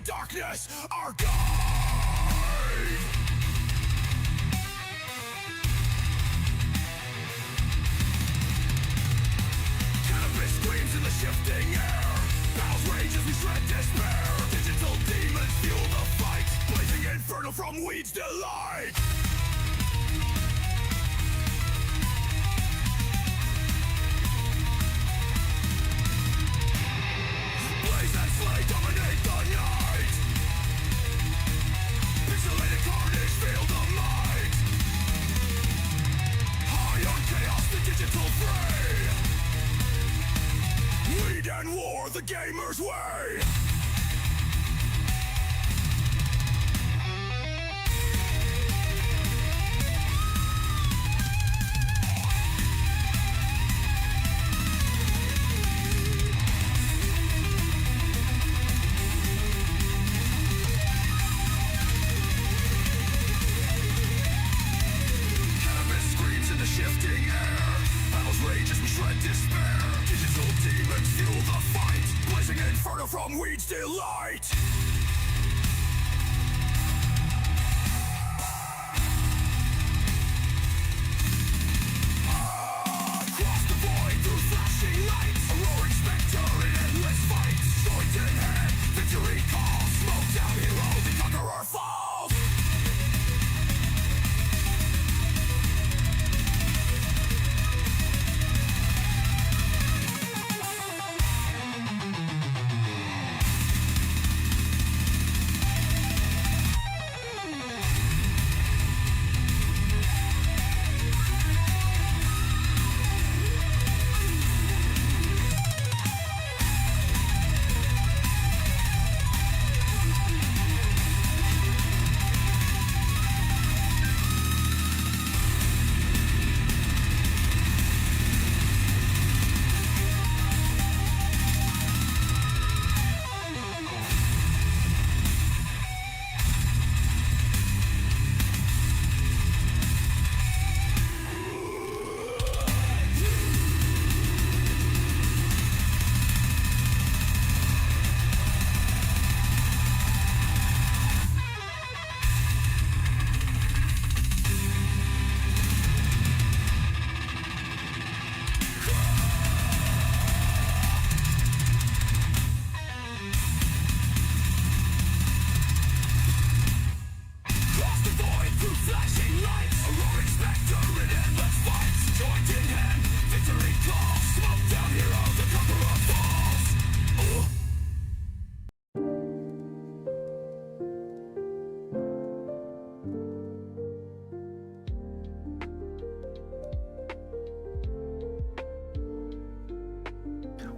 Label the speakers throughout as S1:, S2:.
S1: Darkness, our guide. Cannabis screams in the shifting air. Battles rage as we shred despair. Digital demons fuel the fight. Blazing inferno from weed's delight. Blaze and slay dominate the night. Pixelated carnage feel the might. High on chaos, the digital fray. Weed and war, the gamer's way. Shifting air, battles rage as we shred despair. Digital demons fuel the fight. Blazing inferno from weed's delight. Across the void through flashing lights, a roaring spectre in endless fights. Joint in hand, victory calls. Smoke down hero, the conqueror falls.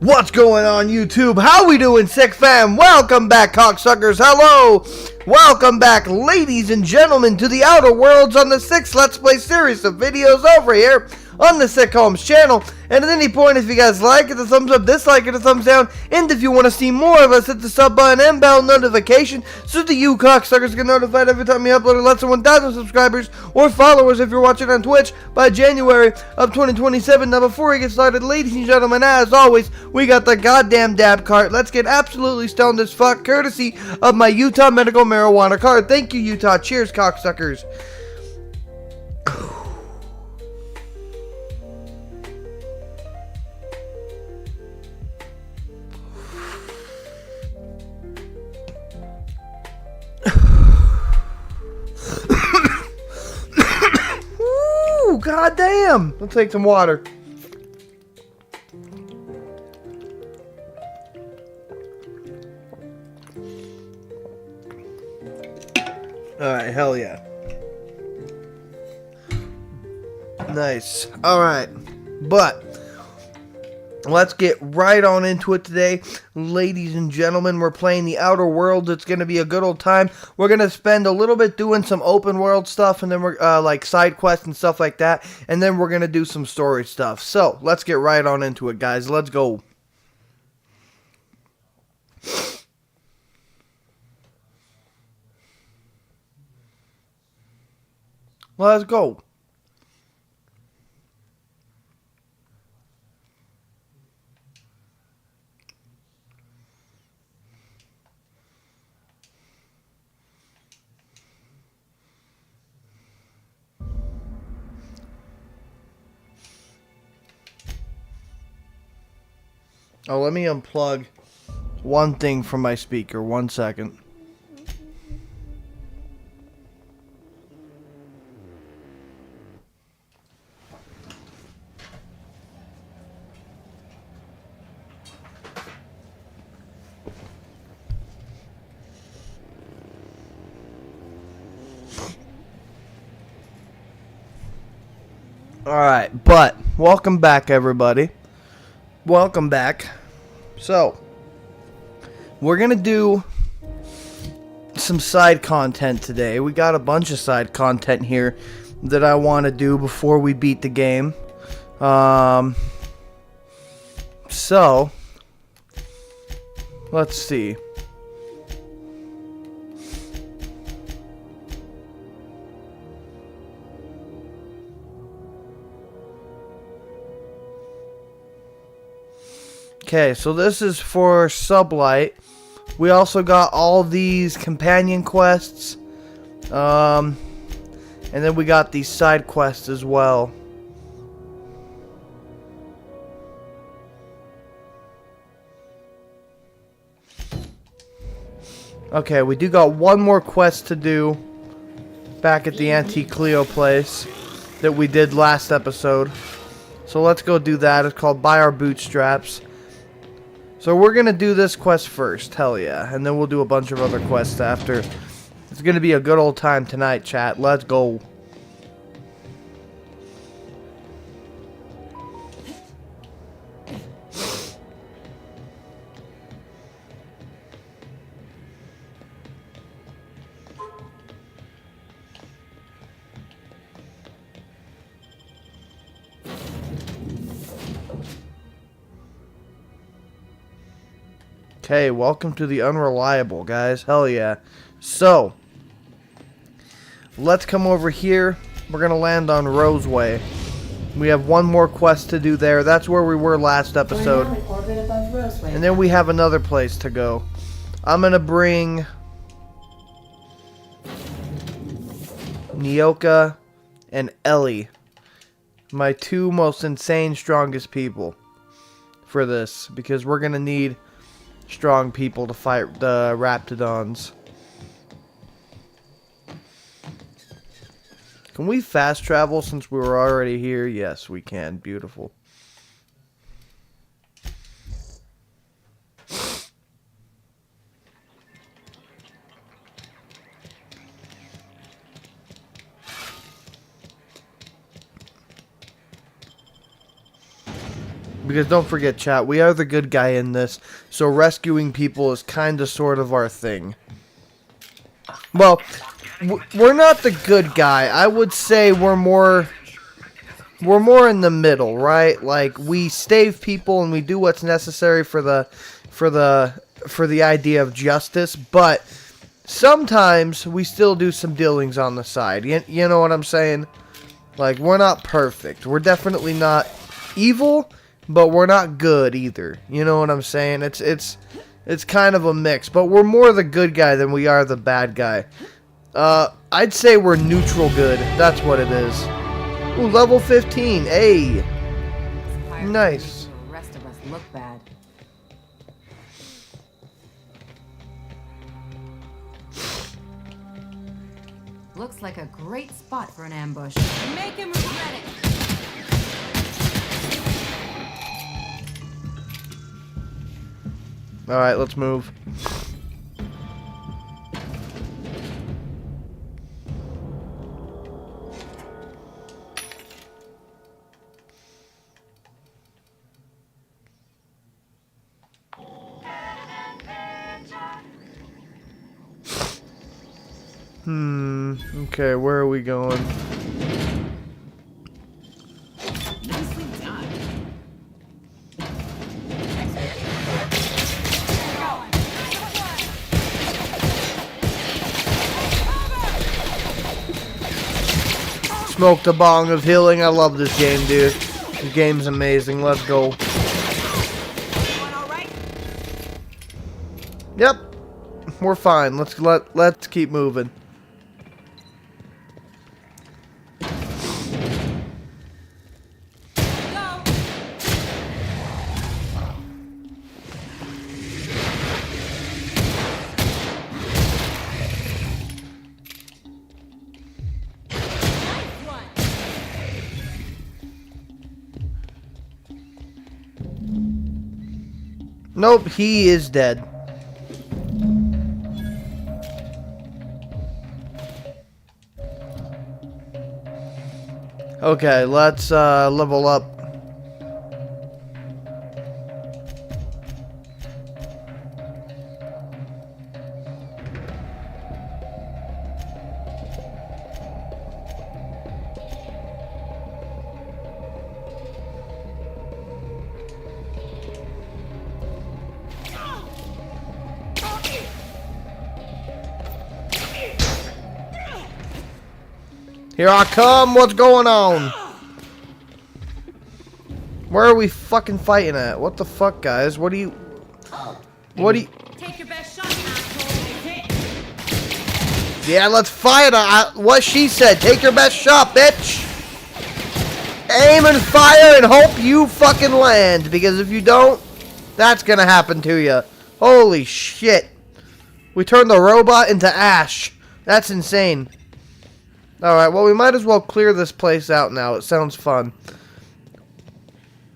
S2: What's going on YouTube? How we doing, sick fam? Welcome back, cocksuckers. Hello. Welcome back, ladies and gentlemen, to the Outer Worlds on the 6th Let's Play series of videos over here on the Sick Homes channel. And at any point, if you guys like it, a thumbs up, dislike it, a thumbs down. And if you want to see more of us, hit the sub button and bell notification so that you cocksuckers get notified every time we upload less than 1,000 subscribers or followers if you're watching on Twitch by January of 2027. Now, before we get started, ladies and gentlemen, as always, we got the goddamn dab cart. Let's get absolutely stoned as fuck, courtesy of my Utah medical marijuana card. Thank you, Utah. Cheers, cocksuckers. Ooh, goddamn. Let's take some water. Alright, hell yeah. Nice. Alright. But let's get right on into it today. Ladies and gentlemen, we're playing the Outer Worlds. It's going to be a good old time. We're going to spend a little bit doing some open world stuff, and then we're like side quests and stuff like that. And then we're going to do some story stuff. So, let's get right on into it, guys. Let's go. Let's go. Oh, let me unplug one thing from my speaker. 1 second. Alright, but welcome back, everybody. Welcome back. So, we're going to do some side content today. We got a bunch of side content here that I want to do before we beat the game. So, let's see. Okay, so this is for Sublight. We also got all these companion quests. And then we got these side quests as well. Okay, we do got one more quest to do back at the Antique Cleo place that we did last episode. So let's go do that. It's called Buy Our Bootstraps. So we're going to do this quest first, hell yeah. And then we'll do a bunch of other quests after. It's going to be a good old time tonight, chat. Let's go. Okay, welcome to the Unreliable, guys. Hell yeah. So, let's come over here. We're going to land on Roseway. We have one more quest to do there. That's where we were last episode. And then we have another place to go. I'm going to bring Nyoka and Ellie, my two most insane strongest people for this, because we're going to need strong people to fight the Raptidons. Can we fast travel since we were already here? Yes, we can. Beautiful. Because don't forget, chat, we are the good guy in this, so rescuing people is kind of sort of our thing. Well, we're not the good guy. I would say we're more in the middle, right? Like, we stave people and we do what's necessary for the idea of justice, but sometimes we still do some dealings on the side. You know what I'm saying? Like, we're not perfect. We're definitely not evil, but we're not good either. You know what I'm saying? It's kind of a mix, but we're more the good guy than we are the bad guy. I'd say we're neutral good. That's what it is. Ooh, level 15. Hey. Nice.
S3: The rest of us look bad. Looks like a great spot for an ambush. Make him regret it.
S2: Alright, let's move. Okay, where are we going?
S3: Nicely done.
S2: Smoke the bong of healing. I love this game, dude. This game's amazing. Let's go. Yep. We're fine. Let's keep moving. Nope, he is dead. Okay, let's level up. Here I come, what's going on? Where are we fucking fighting at? What the fuck, guys? What do you...
S3: Take your best shot, asshole.
S2: Yeah, let's fight. What she said. Take your best shot, bitch. Aim and fire and hope you fucking land. Because if you don't, that's gonna happen to you. Holy shit. We turned the robot into ash. That's insane. Alright, well, we might as well clear this place out now. It sounds fun.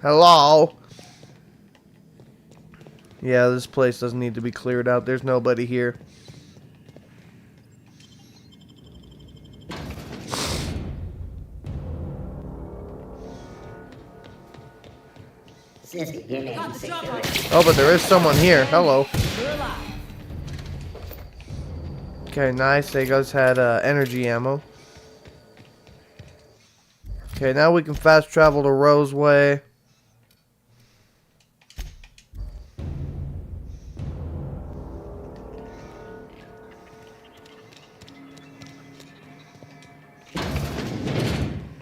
S2: Hello? Yeah, this place doesn't need to be cleared out. There's nobody here. Oh, but there is someone here. Hello. Okay, nice. They guys had energy ammo. Okay, now we can fast travel to Roseway.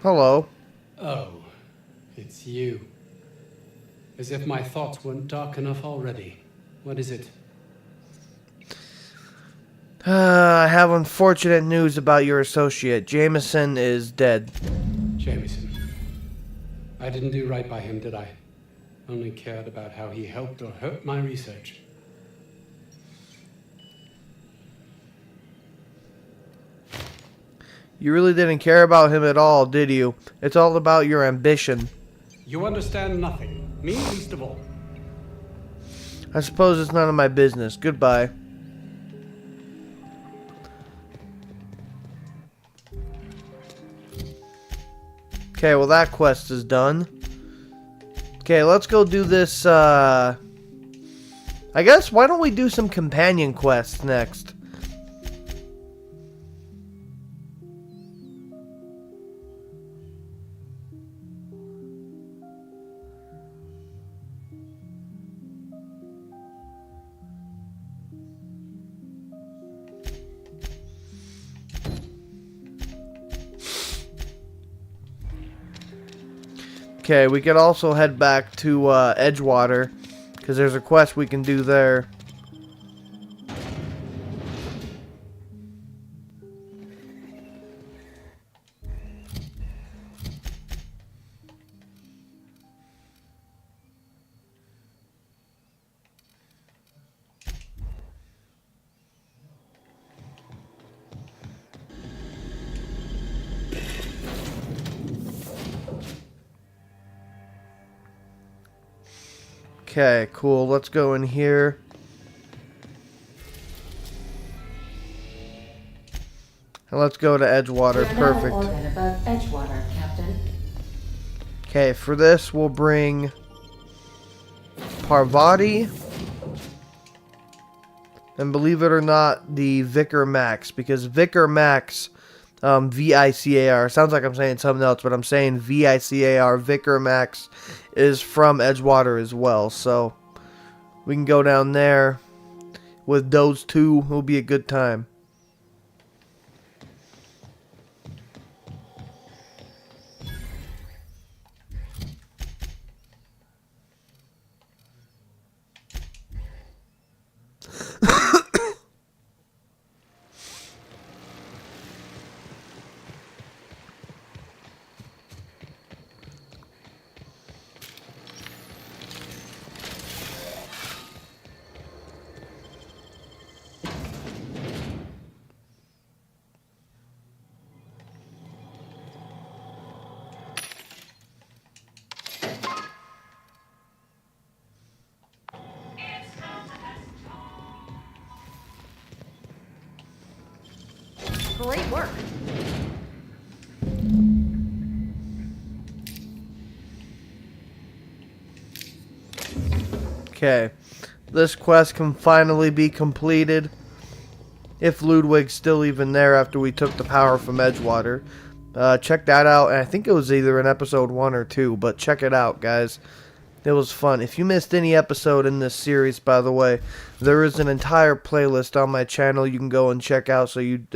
S2: Hello.
S4: Oh, it's you. As if my thoughts weren't dark enough already. What is it?
S2: I have unfortunate news about your associate. Jameson is dead.
S4: Jameson. I didn't do right by him, did I? Only cared about how he helped or hurt my research.
S2: You really didn't care about him at all, did you? It's all about your ambition.
S4: You understand nothing. Me least of all.
S2: I suppose it's none of my business. Goodbye. Okay, well that quest is done. Okay, let's go do this, I guess, why don't we do some companion quests next? Okay, we could also head back to Edgewater, because there's a quest we can do there. Okay, cool. Let's go in here. And let's go to Edgewater. Perfect.
S3: Above Edgewater, Captain.
S2: Okay, for this we'll bring Parvati. And believe it or not, the Vicar Max. Because Vicar Max, V-I-C-A-R. Sounds like I'm saying something else, but I'm saying V-I-C-A-R. Vicar Max is from Edgewater as well. So we can go down there with those two. It'll be a good time.
S3: Great work.
S2: Okay. This quest can finally be completed. If Ludwig's still even there after we took the power from Edgewater. Check that out. And I think it was either in episode 1 or 2. But check it out, guys. It was fun. If you missed any episode in this series, by the way, there is an entire playlist on my channel you can go and check out so you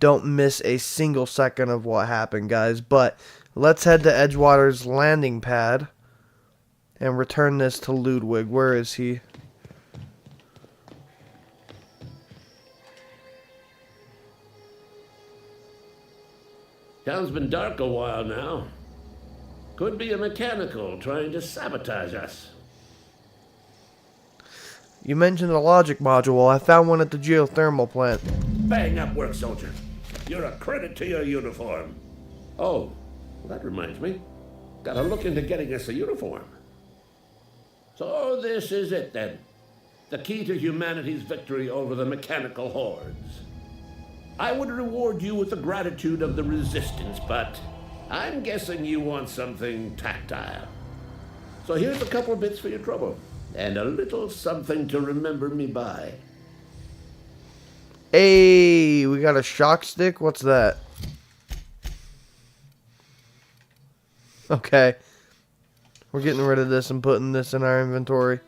S2: don't miss a single second of what happened, guys. But let's head to Edgewater's landing pad and return this to Ludwig. Where is he?
S5: Town's been dark a while now. Could be a mechanical trying to sabotage us.
S2: You mentioned the logic module. I found one at the geothermal plant.
S5: Bang up work, soldier. You're a credit to your uniform. Oh, well, that reminds me. Gotta look into getting us a uniform. So this is it then. The key to humanity's victory over the mechanical hordes. I would reward you with the gratitude of the resistance, but I'm guessing you want something tactile. So here's a couple of bits for your trouble, and a little something to remember me by.
S2: Hey, we got a shock stick? What's that? Okay. We're getting rid of this and putting this in our inventory.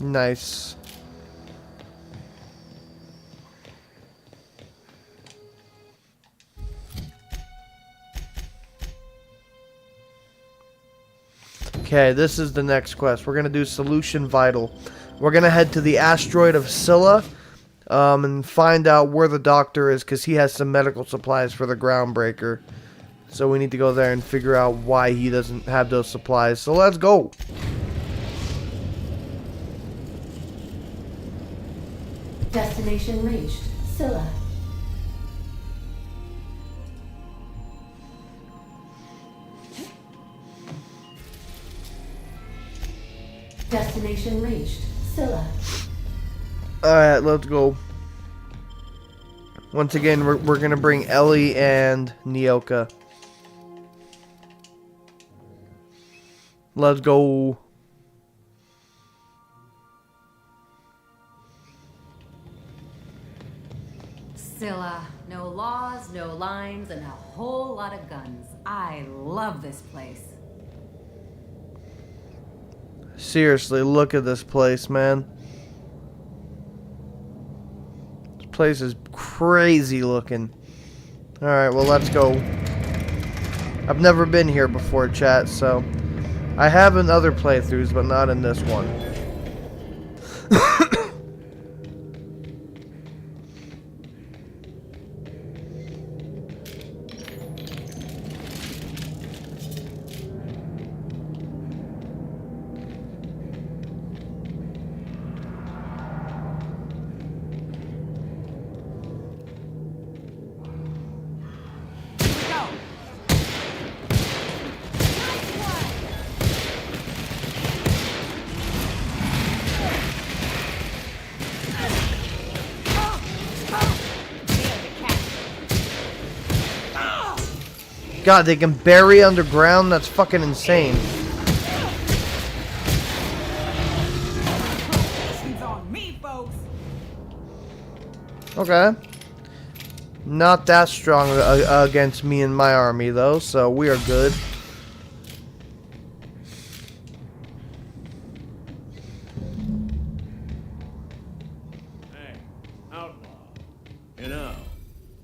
S2: Nice. Okay, this is the next quest. We're going to do Solution Vital. We're going to head to the asteroid of Scylla and find out where the doctor is because he has some medical supplies for the Groundbreaker. So we need to go there and figure out why he doesn't have those supplies. So let's go.
S6: Destination reached. Scylla. Destination reached. Scylla.
S2: Alright, let's go. Once again, we're going to bring Ellie and Nyoka. Let's go.
S3: Scylla. No laws, no lines, and a whole lot of guns. I love this place.
S2: Seriously, look at this place, man. This place is crazy looking. Alright, well, let's go. I've never been here before, chat, so... I have in other playthroughs, but not in this one. God, they can bury underground? That's fucking insane.
S7: On me, folks.
S2: Okay. Not that strong against me and my army, though, so we are good.
S5: Hey, outlaw. You know,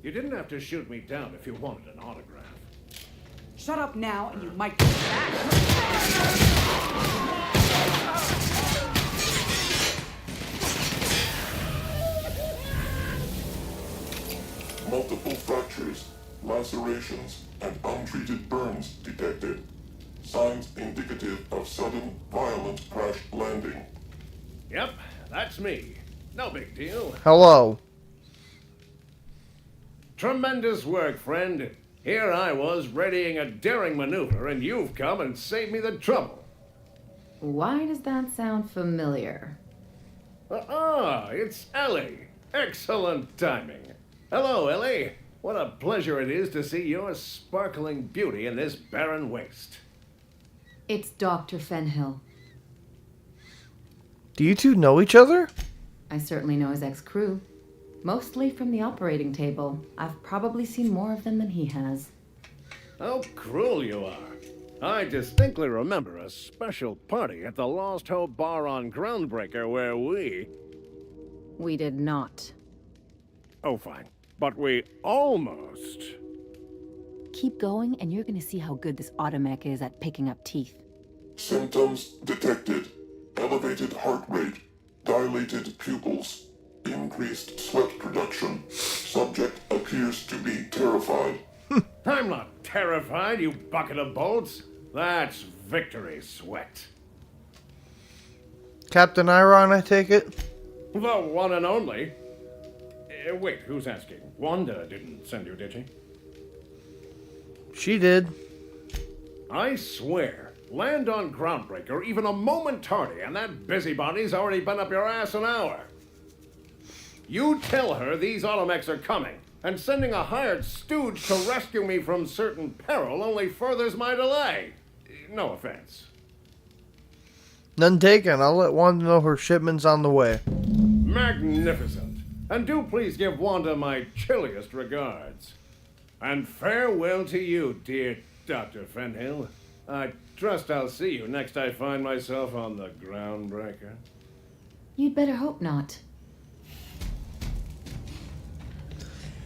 S5: you didn't have to shoot me down if you wanted an autograph.
S7: Shut up now, and you might get back.
S8: Multiple fractures, lacerations, and untreated burns detected. Signs indicative of sudden, violent crash landing.
S5: Yep, that's me. No big deal.
S2: Hello.
S5: Tremendous work, friend. Here I was readying a daring maneuver, and you've come and saved me the trouble.
S3: Why does that sound familiar?
S5: It's Ellie. Excellent timing. Hello, Ellie. What a pleasure it is to see your sparkling beauty in this barren waste.
S3: It's Dr. Fenhill.
S2: Do you two know each other?
S3: I certainly know his ex-crew. Mostly from the operating table. I've probably seen more of them than he has.
S5: How cruel you are. I distinctly remember a special party at the Lost Hope Bar on Groundbreaker where
S3: We did not.
S5: Oh, fine. But we almost...
S3: Keep going, and you're gonna see how good this automech is at picking up teeth.
S8: Symptoms detected. Elevated heart rate, dilated pupils, increased sweat production. Subject appears to be terrified.
S5: I'm not terrified, you bucket of bolts. That's victory sweat.
S2: Captain Iron, I take it?
S5: The one and only. Wait, who's asking? Wanda didn't send you, did she?
S2: She did.
S5: I swear, land on Groundbreaker even a moment tardy, and that busybody's already been up your ass an hour. You tell her these automechs are coming, and sending a hired stooge to rescue me from certain peril only furthers my delay. No offense.
S2: None taken. I'll let Wanda know her shipment's on the way.
S5: Magnificent. And do please give Wanda my chilliest regards. And farewell to you, dear Dr. Fenhill. I trust I'll see you next I find myself on the Groundbreaker.
S3: You'd better hope not.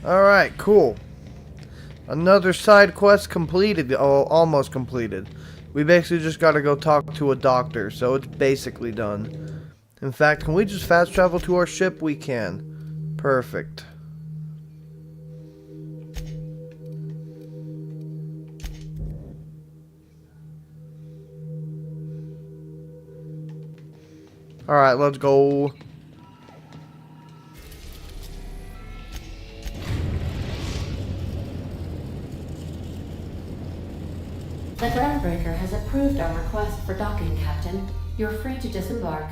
S2: Alright, cool. Another side quest completed. Oh, almost completed. We basically just gotta go talk to a doctor, so it's basically done. In fact, can we just fast travel to our ship? We can. Perfect. Alright, let's go.
S6: The Groundbreaker has approved our request for docking, Captain. You're free to disembark.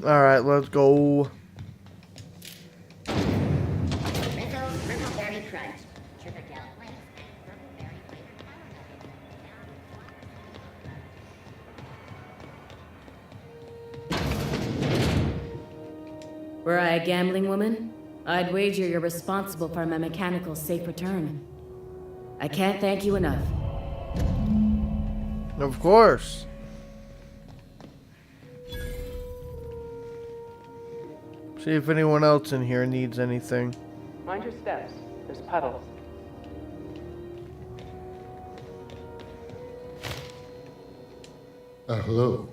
S2: Alright, let's go.
S9: Were I a gambling woman, I'd wager you're responsible for my mechanical safe return. I can't thank you enough.
S2: Of course. See if anyone else in here needs anything.
S10: Mind your steps. There's puddles.
S11: Hello.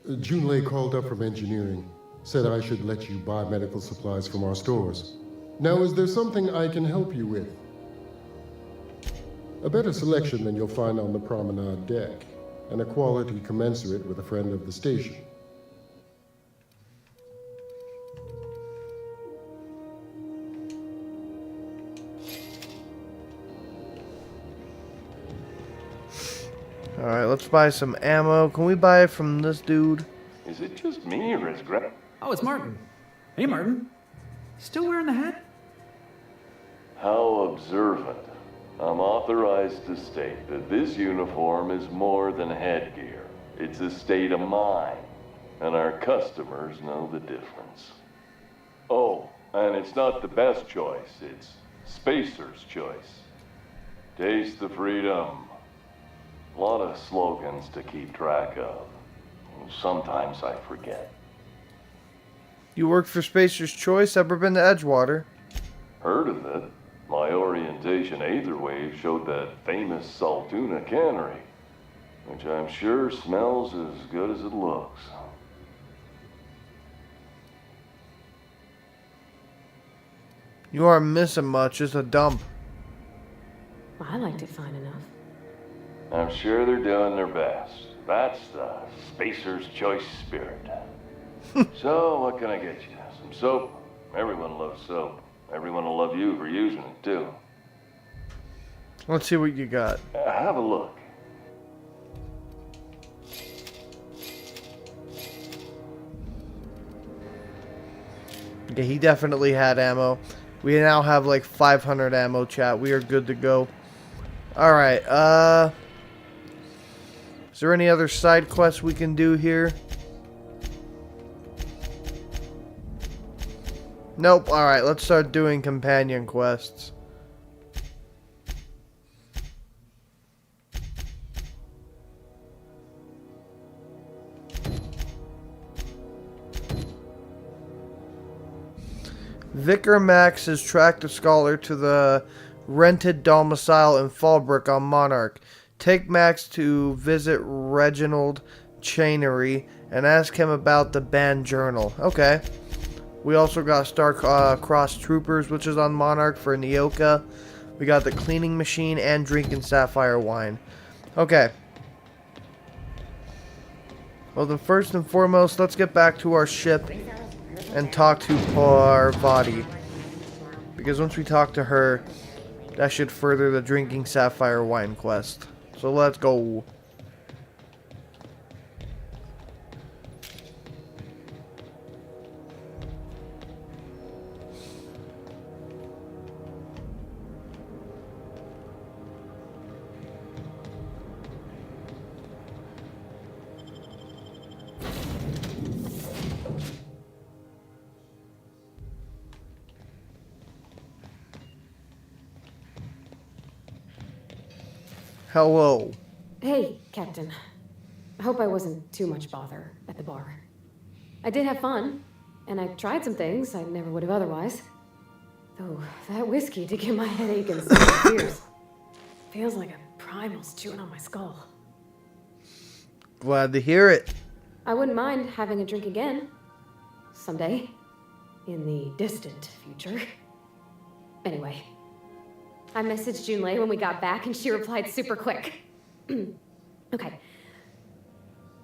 S11: Junlei called up from engineering. Said I should let you buy medical supplies from our stores. Now, is there something I can help you with? A better selection than you'll find on the promenade deck, and a quality commensurate with a friend of the station.
S2: Alright, let's buy some ammo. Can we buy it from this dude?
S12: Is it just me, or is Greta?
S13: Oh, it's Martin. Hey, Martin. Still wearing the hat?
S12: How observant. I'm authorized to state that this uniform is more than headgear. It's a state of mind, and our customers know the difference. Oh, and it's not the best choice. It's Spacer's choice. Taste the freedom. A lot of slogans to keep track of. Sometimes I forget.
S2: You work for Spacer's Choice? Ever been to Edgewater?
S12: Heard of it. My orientation Aetherwave showed that famous Saltuna cannery, which I'm sure smells as good as it looks.
S2: You aren't missing much, just a dump.
S9: Well, I liked it fine enough.
S12: I'm sure they're doing their best. That's the Spacer's Choice spirit. So, what can I get you? Some soap? Everyone loves soap. Everyone will love you for using it, too.
S2: Let's see what you got.
S12: Have a look.
S2: Okay, he definitely had ammo. We now have like 500 ammo, chat. We are good to go. Alright, is there any other side quests we can do here? Nope. Alright, let's start doing companion quests. Vicar Max has tracked a scholar to the rented domicile in Fallbrook on Monarch. Take Max to visit Reginald Chainery and ask him about the banned journal. Okay. We also got Star-Crossed Troopers, which is on Monarch for Nyoka. We got the cleaning machine and drinking sapphire wine. Okay. Well, then first and foremost, let's get back to our ship and talk to Parvati. Because once we talk to her, that should further the drinking sapphire wine quest. So let's go. Hello.
S6: Hey, Captain. I hope I wasn't too much bother at the bar. I did have fun, and I tried some things I never would have otherwise. Though, that whiskey did give my head aching some years. Feels like a primal's chewing on my skull.
S2: Glad to hear it.
S6: I wouldn't mind having a drink again. Someday. In the distant future. Anyway. I messaged Junlei when we got back, and she replied super quick. Okay.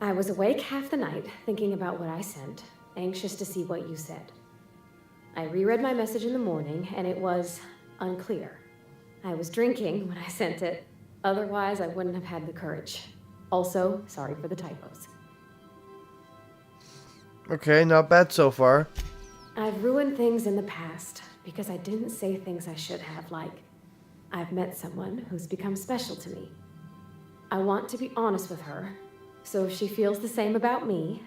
S6: I was awake half the night, thinking about what I sent, anxious to see what you said. I reread my message in the morning, and it was unclear. I was drinking when I sent it. Otherwise, I wouldn't have had the courage. Also, sorry for the typos.
S2: Okay, not bad so far.
S6: I've ruined things in the past because I didn't say things I should have, like, I've met someone who's become special to me. I want to be honest with her, so if she feels the same about me,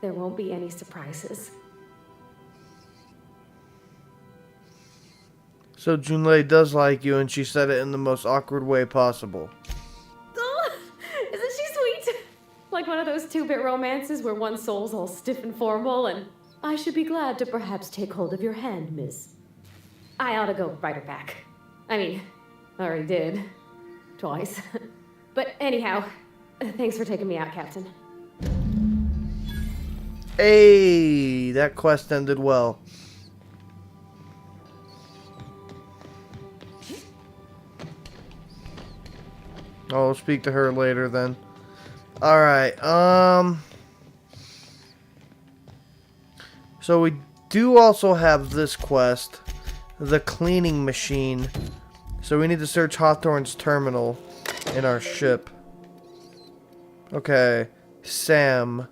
S6: there won't be any surprises.
S2: So Junlei does like you, and she said it in the most awkward way possible.
S6: Oh, isn't she sweet? Like one of those two-bit romances where one soul's all stiff and formal, and I should be glad to perhaps take hold of your hand, miss. I ought to go write her back. I mean, I already did. Twice. But anyhow, thanks for taking me out, Captain.
S2: Hey, that quest ended well. I'll speak to her later then. Alright, so we do also have this quest, the cleaning machine. So we need to search Hawthorne's terminal in our ship. Okay, Sam.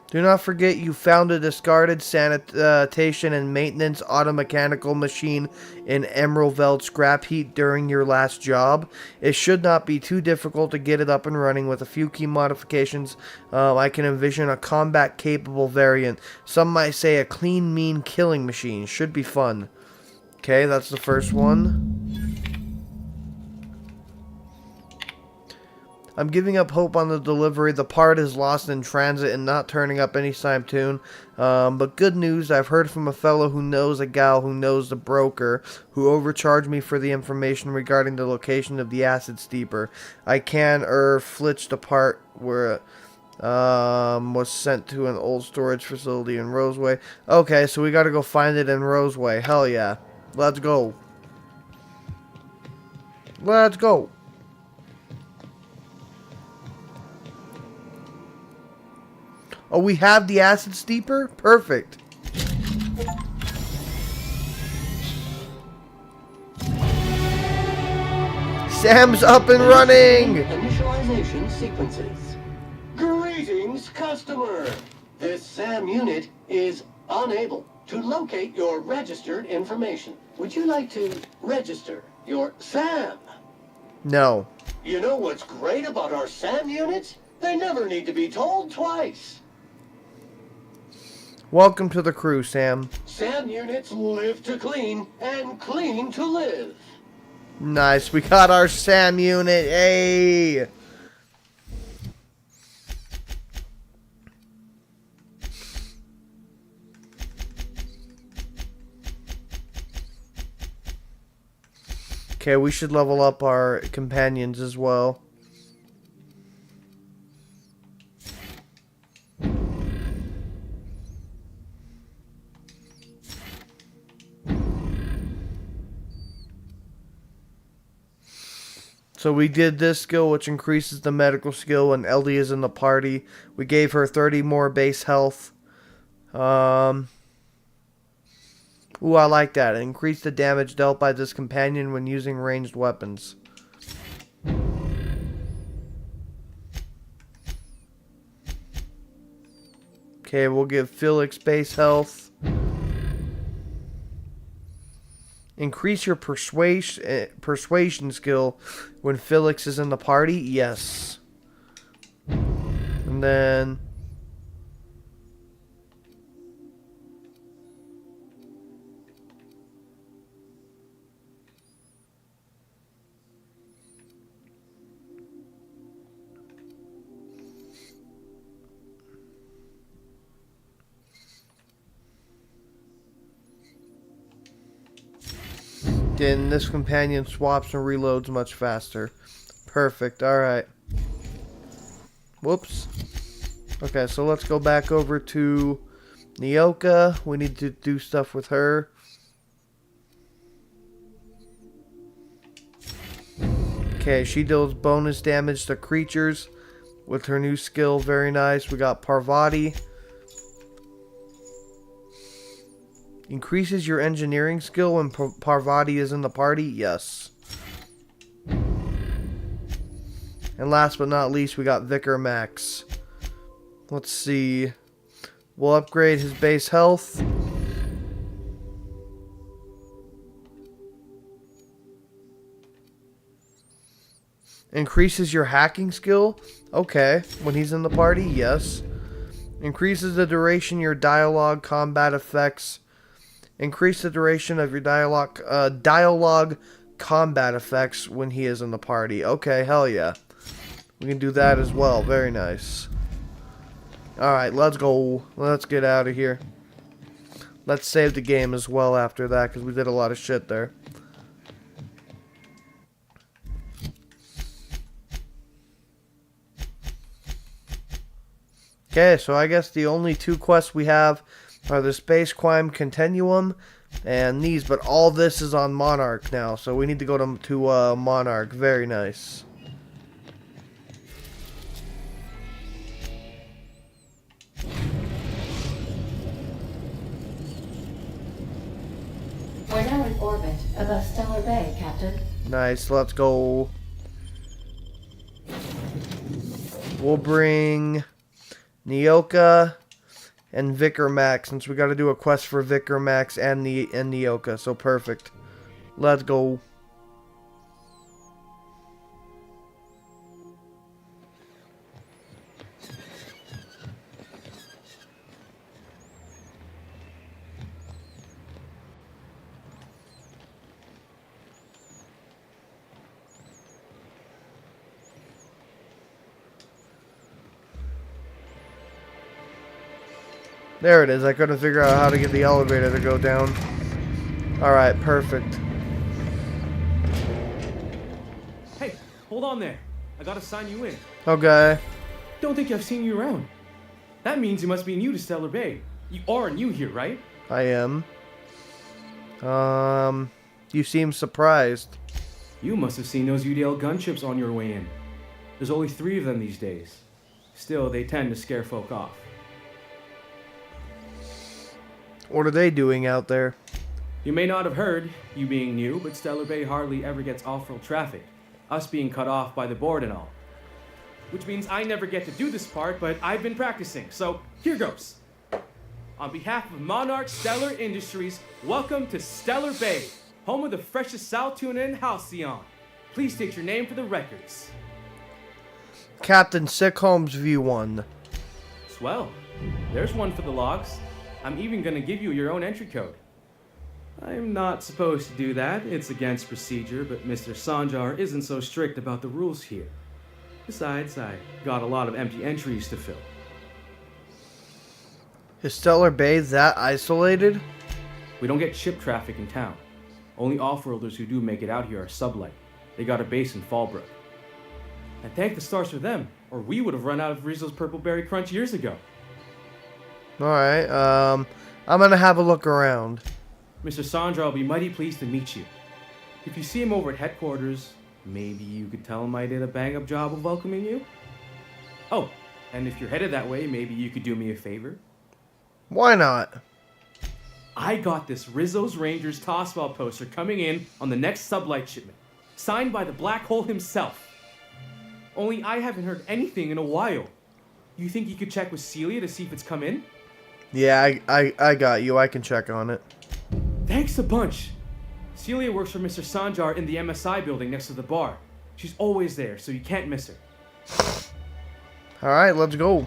S2: Do not forget you found a discarded sanitation and maintenance automechanical machine in Emerald scrap heap during your last job. It should not be too difficult to get it up and running with a few key modifications. I can envision a combat-capable variant. Some might say a clean, mean killing machine. Should be fun. Okay, that's the first one. I'm giving up hope on the delivery. The part is lost in transit and not turning up anytime soon. But good news, I've heard from a fellow who knows a gal who knows the broker, who overcharged me for the information regarding the location of the acid steeper. I can flitch the part where Was sent to an old storage facility in Roseway. Okay, so we gotta go find it in Roseway. Hell yeah. Let's go. Let's go. Oh, we have the acid steeper? Perfect. Sam's up and running!
S14: Initialization sequences. Greetings, customer! This SAM unit is unable to locate your registered information. Would you like to register your SAM?
S2: No.
S14: You know what's great about our SAM units? They never need to be told twice.
S2: Welcome to the crew, Sam.
S14: SAM units live to clean and clean to live.
S2: Nice, we got our SAM unit, hey! Okay, we should level up our companions as well. So we did this skill, which increases the medical skill when Ellie is in the party. We gave her 30 more base health. Ooh, I like that. Increase the damage dealt by this companion when using ranged weapons. Okay, we'll give Felix base health. Increase your persuasion skill when Felix is in the party. Yes. And then then this companion swaps and reloads much faster. Perfect. Alright. Whoops. Okay, so let's go back over to Nyoka. We need to do stuff with her. Okay, she deals bonus damage to creatures with her new skill. Very nice. We got Parvati. Increases your engineering skill when Parvati is in the party? Yes. And last but not least, we got Vicar Max. Let's see. We'll upgrade his base health. Increases your hacking skill? Okay. When he's in the party? Yes. Increases the duration your dialogue combat effects. Increase the duration of your dialogue combat effects when he is in the party. Okay, hell yeah. We can do that as well. Very nice. Alright, let's go. Let's get out of here. Let's save the game as well after that, because we did a lot of shit there. Okay, so I guess the only two quests we have are the Space Crime Continuum and these, but all this is on Monarch now, so we need to go to Monarch. Very nice.
S9: We're now in orbit above Stellar Bay, Captain.
S2: Nice, let's go. We'll bring Nyoka and Vicar Max, since we got to do a quest for Vicar Max and Nyoka, so perfect. Let's go. There it is. I couldn't figure out how to get the elevator to go down. Alright, perfect.
S15: Hey, hold on there. I gotta sign you in.
S2: Okay.
S10: don't think I've seen you around. That means you must be new to Stellar Bay. You are new here, right?
S2: I am. You seem surprised.
S10: You must have seen those UDL gunships on your way in. There's only 3 of them these days. Still, they tend to scare folk off.
S2: What are they doing out there?
S10: You may not have heard, you being new, but Stellar Bay hardly ever gets off-road traffic. Us being cut off by the board and all. Which means I never get to do this part, but I've been practicing, so here goes. On behalf of Monarch Stellar Industries, welcome to Stellar Bay, home of the freshest sal tuna in Halcyon. Please state your name for the records.
S2: Captain Sick Holmes View 1.
S10: Swell. There's one for the logs. I'm even gonna give you your own entry code. I'm not supposed to do that. It's against procedure, but Mr. Sanjar isn't so strict about the rules here. Besides, I got a lot of empty entries to fill.
S2: Is Stellar Bay that isolated?
S10: We don't get ship traffic in town. Only off-worlders who do make it out here are sublight. They got a base in Fallbrook. And thank the stars for them, or we would have run out of Rizzo's Purple Berry Crunch years ago.
S2: Alright, I'm gonna have a look around.
S10: Mr. Sandra will be mighty pleased to meet you. If you see him over at headquarters, maybe you could tell him I did a bang-up job of welcoming you? Oh, and if you're headed that way, maybe you could do me a favor?
S2: Why not?
S10: I got this Rizzo's Rangers tossball poster coming in on the next sublight shipment, signed by the Black Hole himself. Only I haven't heard anything in a while. You think you could check with Celia to see if it's come in?
S2: Yeah, I got you. I can check on it.
S10: Thanks a bunch. Celia works for Mr. Sanjar in the MSI building next to the bar. She's always there, so you can't miss her.
S2: Alright, let's go.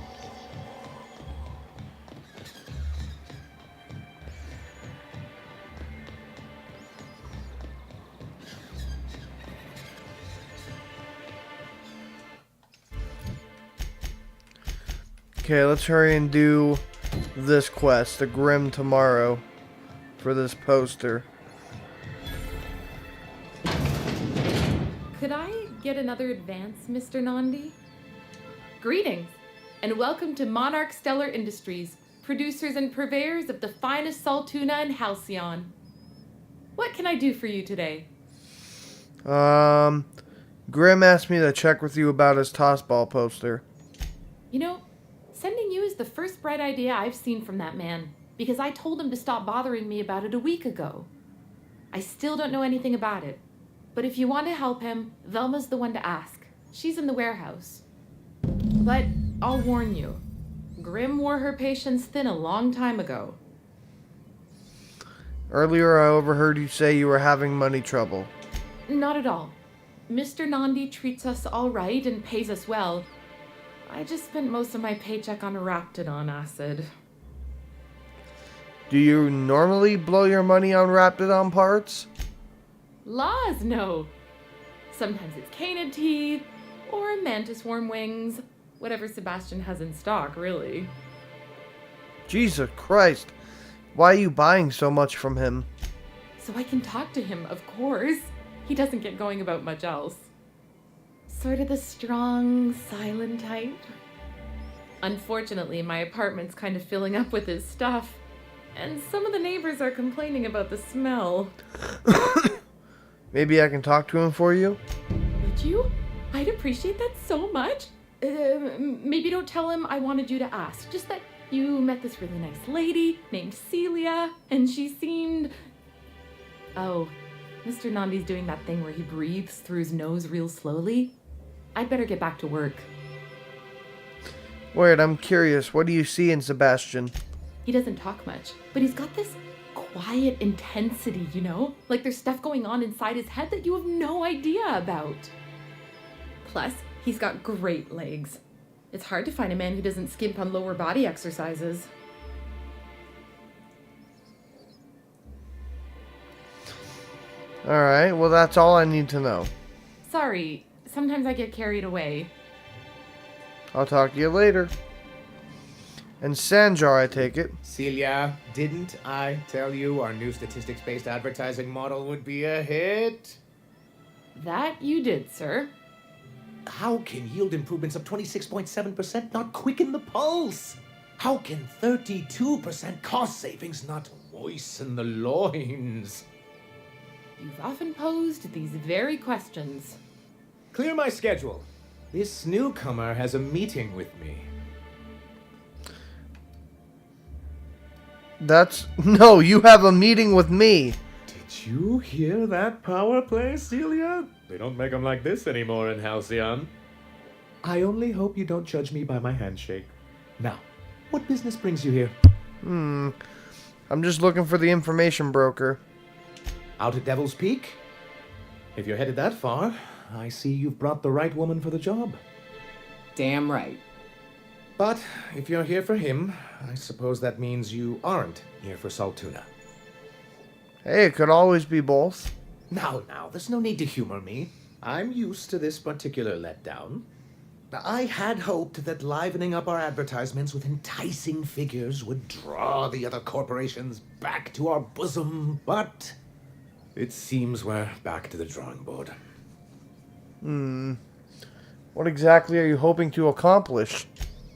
S2: Okay, let's hurry and do this quest, the Grim Tomorrow, for this poster.
S15: Could I get another advance, Mr. Nandi? Greetings, and welcome to Monarch Stellar Industries, producers and purveyors of the finest sal tuna in Halcyon. What can I do for you today?
S2: Grim asked me to check with you about his tossball poster.
S15: You know, sending you is the first bright idea I've seen from that man, because I told him to stop bothering me about it a week ago. I still don't know anything about it, but if you want to help him, Velma's the one to ask. She's in the warehouse. But I'll warn you, Grim wore her patience thin a long time ago.
S2: Earlier I overheard you say you were having money trouble.
S15: Not at all. Mr. Nandi treats us all right and pays us well. I just spent most of my paycheck on Raptidon acid.
S2: Do you normally blow your money on Raptidon parts?
S15: Laws, no. Sometimes it's canid teeth, or mantis worm wings. Whatever Sebastian has in stock, really.
S2: Jesus Christ. Why are you buying so much from him?
S15: So I can talk to him, of course. He doesn't get going about much else. Sort of the strong, silent type. Unfortunately, my apartment's kind of filling up with his stuff. And some of the neighbors are complaining about the smell.
S2: Maybe I can talk to him for you?
S15: Would you? I'd appreciate that so much. Maybe don't tell him I wanted you to ask. Just that you met this really nice lady named Celia, and she seemed... Oh, Mr. Nandi's doing that thing where he breathes through his nose real slowly. I'd better get back to work.
S2: Wait, I'm curious. What do you see in Sebastian?
S15: He doesn't talk much, but he's got this quiet intensity, you know? Like there's stuff going on inside his head that you have no idea about. Plus, he's got great legs. It's hard to find a man who doesn't skimp on lower body exercises.
S2: Alright, well that's all I need to know.
S15: Sorry, sometimes I get carried away.
S2: I'll talk to you later. And Sanjar, I take it.
S16: Celia, didn't I tell you our new statistics-based advertising model would be a hit?
S15: That you did, sir.
S16: How can yield improvements of 26.7% not quicken the pulse? How can 32% cost savings not moisten the loins?
S15: You've often posed these very questions.
S16: Clear my schedule. This newcomer has a meeting with me.
S2: No, you have a meeting with me.
S16: Did you hear that power play, Celia? They don't make them like this anymore in Halcyon. I only hope you don't judge me by my handshake. Now, what business brings you here?
S2: I'm just looking for the information broker.
S16: Out at Devil's Peak? If you're headed that far, I see you've brought the right woman for the job.
S17: Damn right.
S16: But if you're here for him, I suppose that means you aren't here for Saltuna.
S2: Hey, it could always be both.
S16: Now, there's no need to humor me. I'm used to this particular letdown. I had hoped that livening up our advertisements with enticing figures would draw the other corporations back to our bosom, but it seems we're back to the drawing board.
S2: What exactly are you hoping to accomplish?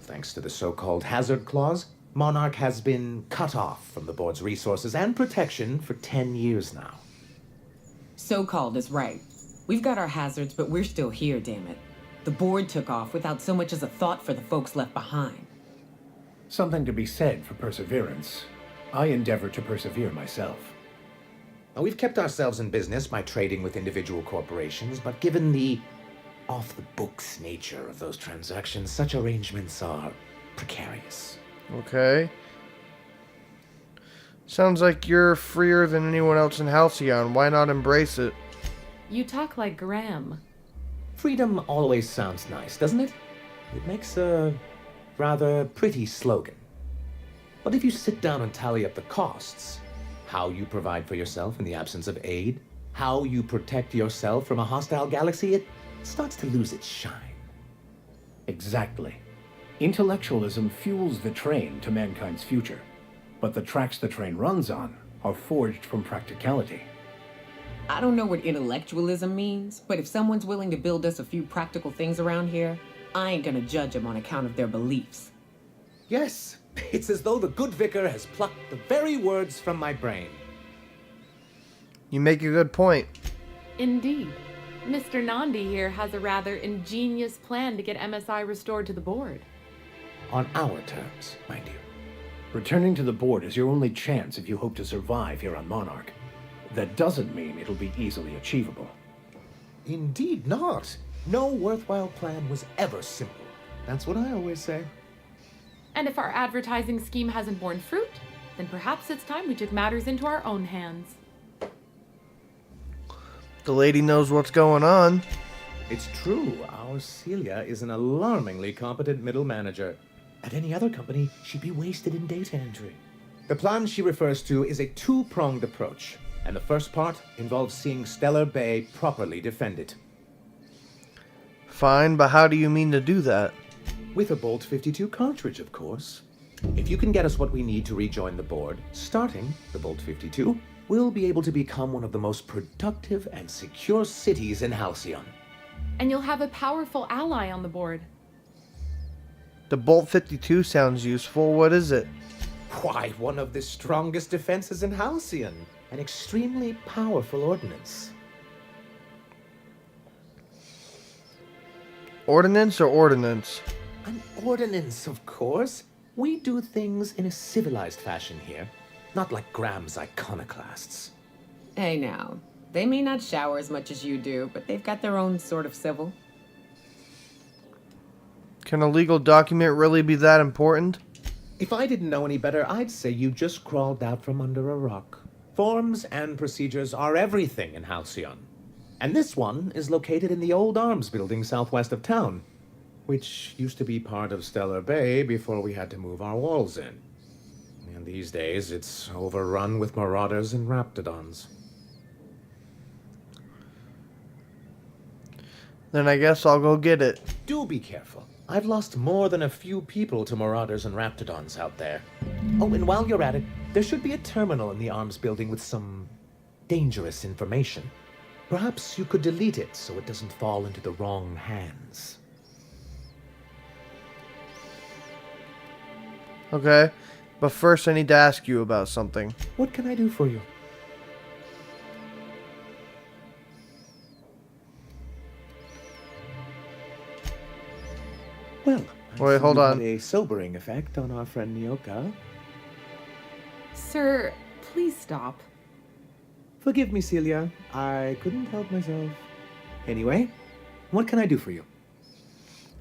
S16: Thanks to the so-called hazard clause, Monarch has been cut off from the board's resources and protection for 10 years now.
S17: So-called is right. We've got our hazards, but we're still here, damn it. The board took off without so much as a thought for the folks left behind.
S13: Something to be said for perseverance. I endeavor to persevere myself.
S16: Now, we've kept ourselves in business by trading with individual corporations, but given the off-the-books nature of those transactions, such arrangements are precarious.
S2: Okay. Sounds like you're freer than anyone else in Halcyon. Why not embrace it?
S15: You talk like Graham.
S16: Freedom always sounds nice, doesn't it? It makes a rather pretty slogan. But if you sit down and tally up the costs, how you provide for yourself in the absence of aid, how you protect yourself from a hostile galaxy, it starts to lose its shine.
S13: Exactly. Intellectualism fuels the train to mankind's future, but the tracks the train runs on are forged from practicality.
S17: I don't know what intellectualism means, but if someone's willing to build us a few practical things around here, I ain't gonna judge them on account of their beliefs.
S16: Yes, it's as though the good vicar has plucked the very words from my brain.
S2: You make a good point.
S15: Indeed. Mr. Nandi here has a rather ingenious plan to get MSI restored to the board.
S16: On our terms, mind you.
S13: Returning to the board is your only chance if you hope to survive here on Monarch. That doesn't mean it'll be easily achievable.
S16: Indeed not. No worthwhile plan was ever simple. That's what I always say.
S15: And if our advertising scheme hasn't borne fruit, then perhaps it's time we took matters into our own hands.
S2: The lady knows what's going on.
S16: It's true. Our Celia is an alarmingly competent middle manager. At any other company, she'd be wasted in data entry. The plan she refers to is a two-pronged approach, and the first part involves seeing Stellar Bay properly defended.
S2: Fine, but how do you mean to do that?
S16: With a Bolt 52 cartridge, of course. If you can get us what we need to rejoin the board, starting the Bolt 52, we'll be able to become one of the most productive and secure cities in Halcyon.
S15: And you'll have a powerful ally on the board.
S2: The Bolt 52 sounds useful. What is it?
S16: Why, one of the strongest defenses in Halcyon. An extremely powerful ordnance.
S2: Ordnance or ordinance?
S16: An ordinance, of course. We do things in a civilized fashion here, not like Graham's iconoclasts.
S17: Hey now, they may not shower as much as you do, but they've got their own sort of civil.
S2: Can a legal document really be that important?
S16: If I didn't know any better, I'd say you just crawled out from under a rock. Forms and procedures are everything in Halcyon. And this one is located in the old arms building southwest of town, which used to be part of Stellar Bay before we had to move our walls in. And these days, it's overrun with marauders and raptidons.
S2: Then I guess I'll go get it.
S16: Do be careful. I've lost more than a few people to marauders and raptidons out there. Oh, and while you're at it, there should be a terminal in the arms building with some dangerous information. Perhaps you could delete it so it doesn't fall into the wrong hands.
S2: Okay. But first I need to ask you about something.
S16: What can I do for you? Well,
S2: wait, hold on.
S16: Had a sobering effect on our friend Nyoka.
S7: Sir, please stop.
S16: Forgive me, Celia. I couldn't help myself. Anyway, what can I do for you?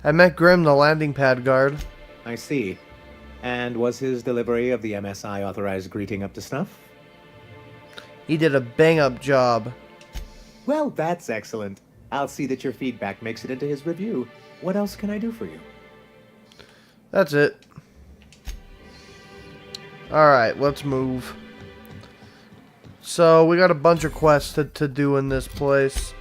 S2: I met Grim, the landing pad guard.
S16: I see. And was his delivery of the MSI authorized greeting up to snuff?
S2: He did a bang-up job.
S16: Well, that's excellent. I'll see that your feedback makes it into his review. What else can I do for you?
S2: That's it. Alright, let's move. So, we got a bunch of quests to do in this place.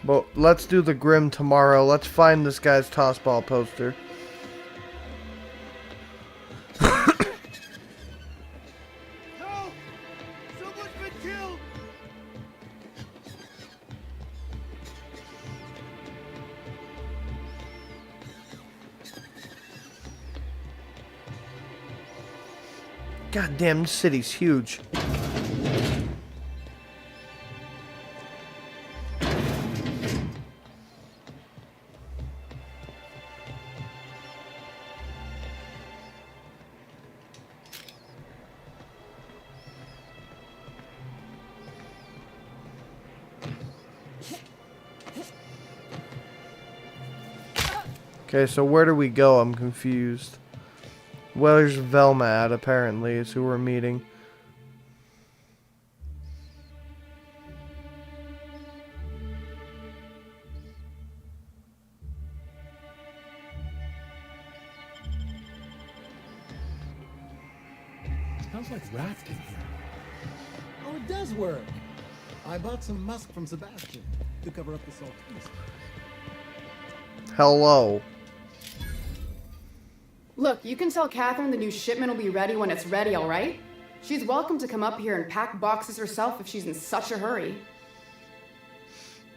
S2: But let's do the Grim tomorrow. Let's find this guy's tossball poster. God damn, this city's huge. Okay, so where do we go? I'm confused. Where's Velma at, apparently, is who we're meeting.
S18: Smells like rats in here. Oh, it does work. I bought some musk from Sebastian to cover up the saltiness.
S2: Hello.
S19: Look, you can tell Catherine the new shipment will be ready when it's ready, all right? She's welcome to come up here and pack boxes herself if she's in such a hurry.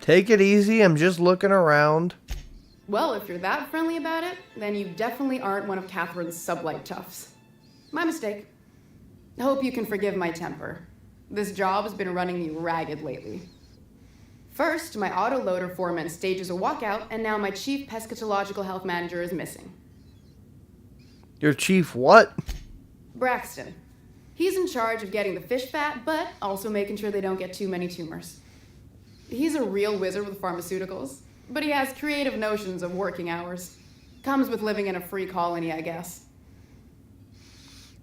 S2: Take it easy, I'm just looking around.
S19: Well, if you're that friendly about it, then you definitely aren't one of Catherine's sublight toughs. My mistake. I hope you can forgive my temper. This job has been running me ragged lately. First, my autoloader foreman stages a walkout, and now my chief pescatological health manager is missing.
S2: Your chief what?
S19: Braxton. He's in charge of getting the fish fat, but also making sure they don't get too many tumors. He's a real wizard with pharmaceuticals, but he has creative notions of working hours. Comes with living in a free colony, I guess.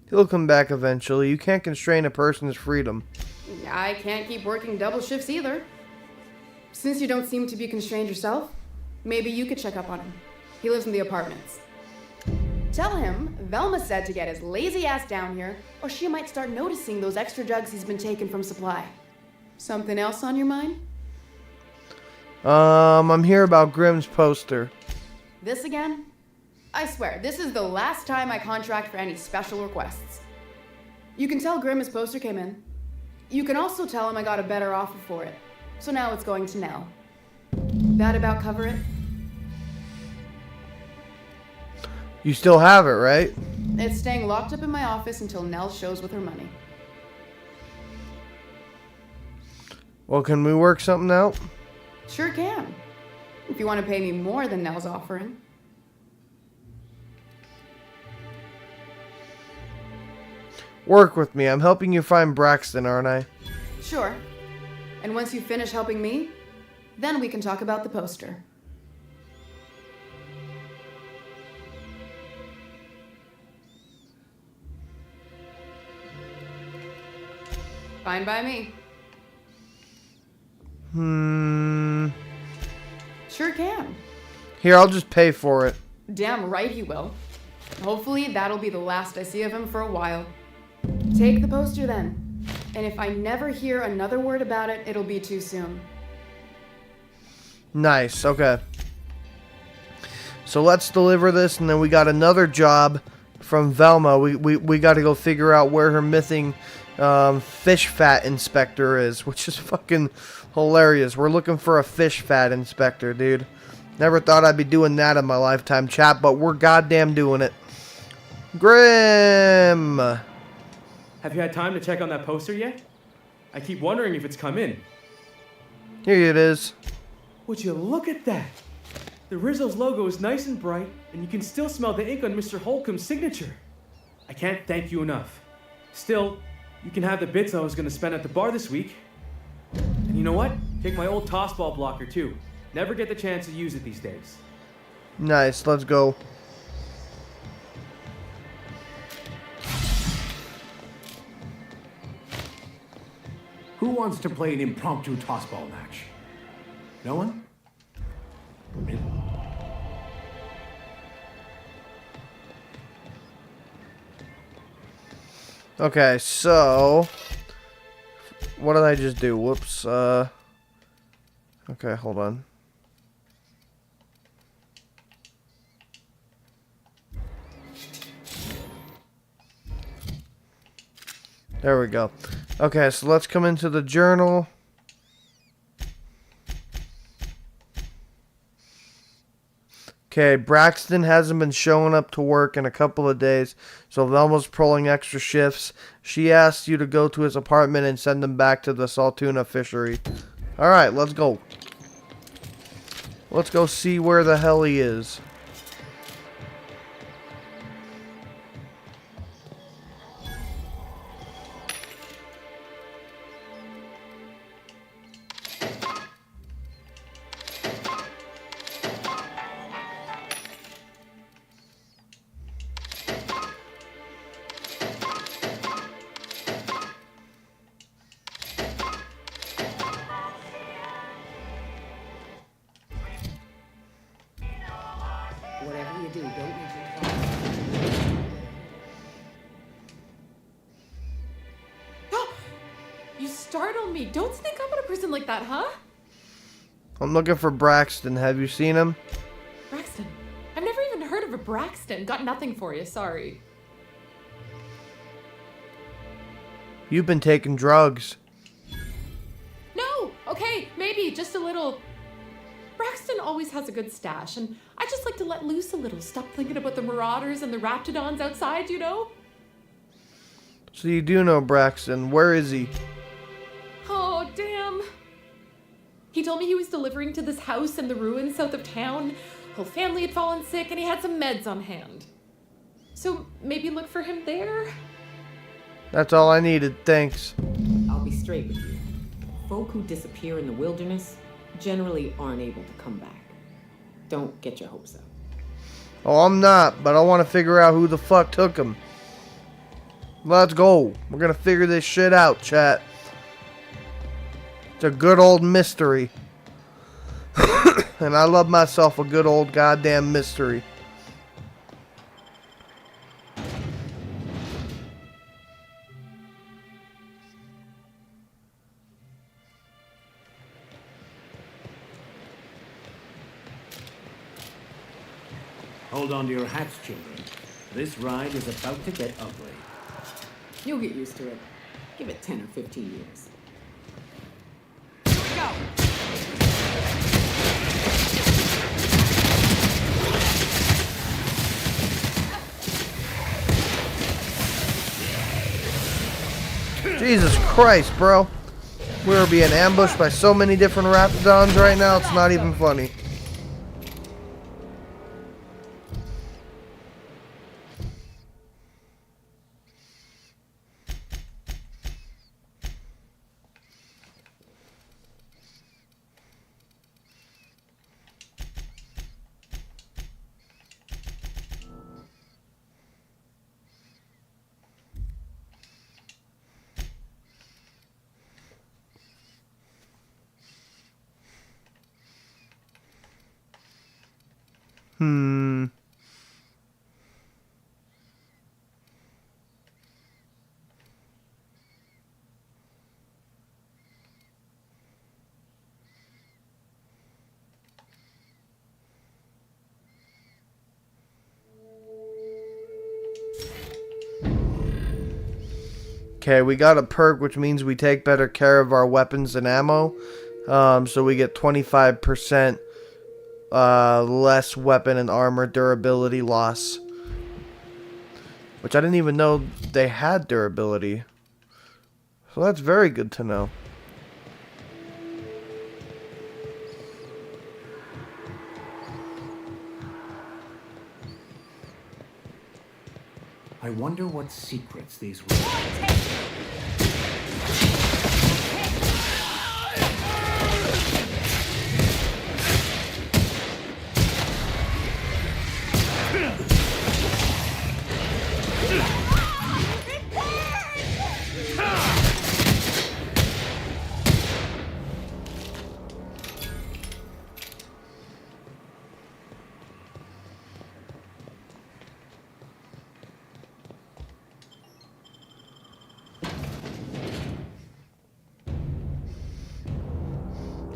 S2: He'll come back eventually. You can't constrain a person's freedom.
S19: I can't keep working double shifts either. Since you don't seem to be constrained yourself, maybe you could check up on him. He lives in the apartments. Tell him Velma said to get his lazy ass down here, or she might start noticing those extra drugs he's been taking from supply. Something else on your mind?
S2: I'm here about Grimm's poster.
S19: This again? I swear, this is the last time I contract for any special requests. You can tell Grimm his poster came in. You can also tell him I got a better offer for it. So now it's going to Nell. That about cover it?
S2: You still have it, right?
S19: It's staying locked up in my office until Nell shows with her money.
S2: Well, can we work something out?
S19: Sure can. If you want to pay me more than Nell's offering.
S2: Work with me. I'm helping you find Braxton, aren't I?
S19: Sure. And once you finish helping me, then we can talk about the poster. Fine by me. Sure can.
S2: Here, I'll just pay for it.
S19: Damn right he will. Hopefully that'll be the last I see of him for a while. Take the poster then. And if I never hear another word about it, it'll be too soon.
S2: Nice, okay. So let's deliver this, and then we got another job from Velma. We got to go figure out where her fish fat inspector is, which is fucking hilarious. We're looking for a fish fat inspector, dude. Never thought I'd be doing that in my lifetime, chat, but we're goddamn doing it. Grim!
S10: Have you had time to check on that poster yet? I keep wondering if it's come in.
S2: Here it is.
S10: Would you look at that? The Rizzo's logo is nice and bright, and you can still smell the ink on Mr. Holcomb's signature. I can't thank you enough. Still, you can have the bits I was going to spend at the bar this week. And you know what? Take my old tossball blocker too. Never get the chance to use it these days.
S2: Nice, let's go.
S13: Who wants to play an impromptu tossball match? No one? Really?
S2: Okay, so what did I just do? Whoops. Okay, hold on. There we go. Okay, so let's come into the journal. Okay, Braxton hasn't been showing up to work in a couple of days, so Velma's pulling extra shifts. She asked you to go to his apartment and send him back to the Saltuna fishery. Alright, let's go. Let's go see where the hell he is.
S17: Whatever you do, don't mention
S15: You startled me. Don't sneak up on a person like that, huh?
S2: I'm looking for Braxton. Have you seen him?
S15: Braxton. I've never even heard of a Braxton. Got nothing for you, sorry.
S2: You've been taking drugs.
S15: No! Okay, maybe just a little. Braxton always has a good stash, and I just like to let loose a little. Stop thinking about the marauders and the raptidons outside, you know?
S2: So you do know Braxton. Where is he?
S15: Oh, damn. He told me he was delivering to this house in the ruins south of town. Whole family had fallen sick, and he had some meds on hand. So maybe look for him there?
S2: That's all I needed. Thanks.
S17: I'll be straight with you. Folk who disappear in the wilderness generally aren't able to come back. Don't get your hopes up.
S2: Oh, I'm not, but I want to figure out who the fuck took him. Let's go. We're gonna figure this shit out, chat. It's a good old mystery. And I love myself a good old goddamn mystery.
S13: Hold on to your hats, children. This ride is about to get ugly.
S17: You'll get used to it. Give it 10 or 15 years.
S2: Jesus Christ, bro. We're being ambushed by so many different raptidons right now, it's not even funny. Okay, we got a perk, which means we take better care of our weapons and ammo. So we get 25% less weapon and armor durability loss. Which I didn't even know they had durability. So that's very good to know.
S13: I wonder what secrets these were.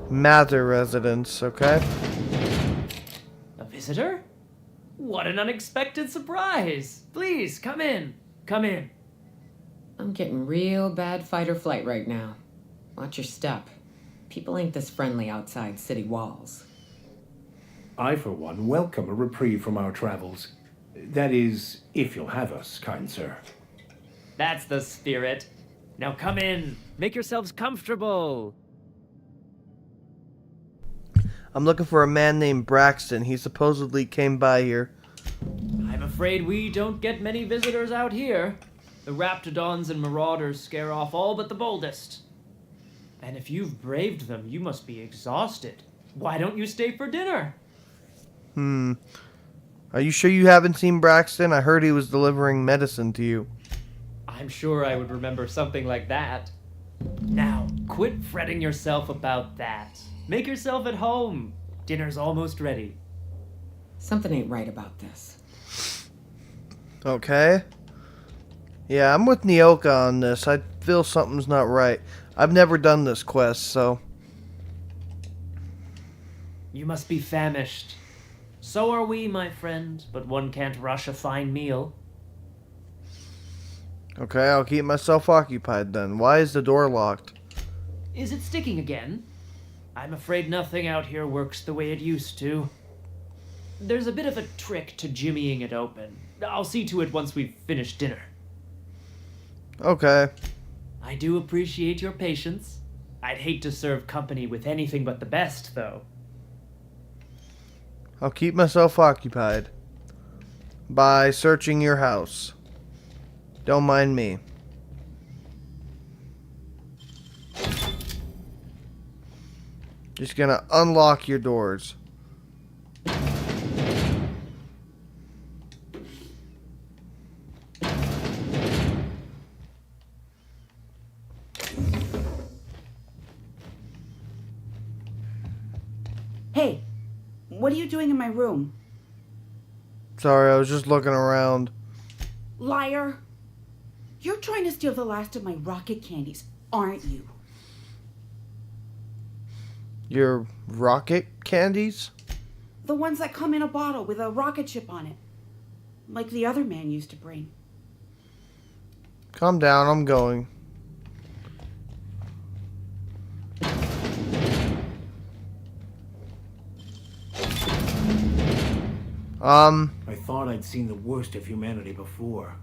S2: Mather residence, okay?
S20: A visitor? What an unexpected surprise! Please, come in. Come in.
S17: I'm getting real bad fight or flight right now. Watch your step. People ain't this friendly outside city walls.
S13: I, for one, welcome a reprieve from our travels. That is, if you'll have us, kind sir.
S20: That's the spirit. Now come in. Make yourselves comfortable.
S2: I'm looking for a man named Braxton. He supposedly came by here.
S20: I'm afraid we don't get many visitors out here. The Raptidons and Marauders scare off all but the boldest. And if you've braved them, you must be exhausted. Why don't you stay for dinner?
S2: Are you sure you haven't seen Braxton? I heard he was delivering medicine to you.
S20: I'm sure I would remember something like that. Now, quit fretting yourself about that. Make yourself at home. Dinner's almost ready.
S17: Something ain't right about this.
S2: Okay. Yeah, I'm with Nyoka on this. I feel something's not right. I've never done this quest, so...
S20: You must be famished. So are we, my friend, but one can't rush a fine meal.
S2: Okay, I'll keep myself occupied then. Why is the door locked?
S20: Is it sticking again? I'm afraid nothing out here works the way it used to. There's a bit of a trick to jimmying it open. I'll see to it once we've finished dinner.
S2: Okay.
S20: I do appreciate your patience. I'd hate to serve company with anything but the best, though.
S2: I'll keep myself occupied by searching your house. Don't mind me. Just gonna unlock your doors.
S7: Hey, what are you doing in my room?
S2: Sorry, I was just looking around.
S7: Liar! You're trying to steal the last of my rocket candies, aren't you?
S2: Your rocket candies?
S7: The ones that come in a bottle with a rocket ship on it. Like the other man used to bring.
S2: Calm down, I'm going.
S13: I thought I'd seen the worst of humanity before.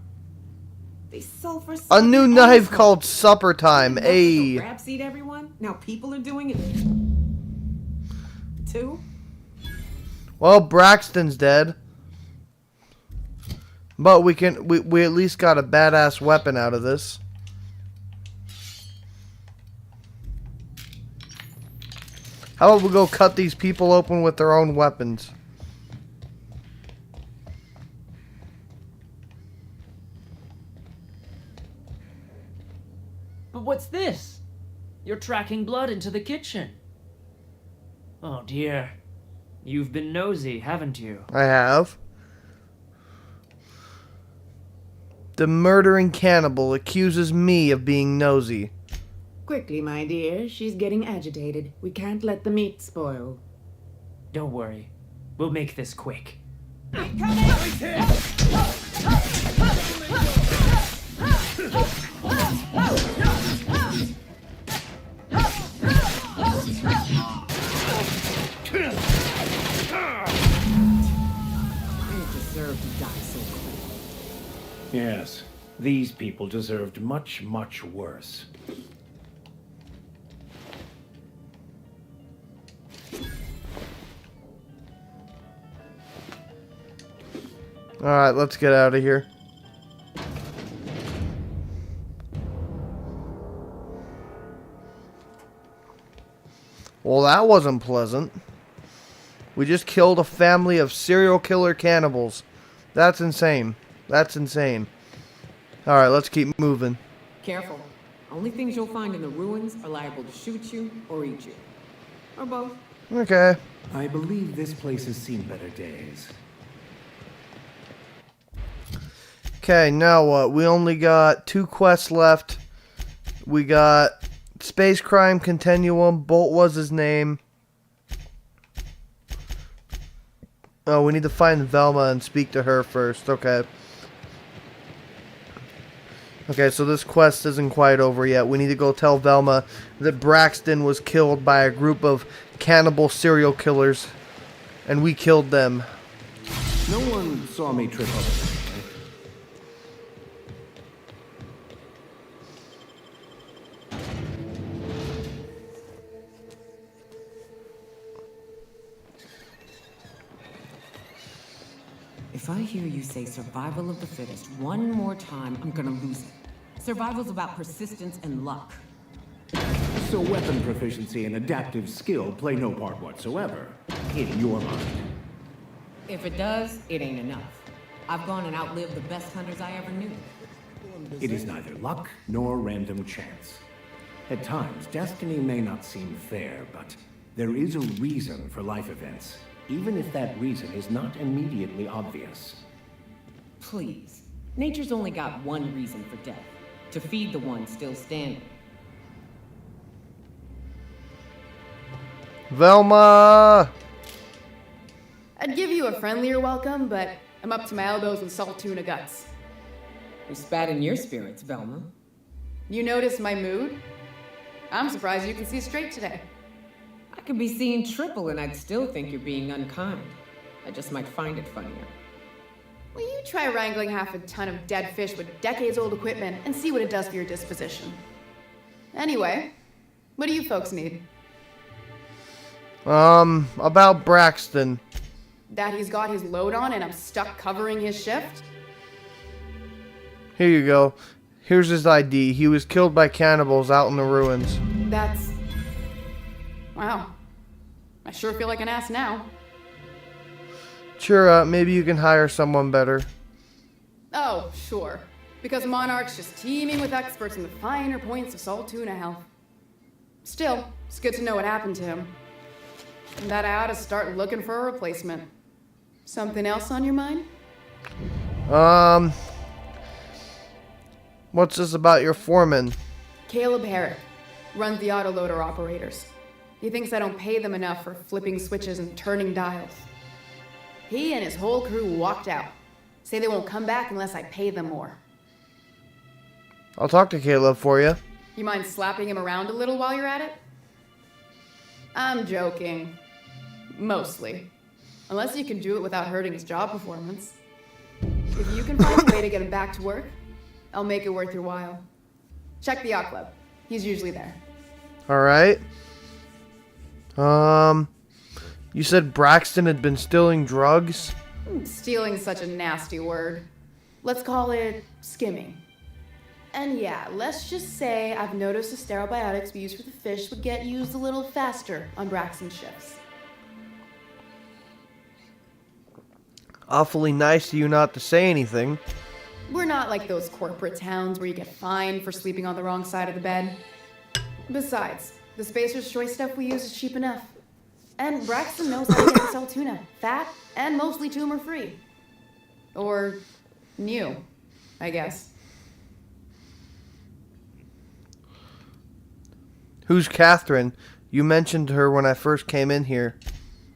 S7: They sell for
S2: a new knife called Supper Time. Ayy.
S17: Grab seat, everyone. Now people are doing it too.
S2: Well, Braxton's dead. But we at least got a badass weapon out of this. How about we go cut these people open with their own weapons?
S20: But what's this? You're tracking blood into the kitchen. Oh dear. You've been nosy, haven't you?
S2: I have. The murdering cannibal accuses me of being nosy.
S21: Quickly, my dear. She's getting agitated. We can't let the meat spoil.
S20: Don't worry. We'll make this quick.
S17: he died so cruel.
S13: Yes, these people deserved much, much worse.
S2: Alright, let's get out of here. Well, that wasn't pleasant. We just killed a family of serial killer cannibals. That's insane. That's insane. Alright, let's keep moving.
S17: Careful. Only things you'll find in the ruins are liable to shoot you or eat you. Or both.
S2: Okay.
S13: I believe this place has seen better days.
S2: Okay, now what? We only got 2 quests left. We got Space Crime Continuum. Bolt was his name. Oh, we need to find Velma and speak to her first. Okay. Okay, so this quest isn't quite over yet. We need to go tell Velma that Braxton was killed by a group of cannibal serial killers. And we killed them.
S13: No one saw me trip over them, right?
S17: If I hear you say survival of the fittest one more time, I'm gonna lose it. Survival's about persistence and luck.
S13: So weapon proficiency and adaptive skill play no part whatsoever, in your mind.
S17: If it does, it ain't enough. I've gone and outlived the best hunters I ever knew.
S13: It is neither luck nor random chance. At times, destiny may not seem fair, but there is a reason for life events, even if that reason is not immediately obvious.
S17: Please. Nature's only got one reason for death. To feed the one still standing.
S2: Velma!
S19: I'd give you a friendlier welcome, but I'm up to my elbows in salt tuna guts.
S17: Who spat in your spirits, Velma?
S19: You notice my mood? I'm surprised you can see straight today.
S17: I could be seeing triple and I'd still think you're being unkind. I just might find it funnier.
S19: Will you try wrangling half a ton of dead fish with decades-old equipment and see what it does for your disposition? Anyway, what do you folks need?
S2: About Braxton.
S19: That he's got his load on and I'm stuck covering his shift?
S2: Here you go. Here's his ID. He was killed by cannibals out in the ruins.
S19: That's... Wow. I sure feel like an ass now.
S2: Cheer up. Maybe you can hire someone better.
S19: Oh, sure. Because Monarch's just teeming with experts in the finer points of salt tuna health. Still, it's good to know what happened to him. And that I ought to start looking for a replacement. Something else on your mind?
S2: What's this about your foreman?
S19: Caleb Herrick. Runs the autoloader operators. He thinks I don't pay them enough for flipping switches and turning dials. He and his whole crew walked out. Say they won't come back unless I pay them more.
S2: I'll talk to Caleb for you.
S19: You mind slapping him around a little while you're at it? I'm joking. Mostly. Unless you can do it without hurting his job performance. If you can find a way to get him back to work, I'll make it worth your while. Check the yacht club. He's usually there.
S2: Alright. You said Braxton had been stealing drugs?
S19: Stealing's such a nasty word. Let's call it skimming. And yeah, let's just say I've noticed the sterile biotics we use for the fish would get used a little faster on Braxton's shifts.
S2: Awfully nice of you not to say anything.
S19: We're not like those corporate towns where you get fined for sleeping on the wrong side of the bed. Besides, the Spacer's Choice stuff we use is cheap enough. And Braxton knows how to get and sell tuna. Fat and mostly tumor-free. Or new, I guess.
S2: Who's Catherine? You mentioned her when I first came in here.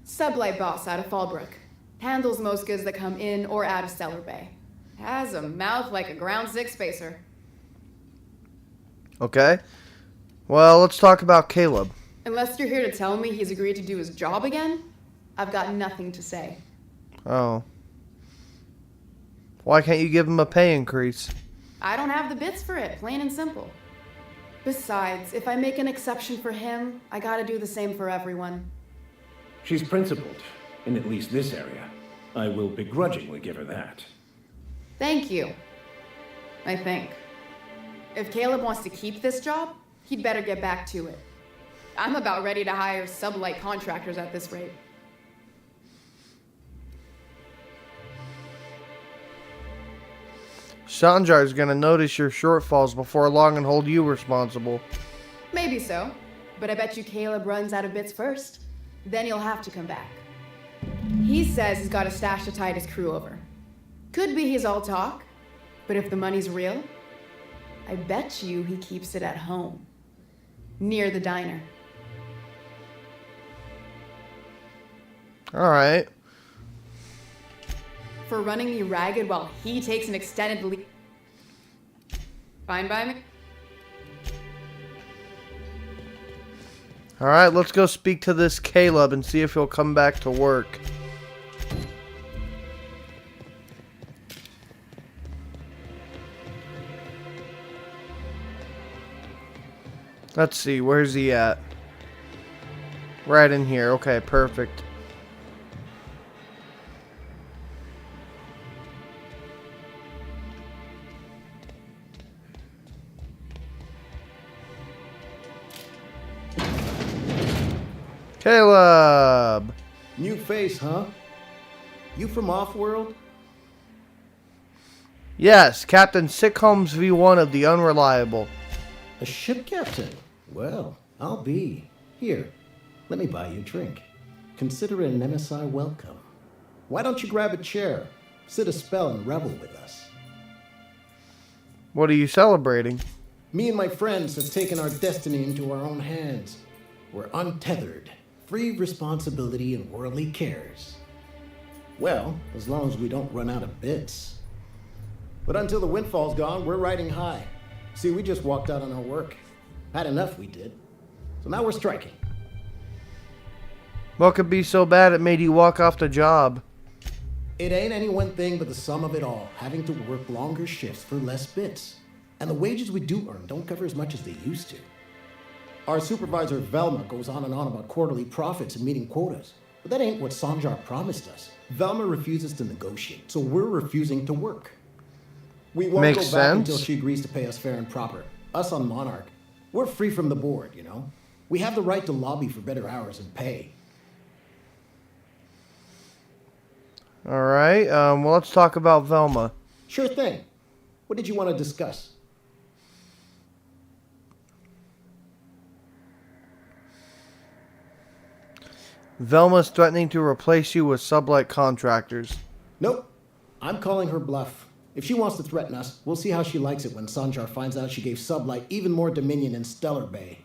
S19: Sublight boss out of Fallbrook. Handles most goods that come in or out of Stellar Bay. Has a mouth like a ground six spacer.
S2: Okay. Well, let's talk about Caleb.
S19: Unless you're here to tell me he's agreed to do his job again, I've got nothing to say.
S2: Oh. Why can't you give him a pay increase?
S19: I don't have the bits for it, plain and simple. Besides, if I make an exception for him, I gotta do the same for everyone.
S13: She's principled, in at least this area. I will begrudgingly give her that.
S19: Thank you. I think. If Caleb wants to keep this job, he'd better get back to it. I'm about ready to hire sublight contractors at this rate.
S2: Sanjar's gonna notice your shortfalls before long and hold you responsible.
S19: Maybe so, but I bet you Caleb runs out of bits first. Then he'll have to come back. He says he's got a stash to tide his crew over. Could be he's all talk, but if the money's real, I bet you he keeps it at home, near the diner.
S2: Alright.
S19: For running me ragged while he takes an extended leave. Fine by me?
S2: Alright, let's go speak to this Caleb and see if he'll come back to work. Let's see, where's he at? Right in here. Okay, perfect. Caleb!
S1: New face, huh? You from Offworld?
S2: Yes, Captain Sickholmes V1 of the Unreliable.
S1: A ship captain? Well, I'll be. Here, let me buy you a drink. Consider it an MSI welcome. Why don't you grab a chair, sit a spell, and revel with us?
S2: What are you celebrating?
S1: Me and my friends have taken our destiny into our own hands. We're untethered, free of responsibility and worldly cares. Well, as long as we don't run out of bits. But until the windfall's gone, we're riding high. See, we just walked out on our work. Had enough, we did. So now we're striking.
S2: What could be so bad it made you walk off the job?
S1: It ain't any one thing but the sum of it all, having to work longer shifts for less bits. And the wages we do earn don't cover as much as they used to. Our supervisor Velma goes on and on about quarterly profits and meeting quotas. But that ain't what Sanjar promised us. Velma refuses to negotiate, so we're refusing to work. We won't
S2: Makes
S1: go back
S2: sense.
S1: until she agrees to pay us fair and proper. Us on Monarch, we're free from the board, you know? We have the right to lobby for better hours and pay.
S2: Alright, well, let's talk about Velma.
S1: Sure thing. What did you want to discuss?
S2: Velma's threatening to replace you with sublight contractors.
S1: Nope. I'm calling her bluff. If she wants to threaten us, we'll see how she likes it when Sanjar finds out she gave Sublight even more dominion in Stellar Bay.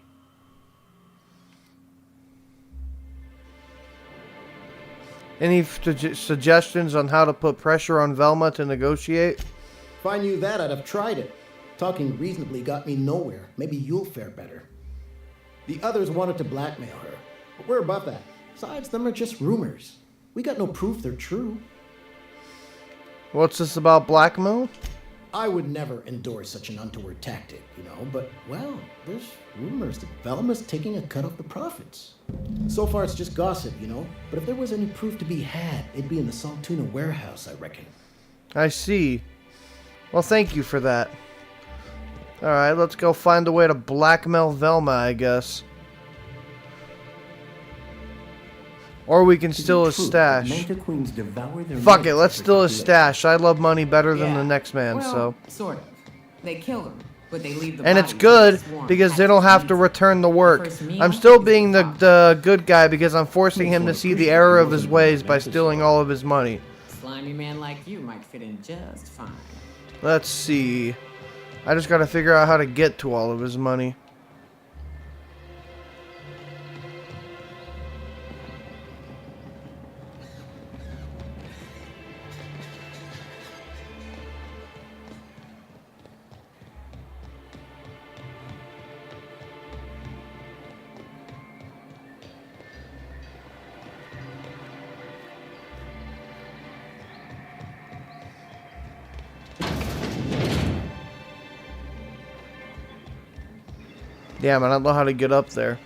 S2: Any suggestions on how to put pressure on Velma to negotiate?
S1: If I knew that, I'd have tried it. Talking reasonably got me nowhere. Maybe you'll fare better. The others wanted to blackmail her, but we're above that. Besides, them are just rumors. We got no proof they're true.
S2: What's this about blackmail?
S1: I would never endorse such an untoward tactic, you know, but, well, there's rumors that Velma's taking a cut of the profits. So far, it's just gossip, you know, but if there was any proof to be had, it'd be in the Saltuna warehouse, I reckon.
S2: I see. Well, thank you for that. Alright, let's go find a way to blackmail Velma, I guess. Or we can steal his stash. Fuck it, let's steal his stash. I love money better than the next man,
S17: well,
S2: so.
S17: Sort of. They kill them, but they leave the
S2: And it's
S17: bodies
S2: good
S17: swarm
S2: because they don't have to return the work.
S17: First meal
S2: I'm still being the good guy because I'm forcing him to see the error of his ways by stealing all of his money.
S17: Slimy man like you might fit in just fine.
S2: Let's see. I just gotta figure out how to get to all of his money. Damn, I don't know how to get up there.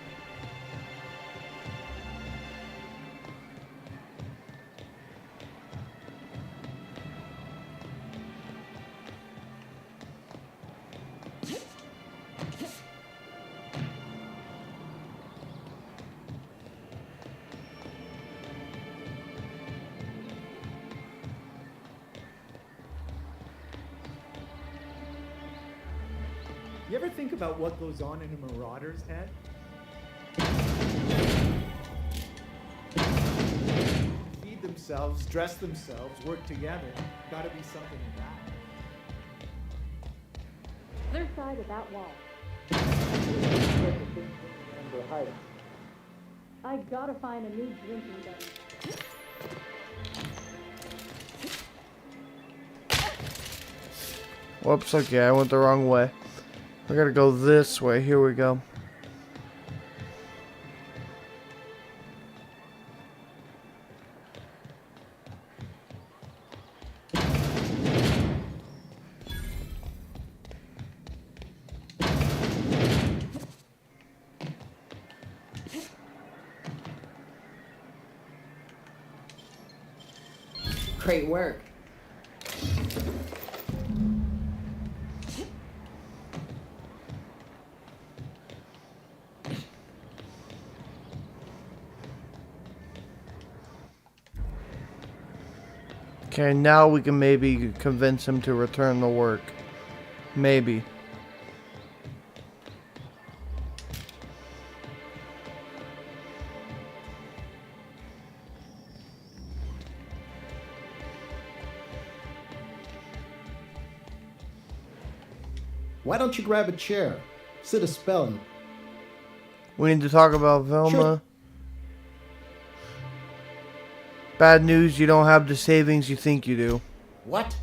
S4: You ever think about what goes on in a marauder's head? Feed themselves, dress themselves, work together. Gotta be something in that.
S6: Other side of that wall. I gotta find a new drinking gun.
S2: Whoops, okay, I went the wrong way. I gotta go this way. Here we go.
S17: Great work.
S2: Okay, now we can maybe convince him to return the work. Maybe.
S1: Why don't you grab a chair? Sit a spell and...
S2: We need to talk about Velma.
S1: Sure.
S2: Bad news, you don't have the savings you think you do.
S1: What?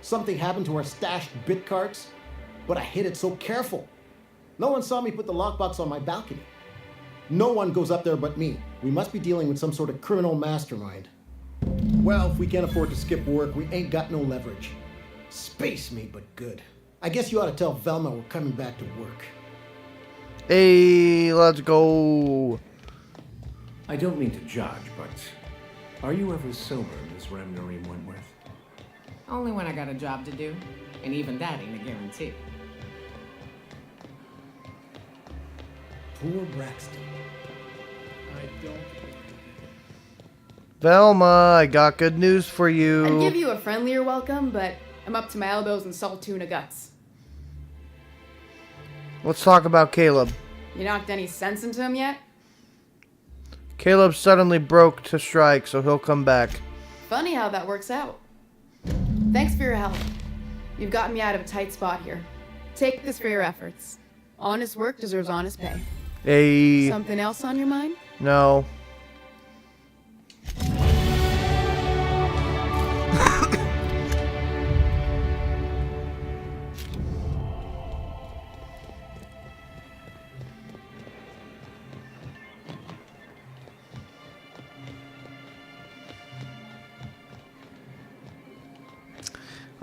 S1: Something happened to our stashed bit carts? But I hid it so careful. No one saw me put the lockbox on my balcony. No one goes up there but me. We must be dealing with some sort of criminal mastermind. Well, if we can't afford to skip work, we ain't got no leverage. Space me, but good. I guess you ought to tell Velma we're coming back to work.
S2: Hey, let's go.
S13: I don't mean to judge, but are you ever sober, Miss Remnorine Wentworth?
S17: Only when I got a job to do, and even that ain't a guarantee.
S1: Poor Braxton.
S4: I don't...
S2: Velma, I got good news for you.
S19: I'd give you a friendlier welcome, but I'm up to my elbows in salt tuna guts.
S2: Let's talk about Caleb.
S19: You knocked any sense into him yet?
S2: Caleb suddenly broke to strike, so he'll come back.
S19: Funny how that works out. Thanks for your help. You've gotten me out of a tight spot here. Take this for your efforts. Honest work deserves honest pay.
S2: Hey.
S19: Something else on your mind?
S2: No.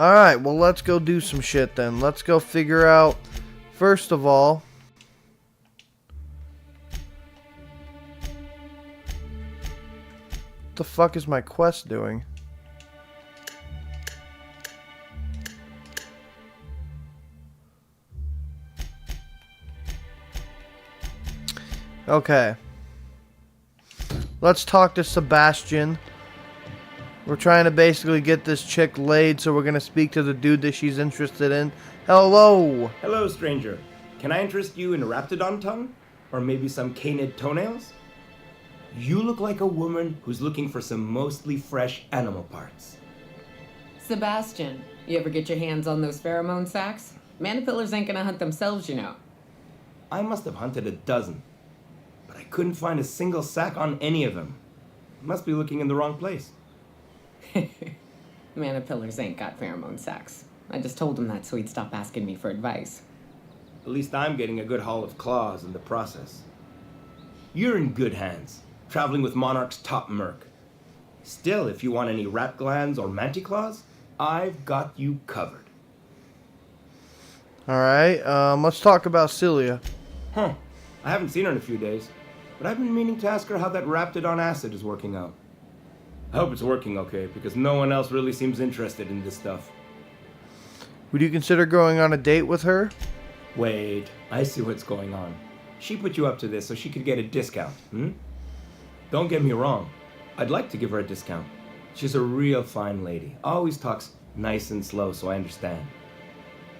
S2: Alright, well let's go do some shit then. Let's go figure out, first of all, what the fuck is my quest doing? Okay. Let's talk to Sebastian. We're trying to basically get this chick laid, so we're going to speak to the dude that she's interested in. Hello!
S22: Hello, stranger. Can I interest you in a raptidon tongue? Or maybe some canid toenails? You look like a woman who's looking for some mostly fresh animal parts.
S17: Sebastian, you ever get your hands on those pheromone sacs? Manipillars ain't gonna hunt themselves, you know.
S22: I must have hunted a dozen, but I couldn't find a single sac on any of them. Must be looking in the wrong place.
S17: Manipillars ain't got pheromone sacs. I just told him that so he'd stop asking me for advice.
S22: At least I'm getting a good haul of claws in the process. You're in good hands, traveling with Monarch's top merc. Still, if you want any rat glands or manticlaws, I've got you covered.
S2: Alright, let's talk about Celia.
S22: Huh. I haven't seen her in a few days, but I've been meaning to ask her how that Raptidon acid is working out. I hope it's working okay, because no one else really seems interested in this stuff.
S2: Would you consider going on a date with her?
S22: Wait, I see what's going on. She put you up to this so she could get a discount, Don't get me wrong. I'd like to give her a discount. She's a real fine lady. Always talks nice and slow, so I understand.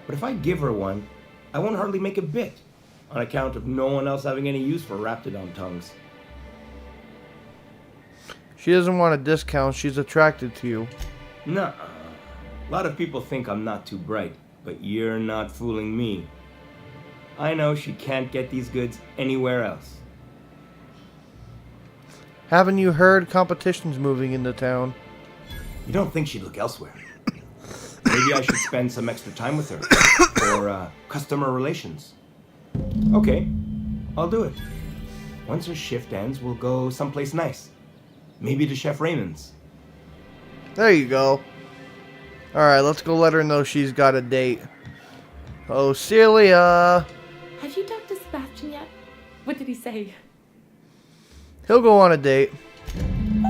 S22: But if I give her one, I won't hardly make a bit, on account of no one else having any use for Raptidon tongues.
S2: She doesn't want a discount. She's attracted to you.
S22: Nuh-uh. A lot of people think I'm not too bright, but you're not fooling me. I know she can't get these goods anywhere else.
S2: Haven't you heard competition's moving into town?
S22: You don't think she'd look elsewhere? Maybe I should spend some extra time with her. Or customer relations. Okay, I'll do it. Once her shift ends, we'll go someplace nice. Maybe to Chef Raymond's.
S2: There you go. Alright, let's go let her know she's got a date. Oh, Celia!
S15: Have you talked to Sebastian yet? What did he say?
S2: He'll go on a date.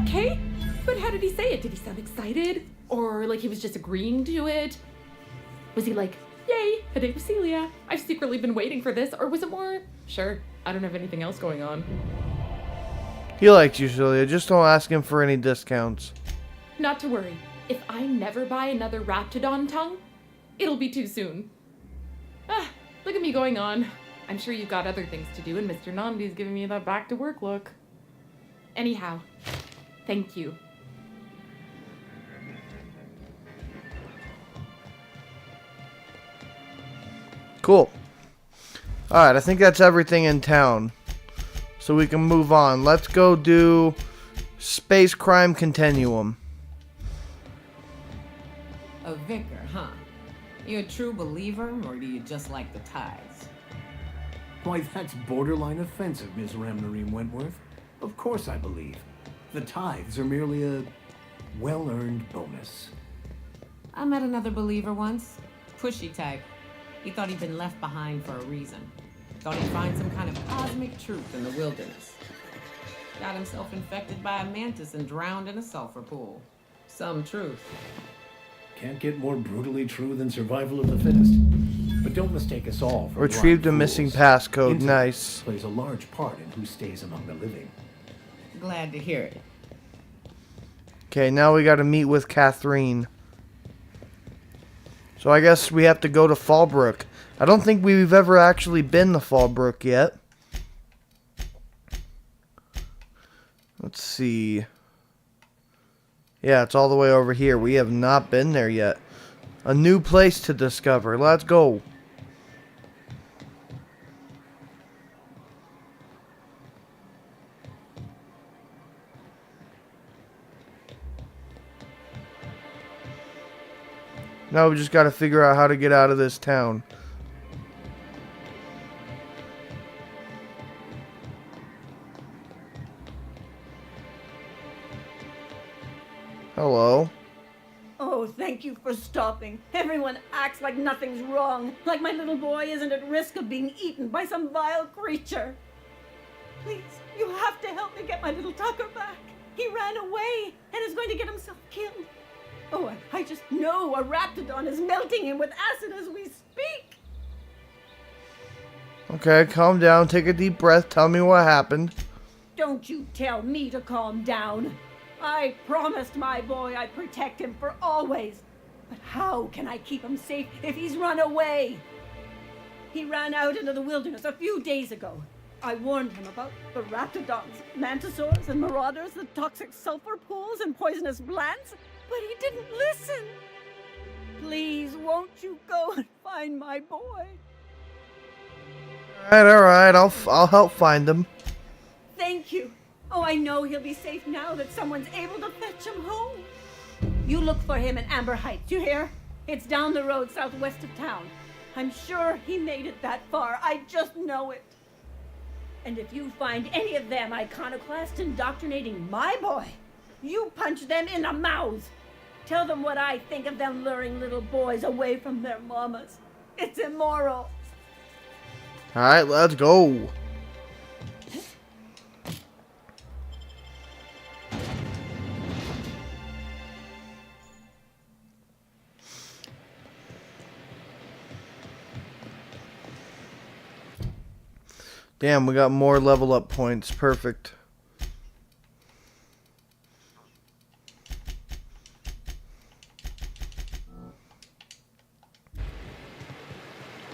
S15: Okay, but how did he say it? Did he sound excited? Or like he was just agreeing to it? Was he like, yay, a date with Celia? I've secretly been waiting for this. Or was it more, sure, I don't have anything else going on?
S2: He likes you, Celia. Just don't ask him for any discounts.
S15: Not to worry. If I never buy another Raptidon tongue, it'll be too soon. Look at me going on. I'm sure you've got other things to do, and Mr. Nandi's giving me that back to work look. Anyhow, thank you.
S2: Cool. Alright, I think that's everything in town. So we can move on. Let's go do Space Crime Continuum.
S17: A vicar, huh? You a true believer, or do you just like the tithes?
S13: Why, that's borderline offensive, Miss Ramnarine Wentworth. Of course I believe. The tithes are merely a well-earned bonus.
S17: I met another believer once. Pushy type. He thought he'd been left behind for a reason. Thought he'd find some kind of cosmic truth in the wilderness. Got himself infected by a mantis and drowned in a sulfur pool. Some truth.
S13: Can't get more brutally true than survival of the fittest. But don't mistake us all for
S2: Retrieved a
S13: blind
S2: missing
S13: fools.
S2: passcode.
S13: Intellect
S2: Nice.
S13: Plays a large part in who stays among the living.
S17: Glad to hear it.
S2: Okay, now we gotta meet with Catherine. So I guess we have to go to Fallbrook. I don't think we've ever actually been to Fallbrook yet. Let's see. Yeah, it's all the way over here. We have not been there yet. A new place to discover. Let's go. Now we just got to figure out how to get out of this town. Hello.
S5: Oh, thank you for stopping. Everyone acts like nothing's wrong, like my little boy isn't at risk of being eaten by some vile creature. Please, you have to help me get my little Tucker back. He ran away and is going to get himself killed. Oh, I just know a Raptidon is melting him with acid as we speak.
S2: Okay, calm down. Take a deep breath. Tell me what happened.
S5: Don't you tell me to calm down. I promised my boy I'd protect him for always. But how can I keep him safe if he's run away? He ran out into the wilderness a few days ago. I warned him about the Raptidons, Mantisaurs, and Marauders, the toxic sulfur pools, and poisonous plants, but he didn't listen. Please, won't you go and find my boy?
S2: All right. I'll help find him.
S5: Thank you. Oh, I know he'll be safe now that someone's able to fetch him home. You look for him in Amber Heights, you hear? It's down the road southwest of town. I'm sure he made it that far. I just know it. And if you find any of them iconoclasts indoctrinating my boy, you punch them in the mouth. Tell them what I think of them luring little boys away from their mamas. It's immoral.
S2: Alright, let's go. Damn, we got more level up points. Perfect.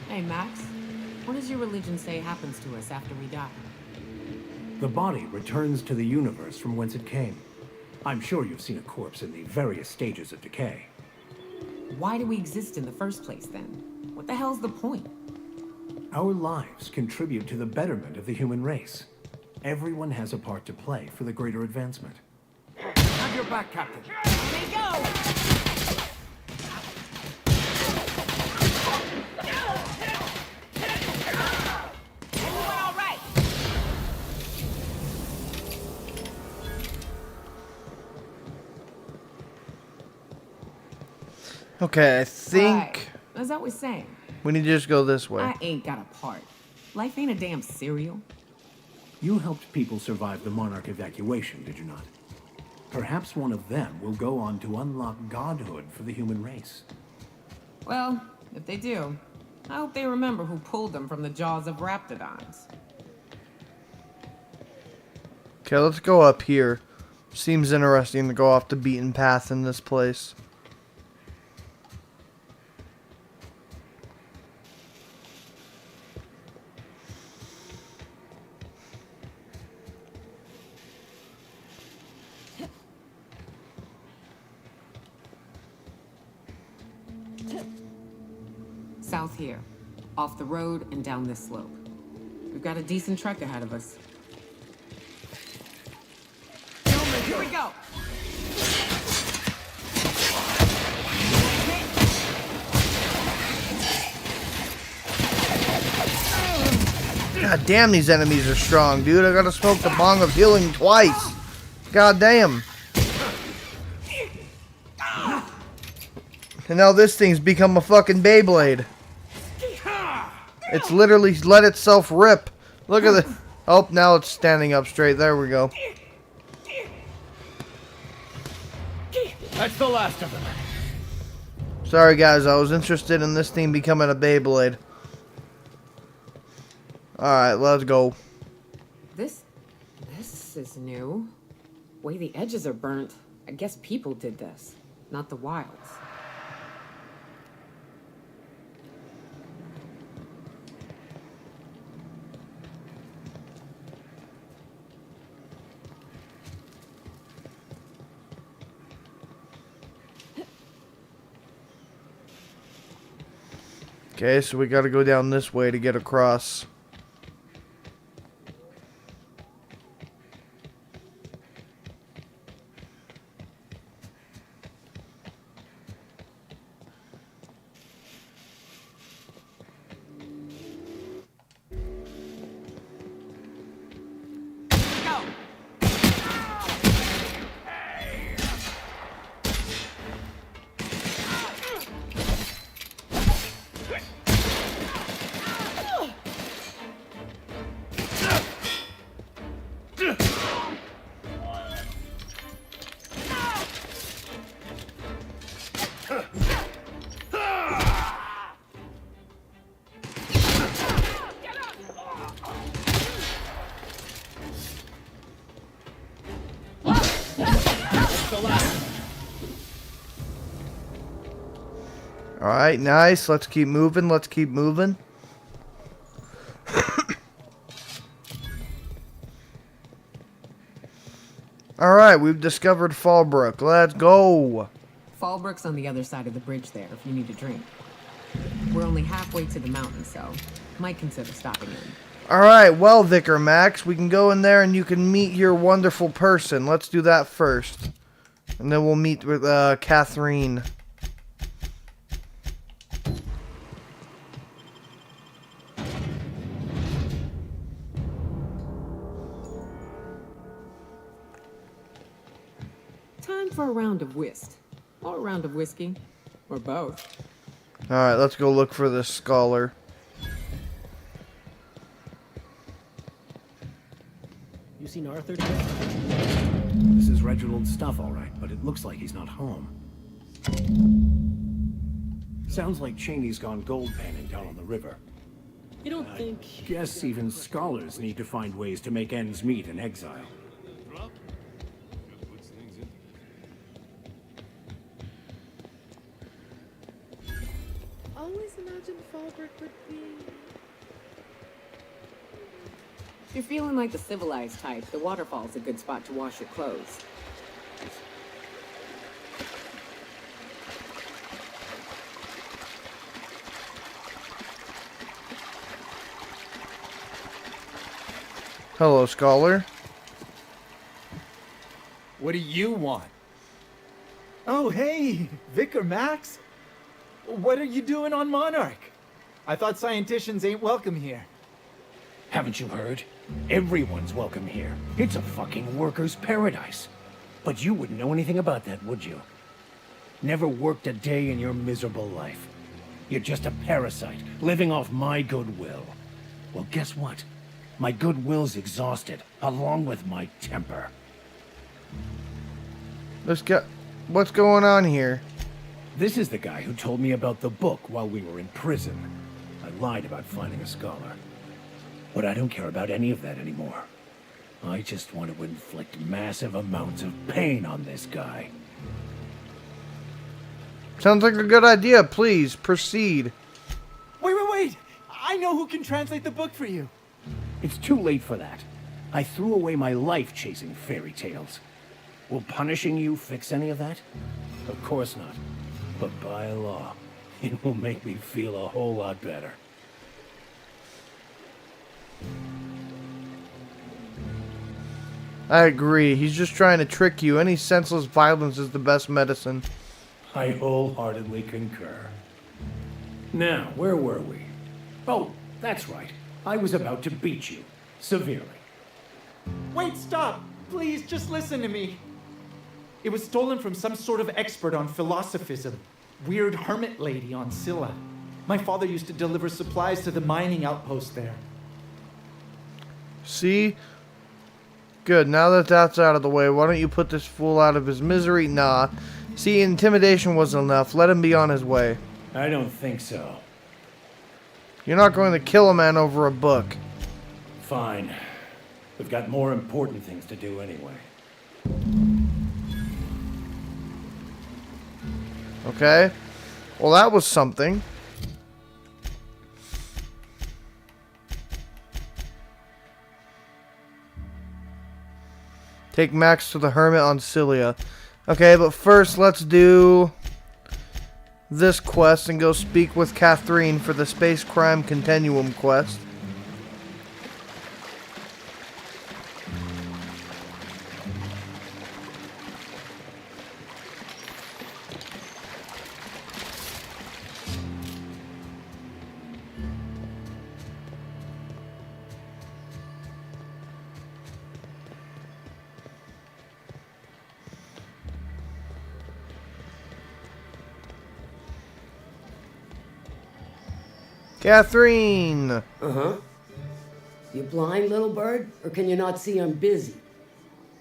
S17: Hey, Max. What does your religion say happens to us after we die?
S13: The body returns to the universe from whence it came. I'm sure you've seen a corpse in the various stages of decay.
S17: Why do we exist in the first place, then? What the hell's the point?
S13: Our lives contribute to the betterment of the human race. Everyone has a part to play for the greater advancement. Have your back, Captain.
S17: Here we go! Everyone all right?
S2: Okay, I think
S17: Right. As I was saying,
S2: we need to just go this way.
S17: I ain't got a part. Life ain't a damn cereal.
S13: You helped people survive the Monarch evacuation, did you not? Perhaps one of them will go on to unlock godhood for the human race.
S17: Well, if they do, I hope they remember who pulled them from the jaws of raptidons.
S2: Okay, let's go up here. Seems interesting to go off the beaten path in this place.
S17: South here, off the road and down this slope. We've got a decent trek ahead of us. Here we go!
S2: God damn, these enemies are strong, dude. I gotta smoke the bong of healing twice. God damn. And now this thing's become a fucking Beyblade. It's literally let itself rip. Look at the... Oh, now it's standing up straight. There we go.
S10: That's the last of them.
S2: Sorry, guys. I was interested in this thing becoming a Beyblade. Alright, let's go.
S17: This is new. Way the edges are burnt. I guess people did this, not the wilds.
S2: Okay, so we gotta go down this way to get across. Alright, nice. Let's keep moving. Let's keep moving. Alright, we've discovered Fallbrook. Let's go.
S17: Fallbrook's on the other side of the bridge there if you need a drink. We're only halfway to the mountain, so might consider stopping in.
S2: Alright, well, Vicar Max, we can go in there and you can meet your wonderful person. Let's do that first. And then we'll meet with Catherine.
S17: Time for a round of whist. Or a round of whiskey. Or both.
S2: Alright, let's go look for this scholar.
S13: seen Arthur today? This is Reginald's stuff, all right, but it looks like he's not home. Sounds like Cheney's gone gold panning down on the river.
S20: You don't think...
S13: Guess even scholars need to find ways to make ends meet in exile.
S21: Always imagined Fallbrook would be... If you're feeling like the civilized type, the waterfall's a good spot to wash your clothes.
S2: Hello, Scholar.
S4: What do you want? Oh, hey, Vicar Max. What are you doing on Monarch? I thought scienticians ain't welcome here.
S13: Haven't you heard? Everyone's welcome here. It's a fucking worker's paradise. But you wouldn't know anything about that, would you? Never worked a day in your miserable life. You're just a parasite, living off my goodwill. Well, guess what? My goodwill's exhausted, along with my temper.
S2: What's going on here?
S13: This is the guy who told me about the book while we were in prison. I lied about finding a scholar. But I don't care about any of that anymore. I just want to inflict massive amounts of pain on this guy.
S2: Sounds like a good idea. Please, proceed.
S4: Wait. I know who can translate the book for you.
S13: It's too late for that. I threw away my life chasing fairy tales. Will punishing you fix any of that? Of course not. But by law, it will make me feel a whole lot better.
S2: I agree. He's just trying to trick you. Any senseless violence is the best medicine.
S13: I wholeheartedly concur. Now, where were we? Oh, that's right. I was about to beat you. Severely.
S4: Wait, stop. Please, just listen to me. It was stolen from some sort of expert on philosophism. Weird hermit lady on Scylla. My father used to deliver supplies to the mining outpost there.
S2: See? Good. Now that that's out of the way, why don't you put this fool out of his misery? Nah. See, intimidation wasn't enough. Let him be on his way.
S13: I don't think so.
S2: You're not going to kill a man over a book.
S13: Fine. We've got more important things to do anyway.
S2: Okay. Well, that was something. Take Max to the Hermit on Scylla. Okay, but first let's do this quest and go speak with Catherine for the Space Crime Continuum quest. Catherine!
S3: Uh-huh. You blind, little bird? Or can you not see I'm busy?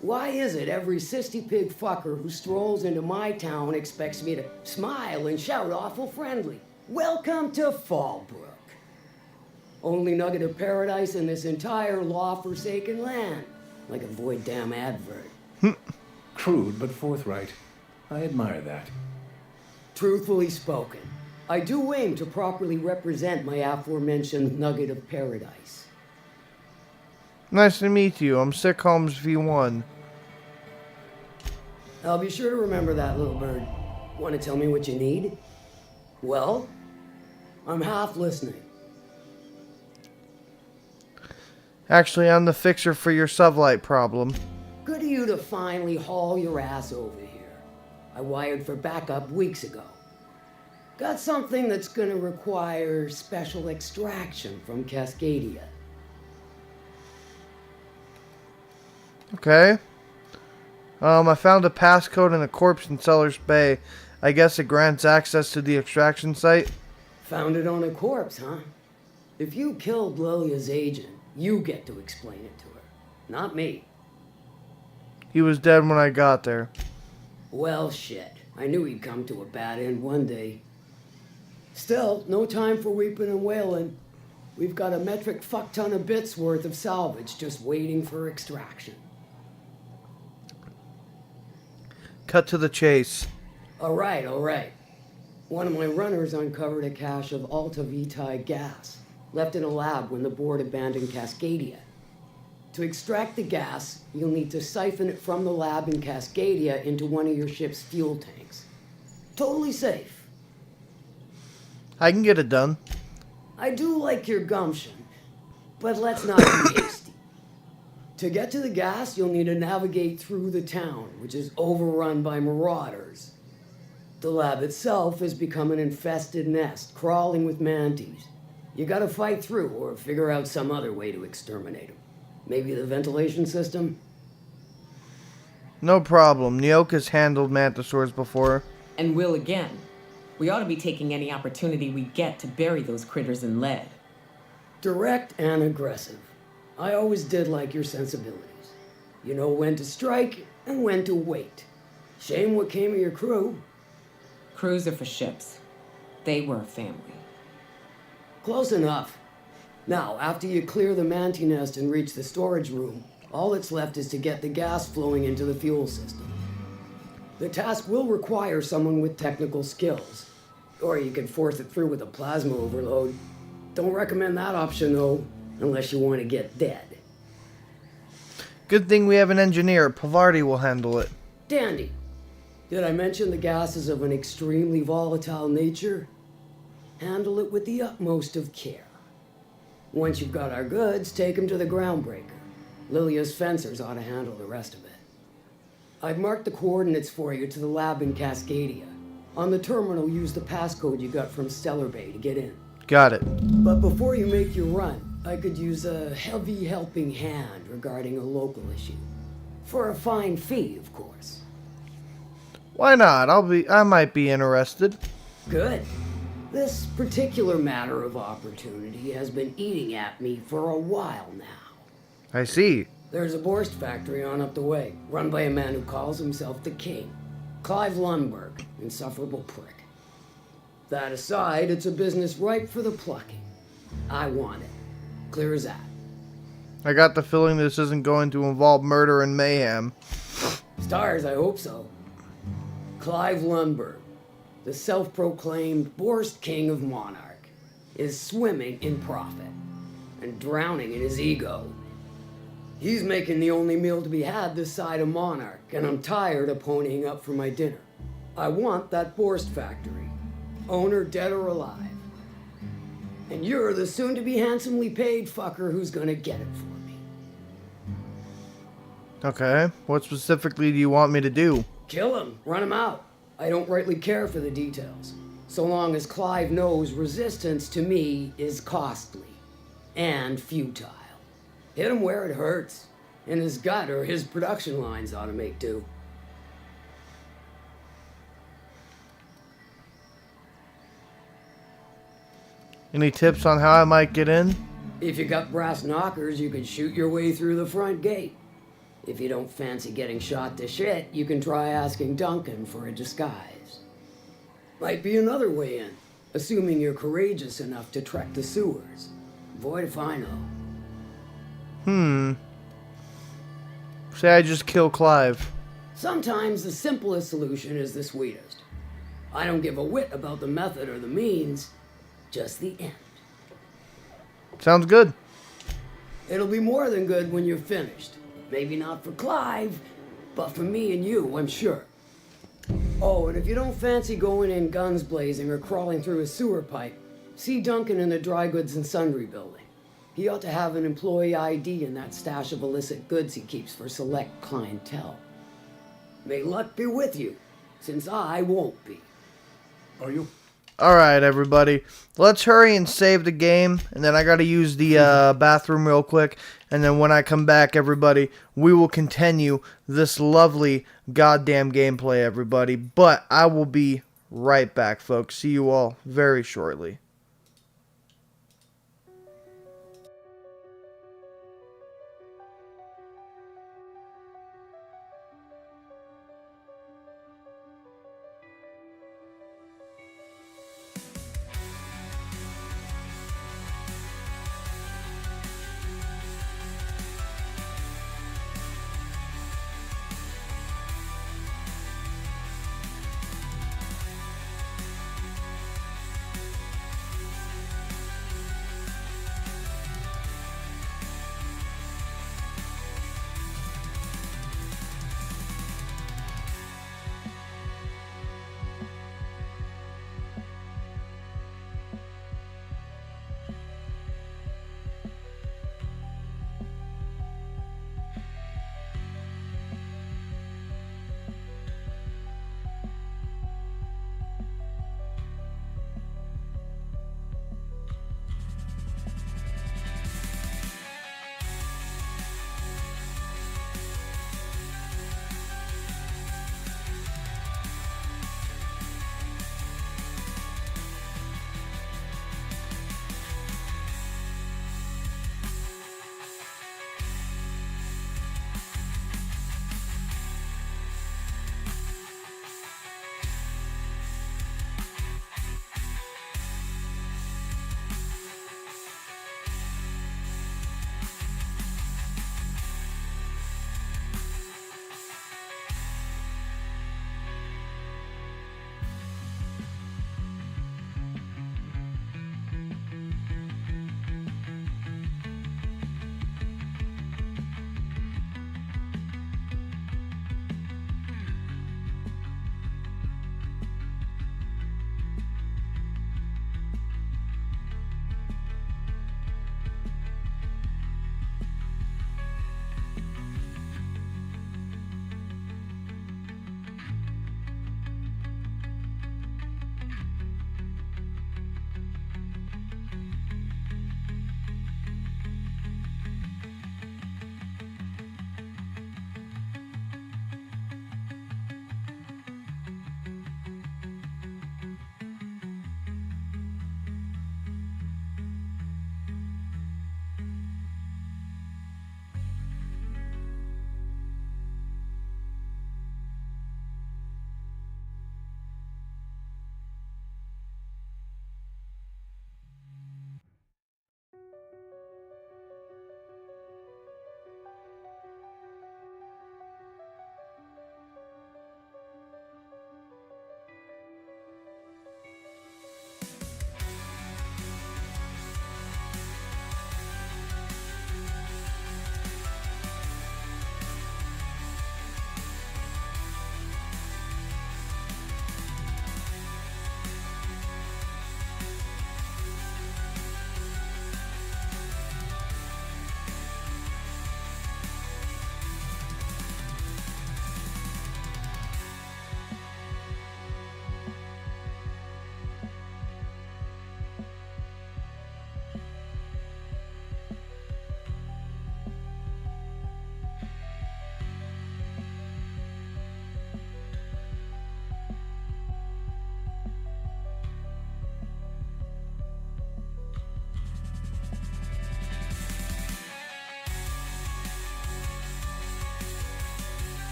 S3: Why is it every sissy pig fucker who strolls into my town expects me to smile and shout awful friendly? Welcome to Fallbrook. Only nugget of paradise in this entire law-forsaken land. Like a void damn advert.
S13: Crude but forthright. I admire that.
S3: Truthfully spoken. I do aim to properly represent my aforementioned nugget of paradise.
S2: Nice to meet you. I'm Sick Holmes V1.
S3: I'll be sure to remember that, little bird. Want to tell me what you need? Well, I'm half listening.
S2: Actually, I'm the fixer for your sublight problem.
S3: Good of you to finally haul your ass over here. I wired for backup weeks ago. Got something that's gonna require special extraction from Cascadia.
S2: Okay. I found a passcode in a corpse in Sellers Bay. I guess it grants access to the extraction site.
S3: Found it on a corpse, huh? If you killed Lilia's agent, you get to explain it to her. Not me.
S2: He was dead when I got there.
S3: Well, shit. I knew he'd come to a bad end one day. Still, no time for weeping and wailing. We've got a metric fuck ton of bits worth of salvage just waiting for extraction.
S2: Cut to the chase.
S3: All right. One of my runners uncovered a cache of Alta Vitae gas, left in a lab when the board abandoned Cascadia. To extract the gas, you'll need to siphon it from the lab in Cascadia into one of your ship's fuel tanks. Totally safe.
S2: I can get it done.
S3: I do like your gumption, but let's not be hasty. To get to the gas, you'll need to navigate through the town, which is overrun by marauders. The lab itself has become an infested nest, crawling with mantis. You gotta fight through or figure out some other way to exterminate them. Maybe the ventilation system?
S2: No problem. Nyoka's handled mantisaurs before.
S21: And will again. We ought to be taking any opportunity we get to bury those critters in lead.
S3: Direct and aggressive. I always did like your sensibilities. You know when to strike and when to wait. Shame what came of your crew.
S21: Crews are for ships. They were family.
S3: Close enough. Now, after you clear the manti nest and reach the storage room, all that's left is to get the gas flowing into the fuel system. The task will require someone with technical skills. Or you can force it through with a plasma overload. Don't recommend that option, though, unless you want to get dead.
S2: Good thing we have an engineer. Pavardi will handle it.
S3: Dandy. Did I mention the gas is of an extremely volatile nature? Handle it with the utmost of care. Once you've got our goods, take them to the groundbreaker. Lilia's fencers ought to handle the rest of it. I've marked the coordinates for you to the lab in Cascadia. On the terminal, use the passcode you got from Stellar Bay to get in.
S2: Got it.
S3: But before you make your run, I could use a heavy helping hand regarding a local issue. For a fine fee, of course.
S2: Why not? I might be interested.
S3: Good. This particular matter of opportunity has been eating at me for a while now.
S2: I see.
S3: There's a Borst factory on up the way, run by a man who calls himself the King. Clive Lundberg, insufferable prick. That aside, it's a business ripe for the plucking. I want it. Clear as that.
S2: I got the feeling this isn't going to involve murder and mayhem.
S3: Stars, I hope so. Clive Lundberg, the self-proclaimed Borst King of Monarch, is swimming in profit and drowning in his ego. He's making the only meal to be had this side of Monarch, and I'm tired of ponying up for my dinner. I want that Borst factory, owner dead or alive. And you're the soon-to-be handsomely paid fucker who's gonna get it for me.
S2: Okay, what specifically do you want me to do?
S3: Kill him, run him out. I don't rightly care for the details, so long as Clive knows resistance to me is costly and futile. Hit him where it hurts, in his gut or his production lines ought to make do.
S2: Any tips on how I might get in?
S3: If you got brass knockers, you can shoot your way through the front gate. If you don't fancy getting shot to shit, you can try asking Duncan for a disguise. Might be another way in, assuming you're courageous enough to trek the sewers. Void if I know.
S2: Say I just kill Clive.
S3: Sometimes the simplest solution is the sweetest. I don't give a whit about the method or the means, just the end.
S2: Sounds good.
S3: It'll be more than good when you're finished. Maybe not for Clive, but for me and you, I'm sure. Oh, and if you don't fancy going in guns blazing or crawling through a sewer pipe, see Duncan in the dry goods and sundry building. He ought to have an employee ID in that stash of illicit goods he keeps for select clientele. May luck be with you, since I won't be.
S18: Are you?
S2: Alright, everybody. Let's hurry and save the game. And then I gotta use the bathroom real quick. And then when I come back, everybody, we will continue this lovely goddamn gameplay, everybody. But I will be right back, folks. See you all very shortly.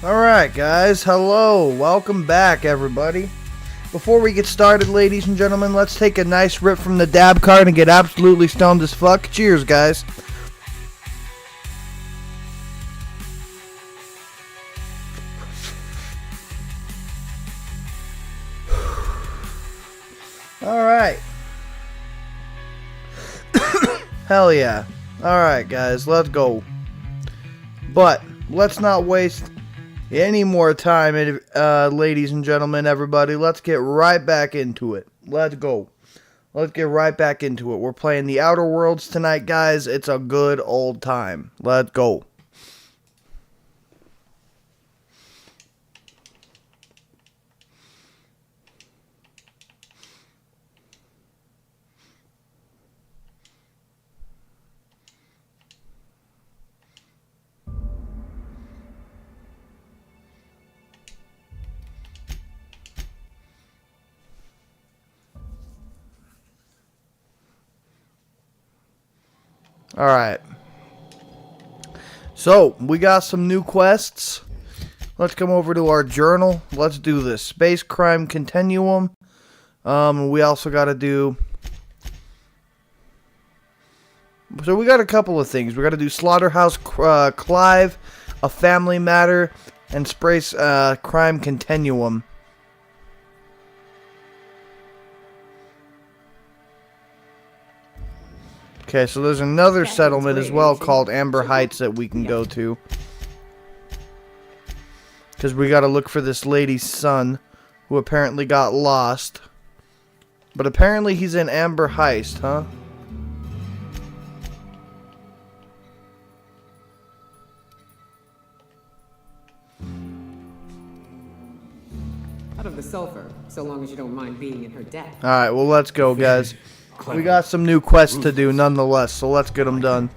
S2: Alright guys, hello, welcome back everybody. Before we get started, ladies and gentlemen, let's take a nice rip from the dab card and get absolutely stoned as fuck. Cheers guys. Alright. Hell yeah. Alright guys, let's go. But let's not waste any more time, ladies and gentlemen, everybody. Let's get right back into it. Let's go. Let's get right back into it. We're playing the Outer Worlds tonight, guys. It's a good old time. Let's go. Alright. So, we got some new quests. Let's come over to our journal. Let's do this. Space Crime Continuum. We also got to do... So we got a couple of things. We got to do Slaughterhouse Clive, A Family Matter, and Space Crime Continuum. Okay, so there's another settlement as well called Amber Heights that we can go to. Because we got to look for this lady's son, who apparently got lost. But apparently he's in Amber Heights, huh?
S21: Out of the sulfur, so long as you don't mind being in her debt.
S2: Alright, well let's go, guys. We got some new quests to do nonetheless, so let's get them done.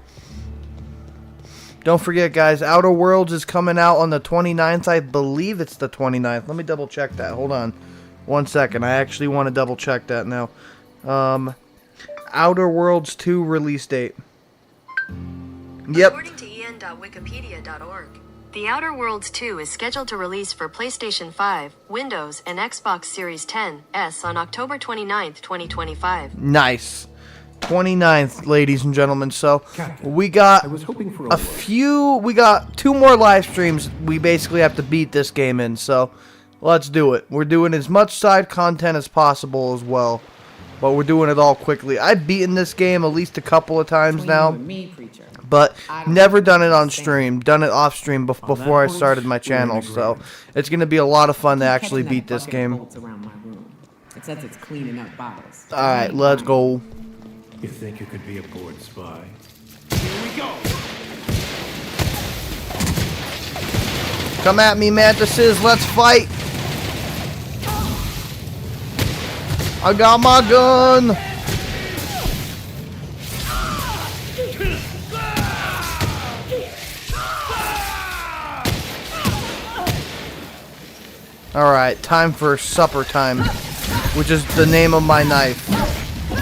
S2: Don't forget, guys, Outer Worlds is coming out on the 29th. I believe it's the 29th. Let me double check that. Hold on. 1 second. I actually want to double check that now. Outer Worlds 2 release date. Yep.
S8: According to en.wikipedia.org, The Outer Worlds 2 is scheduled to release for PlayStation 5, Windows, and Xbox Series X on October 29th, 2025.
S2: Nice. 29th, ladies and gentlemen. So, we got we got 2 more live streams we basically have to beat this game in. So, let's do it. We're doing as much side content as possible as well. But we're doing it all quickly. I've beaten this game at least a couple of times now. But never done it on stream. Done it off stream before I started my channel. So it's going to be a lot of fun to actually beat this game.
S21: It says it's cleaning up bottles.
S2: Alright, let's go.
S13: You think you could be a bored spy?
S21: Here we go.
S2: Come at me, mantises. Let's fight. I got my gun. Alright, time for supper time, which is the name of my knife.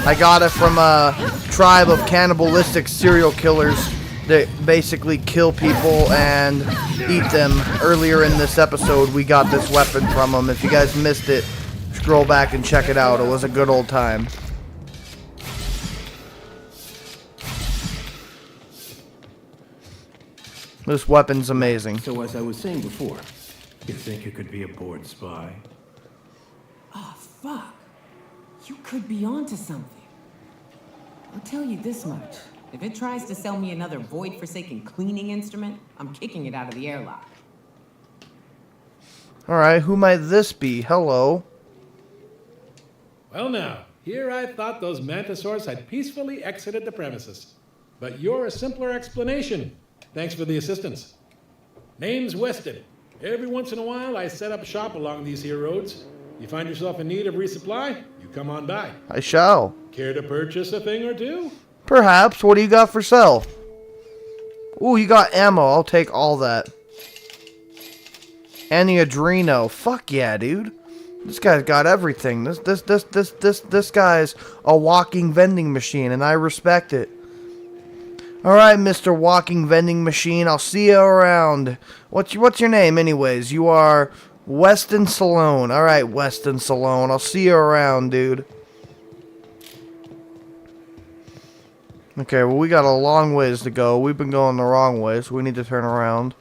S2: I got it from a tribe of cannibalistic serial killers that basically kill people and eat them. Earlier in this episode, we got this weapon from them. If you guys missed it, scroll back and check it out. It was a good old time. This weapon's amazing.
S13: So as I was saying before, you think you could be a bored spy?
S21: Oh, fuck. You could be onto something. I'll tell you this much. If it tries to sell me another void-forsaken cleaning instrument, I'm kicking it out of the airlock.
S2: Alright, who might this be? Hello.
S11: Well now, here I thought those mantisaurs had peacefully exited the premises. But you're a simpler explanation. Thanks for the assistance. Name's Weston. Every once in a while, I set up shop along these here roads. You find yourself in need of resupply, you come on by.
S2: I shall.
S11: Care to purchase a thing or two?
S2: Perhaps. What do you got for sale? Ooh, you got ammo. I'll take all that. And the Adreno. Fuck yeah, dude. This guy's got everything. This guy's a walking vending machine, and I respect it. Alright, Mr. Walking Vending Machine, I'll see you around. What's your name, anyways? You are Weston Salone. Alright, Weston Salone, I'll see you around, dude. Okay, well, we got a long ways to go. We've been going the wrong way, so we need to turn around.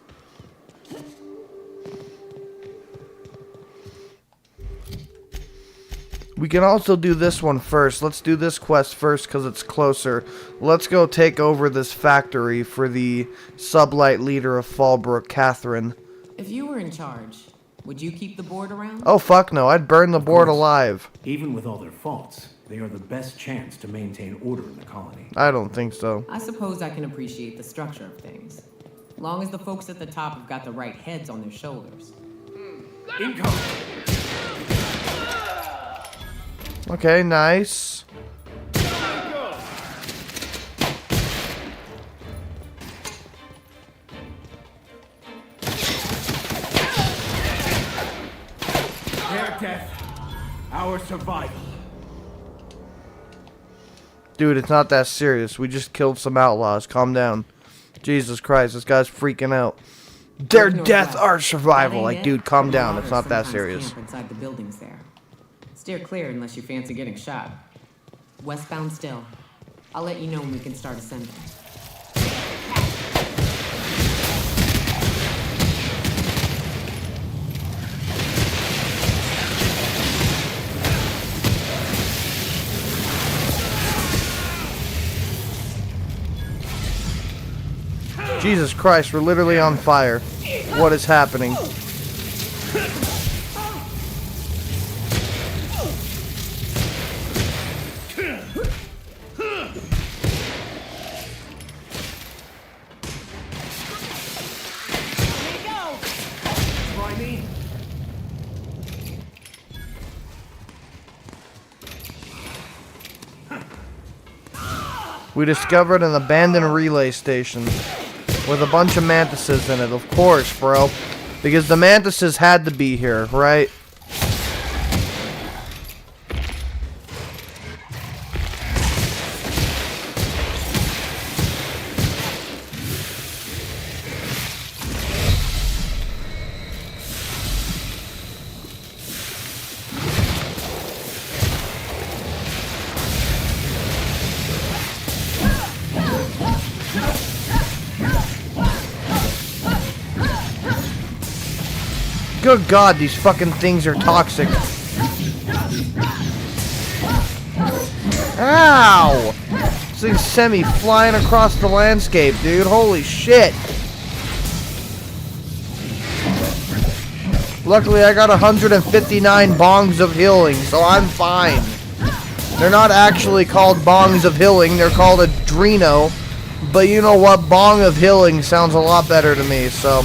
S2: We can also do this one first. Let's do this quest first because it's closer. Let's go take over this factory for the sublight leader of Fallbrook, Catherine.
S17: If you were in charge, would you keep the board around?
S2: Oh, fuck no. I'd burn the board alive.
S13: Even with all their faults, they are the best chance to maintain order in the colony.
S2: I don't think so.
S17: I suppose I can appreciate the structure of things. Long as the folks at the top have got the right heads on their shoulders.
S13: Incoming!
S2: Okay, nice.
S13: Their death, our survival.
S2: Dude, it's not that serious. We just killed some outlaws. Calm down. Jesus Christ, this guy's freaking out. Their death, our survival. Like, dude, calm down. It's not that serious.
S17: Camp inside the buildings there. Steer clear unless you fancy getting shot. Westbound still. I'll let you know when we can start ascending.
S2: Jesus Christ, we're literally on fire. What is happening? We discovered an abandoned relay station with a bunch of mantises in it, of course, bro. Because the mantises had to be here, right? Good God, these fucking things are toxic. Ow! This thing sent me flying across the landscape, dude. Holy shit. Luckily, I got 159 bongs of healing, so I'm fine. They're not actually called bongs of healing. They're called adreno. But you know what? Bong of healing sounds a lot better to me, so...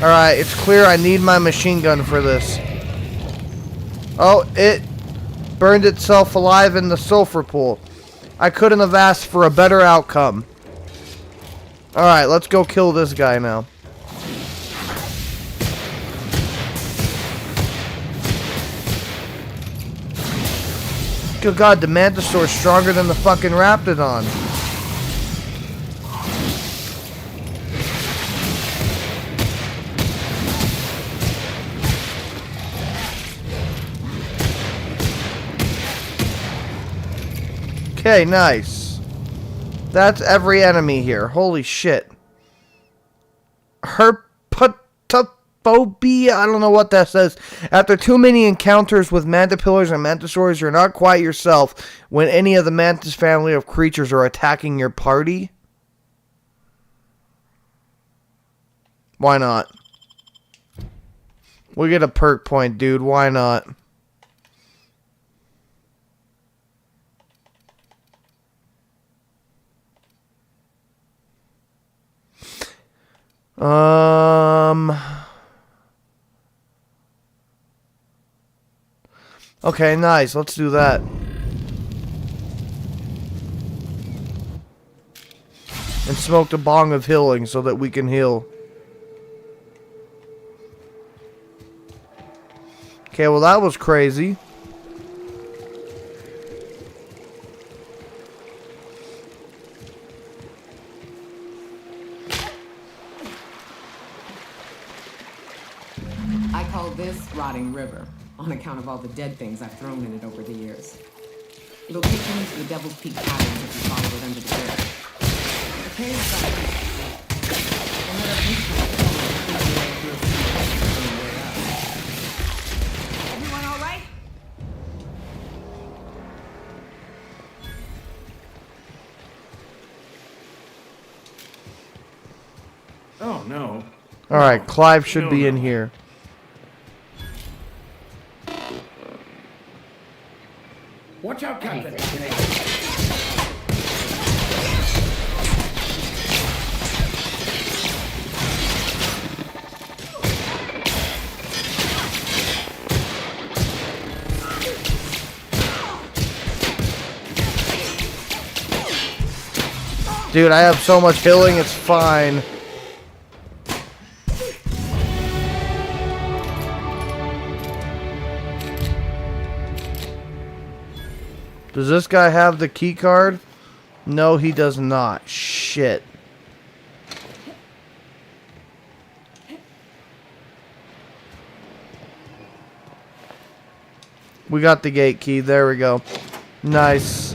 S2: Alright, it's clear I need my machine gun for this. Oh, it burned itself alive in the sulfur pool. I couldn't have asked for a better outcome. Alright, let's go kill this guy now. Good God, the Mantisaur's stronger than the fucking Raptidon. Okay, nice. That's every enemy here. Holy shit. Herpetophobia? I don't know what that says. After too many encounters with mantipillars and mantisaurs, you're not quite yourself when any of the mantis family of creatures are attacking your party. Why not? We get a perk point, dude. Why not? Okay, nice. Let's do that. And smoke the bong of healing so that we can heal. Okay, well that was crazy.
S21: this rotting river, on account of all the dead things I've thrown in it over the years. It'll take you into the Devil's Peak Caverns if you follow it under the bridge. The cave's got and let us use
S17: Everyone all right?
S10: Oh no.
S2: Alright, Clive should be in here.
S13: Watch out, Captain.
S2: Dude, I have so much healing, it's fine. Does this guy have the key card? No, he does not. Shit. We got the gate key. There we go. Nice.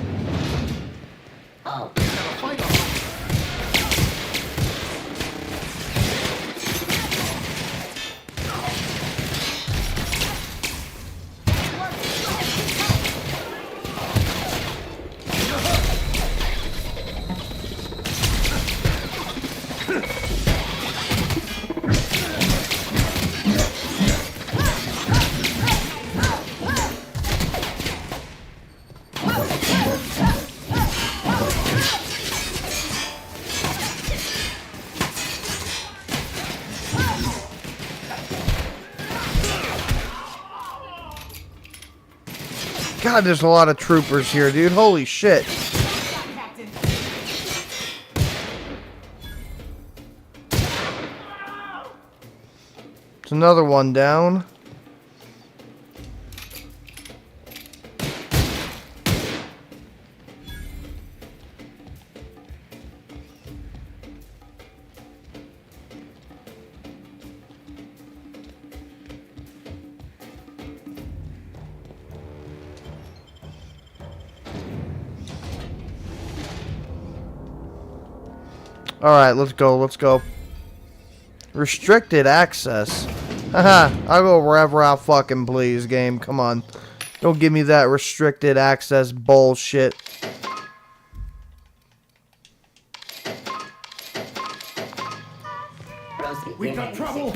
S2: God, there's a lot of troopers here, dude. Holy shit. It's another one down. Alright, let's go, let's go. Restricted access. Haha, I'll go wherever I fucking please, game. Come on. Don't give me that restricted access bullshit.
S13: We got trouble!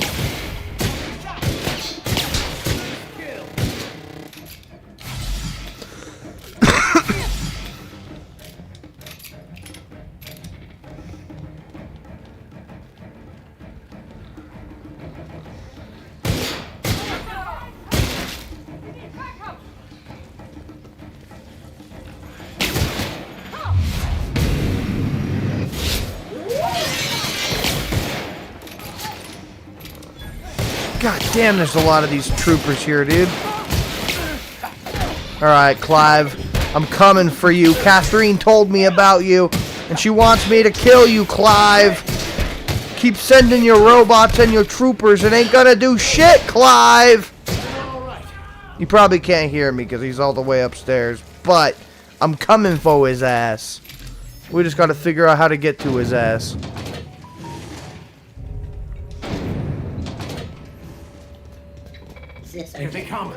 S2: God damn, there's a lot of these troopers here, dude. Alright, Clive. I'm coming for you. Catherine told me about you, and she wants me to kill you, Clive. Keep sending your robots and your troopers. It ain't gonna do shit, Clive. You probably can't hear me because he's all the way upstairs, but I'm coming for his ass. We just gotta figure out how to get to his ass.
S13: Here they come.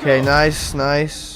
S2: Okay, nice, nice.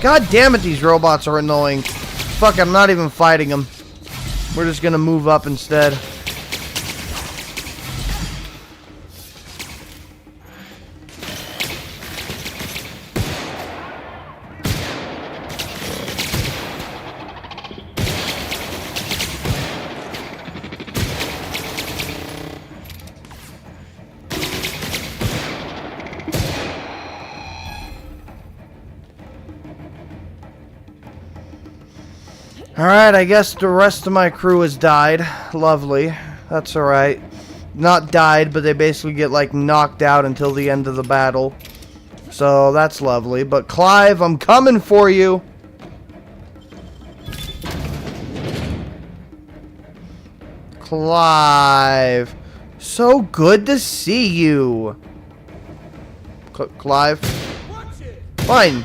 S2: God damn it, these robots are annoying. Fuck, I'm not even fighting them. We're just gonna move up instead. Alright, I guess the rest of my crew has died. Lovely. That's alright. Not died, but they basically get, like, knocked out until the end of the battle. So, that's lovely. But, Clive, I'm coming for you! Clive! So good to see you! Clive? Fine.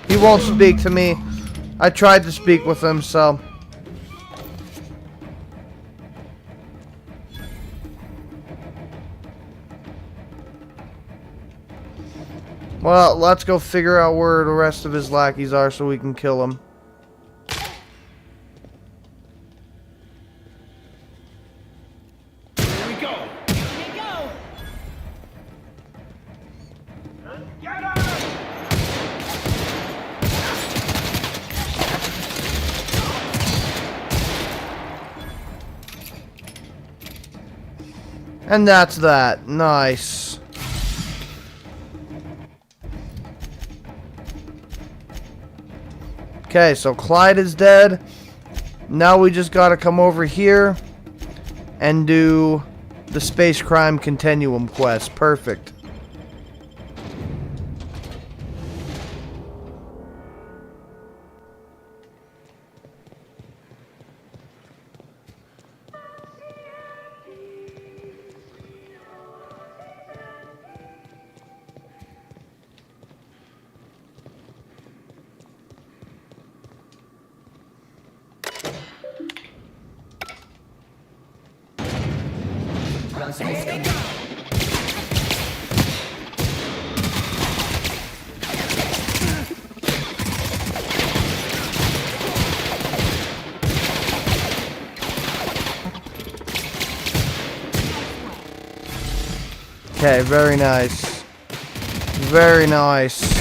S2: He won't speak to me. I tried to speak with him, so... Well, let's go figure out where the rest of his lackeys are so we can kill him.
S22: Here we go.
S2: And that's that. Nice. Okay, so Clyde is dead. Now we just gotta come over here and do the Space Crime Continuum quest. Perfect. Okay, very nice. Very nice.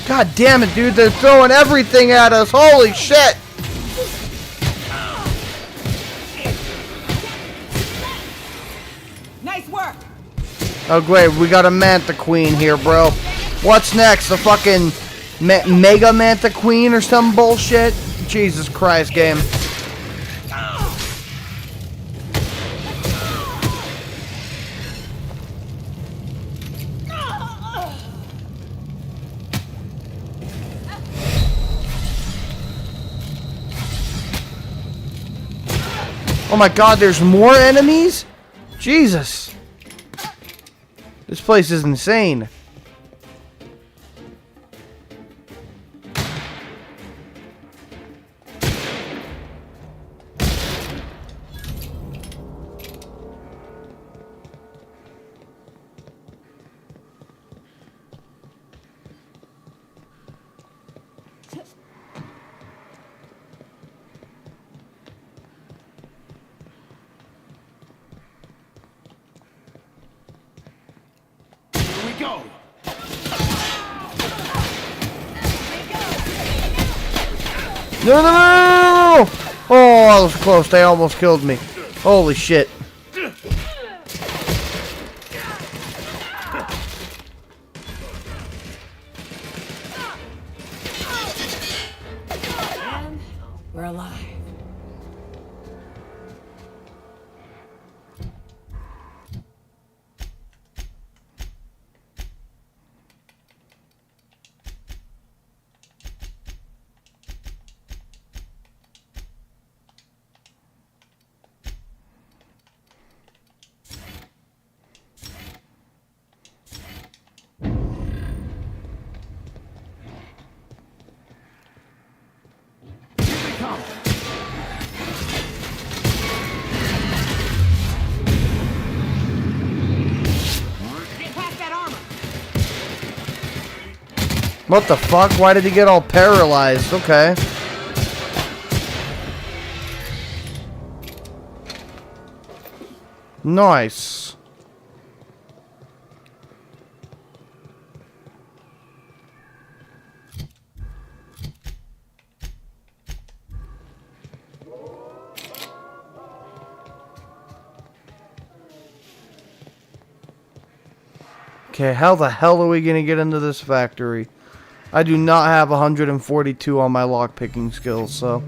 S2: God damn it, dude. They're throwing everything at us. Holy shit.
S17: Nice work.
S2: Oh, great. We got a Manta Queen here, bro. What's next? The fucking Mega Manta Queen or some bullshit? Jesus Christ, game. Oh my god, there's more enemies? Jesus. This place is insane.
S13: go!
S2: No, no, no, no, no, no! Oh, that was close. They almost killed me. Holy shit.
S17: And we're alive.
S2: What the fuck? Why did he get all paralyzed? Okay. Nice. Okay, how the hell are we gonna get into this factory? I do not have 142 on my lockpicking skills, so.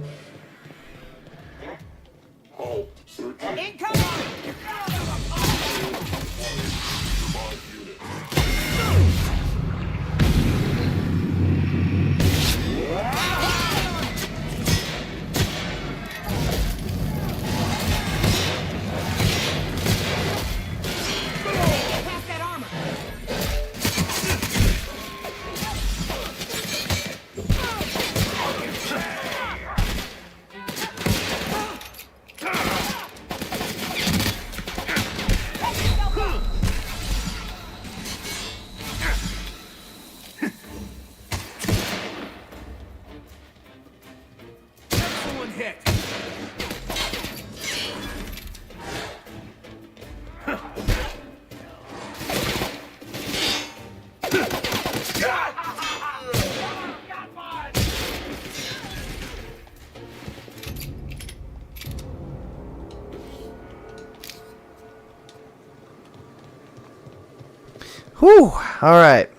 S2: Whew, alright.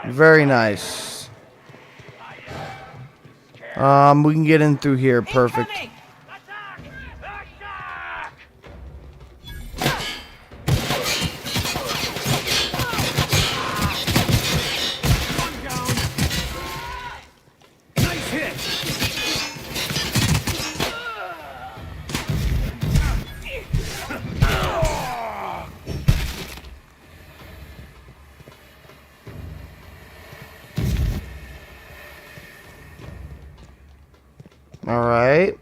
S2: Very nice. We can get in through here, perfect. Alright.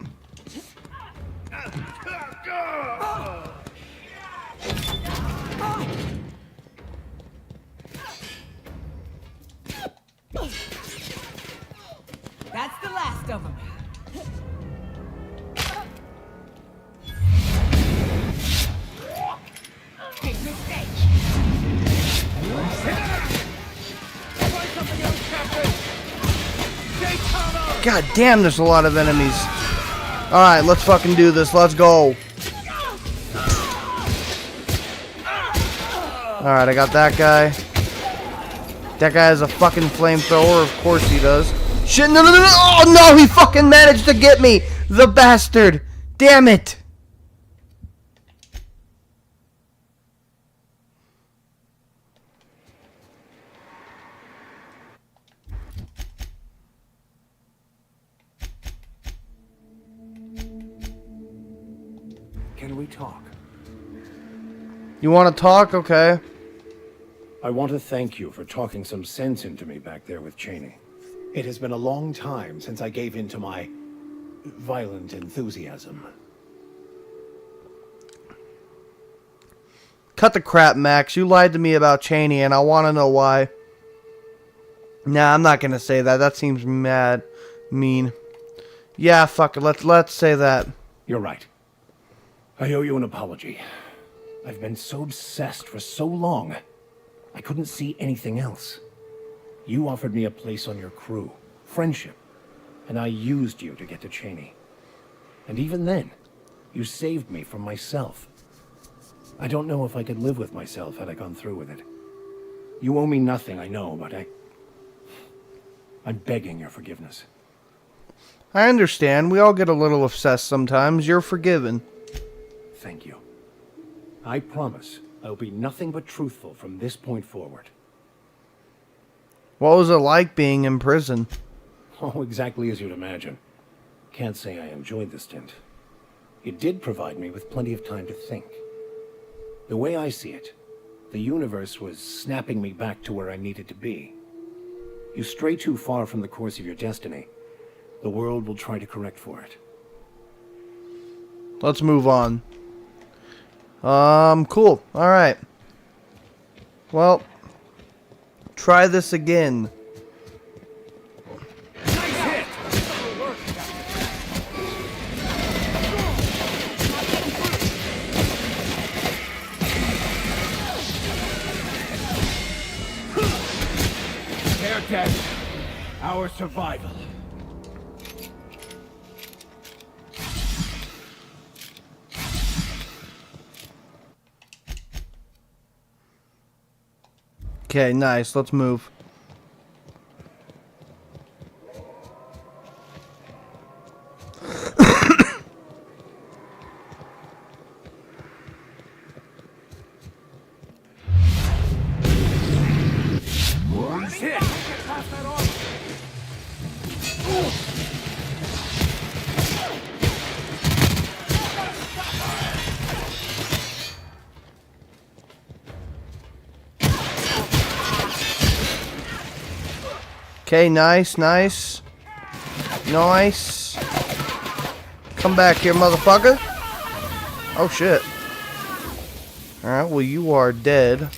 S17: That's the last of them. Big mistake.
S2: God damn, there's a lot of enemies. Alright, let's fucking do this. Let's go. Alright, I got that guy. That guy has a fucking flamethrower. Of course he does. Shit, no, no, no, no. Oh, no, he fucking managed to get me. The bastard. Damn it.
S13: Can we talk?
S2: You want to talk? Okay.
S13: I want to thank you for talking some sense into me back there with Cheney. It has been a long time since I gave in to my violent enthusiasm.
S2: Cut the crap, Max. You lied to me about Cheney, and I want to know why. Nah, I'm not gonna say that. That seems mean. Yeah, fuck it. Let's say that.
S13: You're right. I owe you an apology. I've been so obsessed for so long I couldn't see anything else. You offered me a place on your crew, friendship, and I used you to get to Cheney. And even then, you saved me from myself. I don't know if I could live with myself had I gone through with it. You owe me nothing, I know, but I'm begging your forgiveness.
S2: I understand. We all get a little obsessed sometimes. You're forgiven.
S13: Thank you. I promise I'll be nothing but truthful from this point forward.
S2: What was it like being in prison?
S13: Oh, exactly as you'd imagine. Can't say I enjoyed the stint. It did provide me with plenty of time to think. The way I see it, the universe was snapping me back to where I needed to be. You stray too far from the course of your destiny, the world will try to correct for it.
S2: Let's move on. Cool. Alright. Well, try this again.
S13: Their death, our survival.
S2: Okay, nice. Let's move. Okay, nice, nice. Nice. Come back here, motherfucker. Oh, shit. Alright, well, you are dead.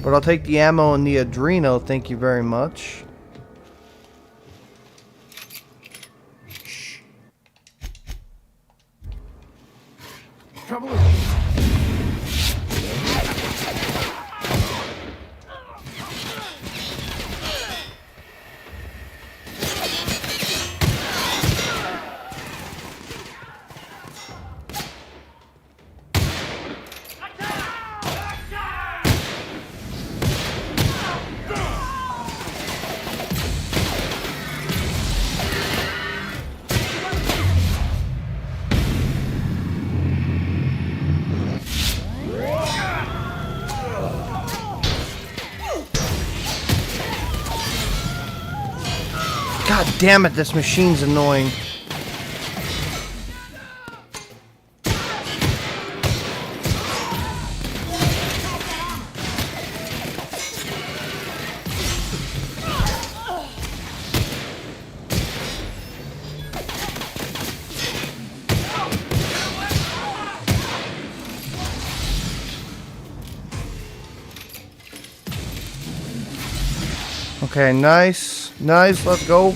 S2: But I'll take the ammo and the adreno, thank you very much.
S13: Trouble.
S2: God damn it, this machine's annoying. Okay, nice. Nice, let's go.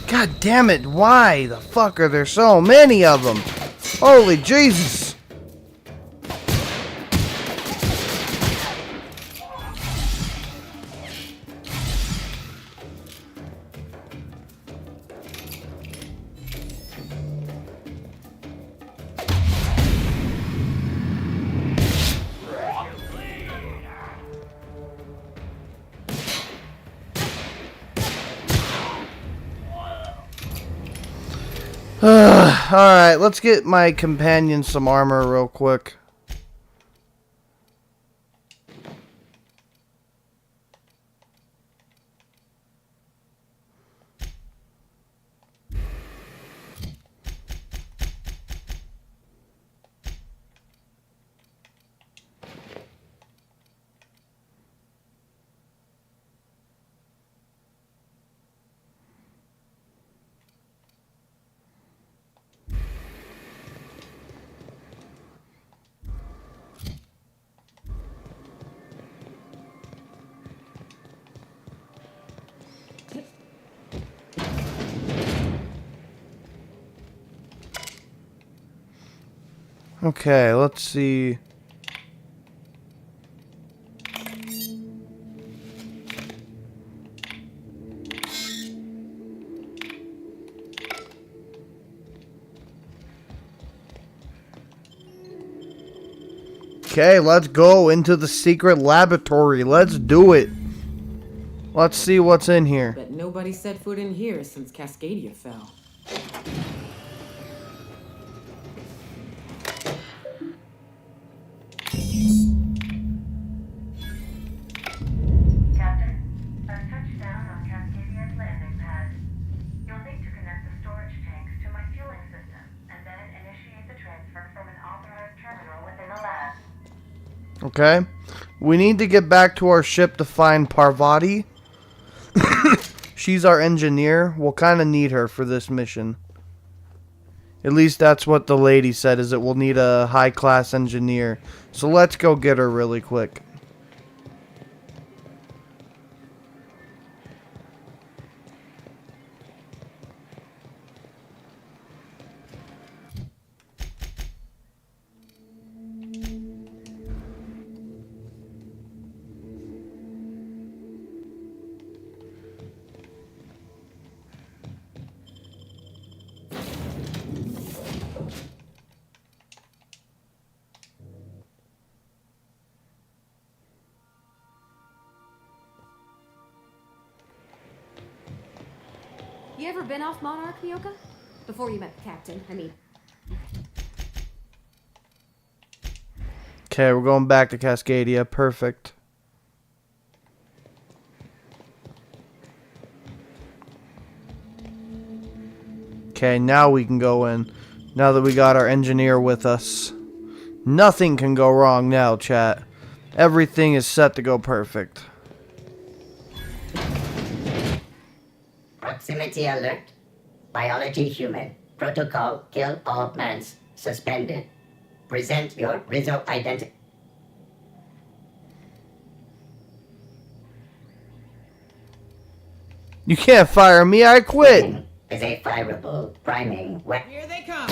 S2: God damn it, why the fuck are there so many of them? Holy Jesus. Alright, let's get my companion some armor real quick. Okay, let's see. Okay, let's go into the secret laboratory. Let's do it. Let's see what's in here.
S17: Bet nobody set foot in here since Cascadia fell.
S12: Captain, I've touched down on Cascadia's landing pad. You'll need to connect the storage tanks to my fueling system and then initiate the transfer from an authorized terminal within the lab.
S2: Okay. We need to get back to our ship to find Parvati. She's our engineer. We'll kind of need her for this mission. At least that's what the lady said, is that we'll need a high-class engineer. So let's go get her really quick.
S6: You ever been off Monarch, Myoka? Before you met the captain, I mean.
S2: Okay, we're going back to Cascadia. Perfect. Okay, now we can go in. Now that we got our engineer with us. Nothing can go wrong now, chat. Everything is set to go perfect.
S14: Proximity alert. Biology human. Protocol kill all mans. Suspended. Present your Rizzo identity.
S2: You can't fire me, I quit.
S14: Is a fireable priming weapon.
S17: Here they come.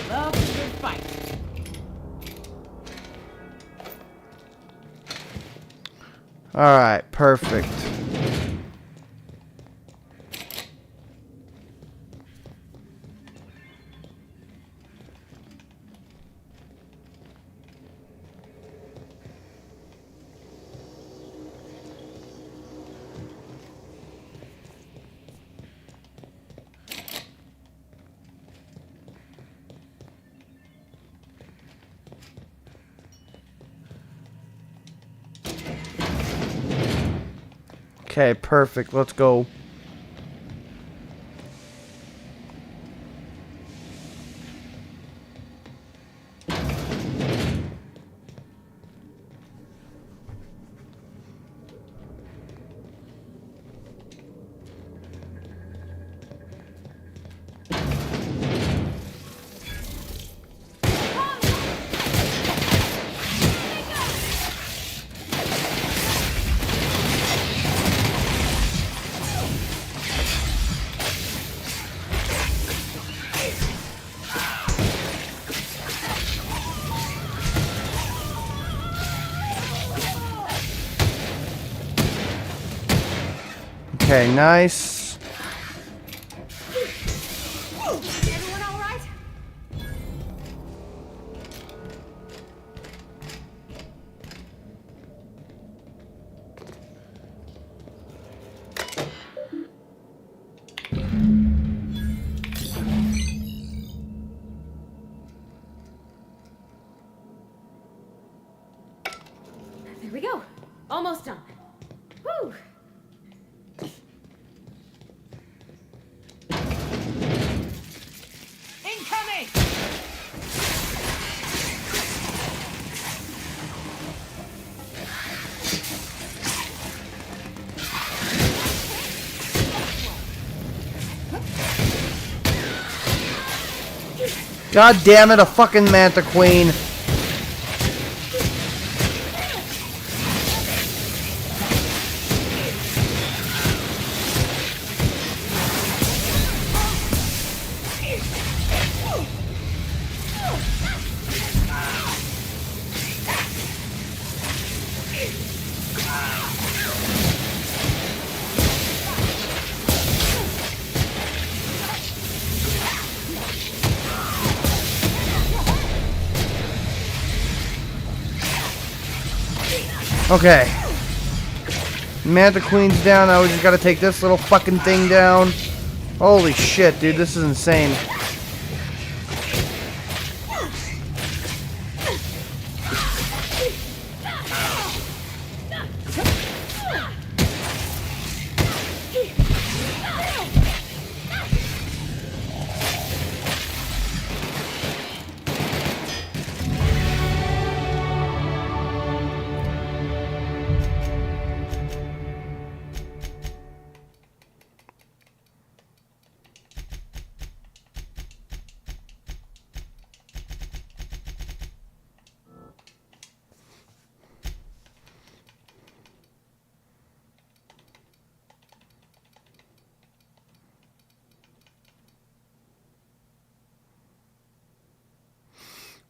S17: Love a good fight.
S2: Alright, perfect. Okay, perfect. Let's go. Okay, nice.
S6: Everyone all right? There we go. Almost done. Whew.
S17: Incoming!
S2: God damn it, a fucking Manta Queen. Okay. Manta Queen's down. Now we just gotta take this little fucking thing down. Holy shit, dude. This is insane.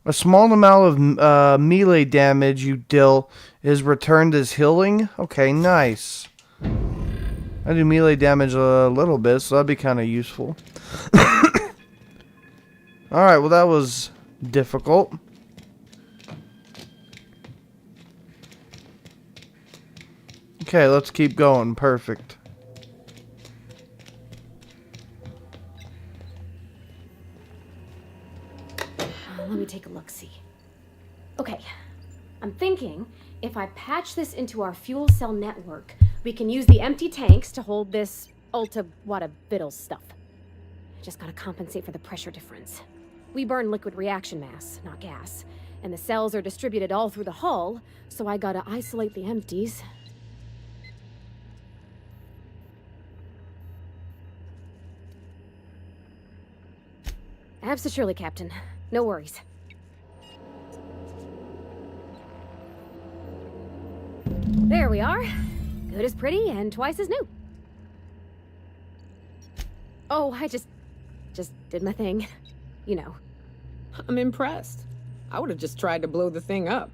S2: A small amount of melee damage you deal is returned as healing. Okay, nice. I do melee damage a little bit, so that'd be kind of useful. Alright, well that was difficult. Okay, let's keep going. Perfect.
S6: Let me take a look-see. Okay, I'm thinking if I patch this into our fuel cell network, we can use the empty tanks to hold this ulta-wada-biddle stuff. Just gotta compensate for the pressure difference. We burn liquid reaction mass, not gas, and the cells are distributed all through the hull, so I gotta isolate the empties. Absolutely, Captain. No worries. There we are. Good as pretty and twice as new. Oh, I just did my thing. You know.
S17: I'm impressed. I would have just tried to blow the thing up.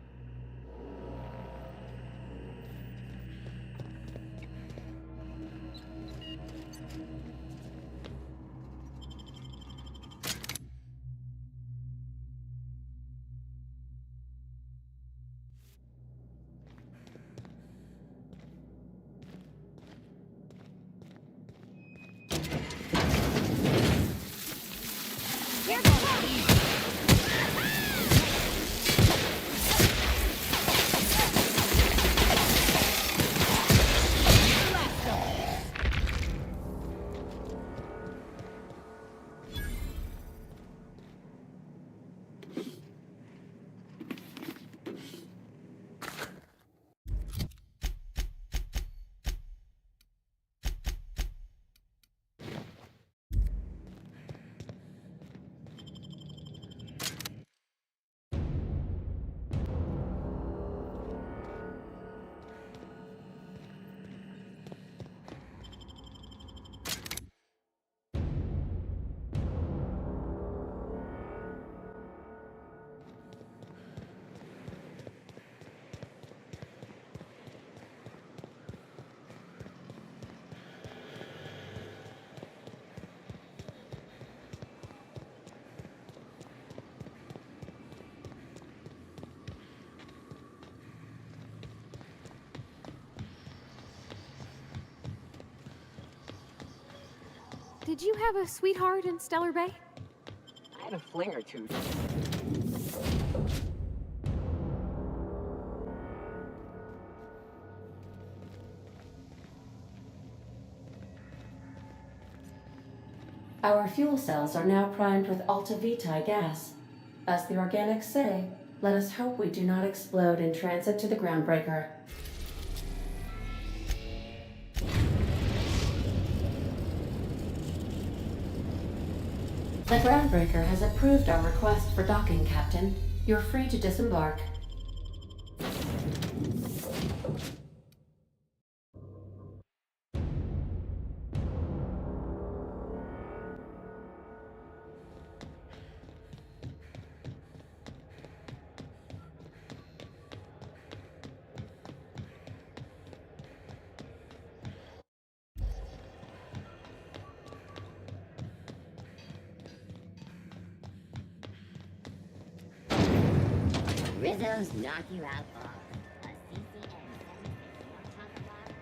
S6: Did you have a sweetheart in Stellar Bay?
S17: I had a fling or two.
S9: Our fuel cells are now primed with Alta Vitae gas. As the organics say, let us hope we do not explode in transit to the groundbreaker. The groundbreaker has approved our request for docking, Captain. You're free to disembark.
S14: Rizzo's knock you out all. A CCN
S3: 756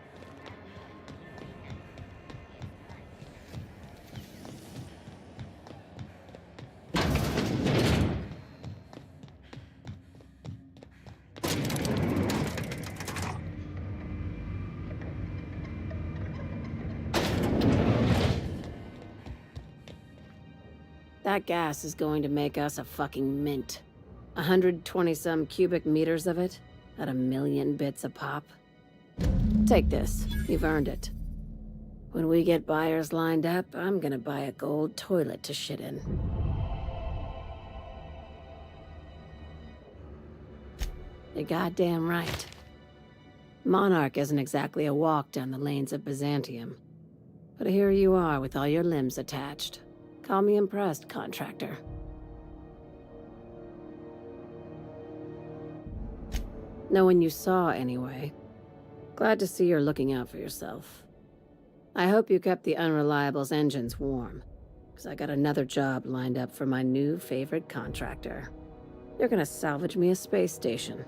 S3: That gas is going to make us a fucking mint. 120-some cubic meters of it, at 1,000,000 bits a pop. Take this. You've earned it. When we get buyers lined up, I'm gonna buy a gold toilet to shit in. You're goddamn right. Monarch isn't exactly a walk down the lanes of Byzantium. But here you are with all your limbs attached. Call me impressed, contractor. No one you saw, anyway. Glad to see you're looking out for yourself. I hope you kept the Unreliable's engines warm, because I got another job lined up for my new favorite contractor. You're gonna salvage me a space station.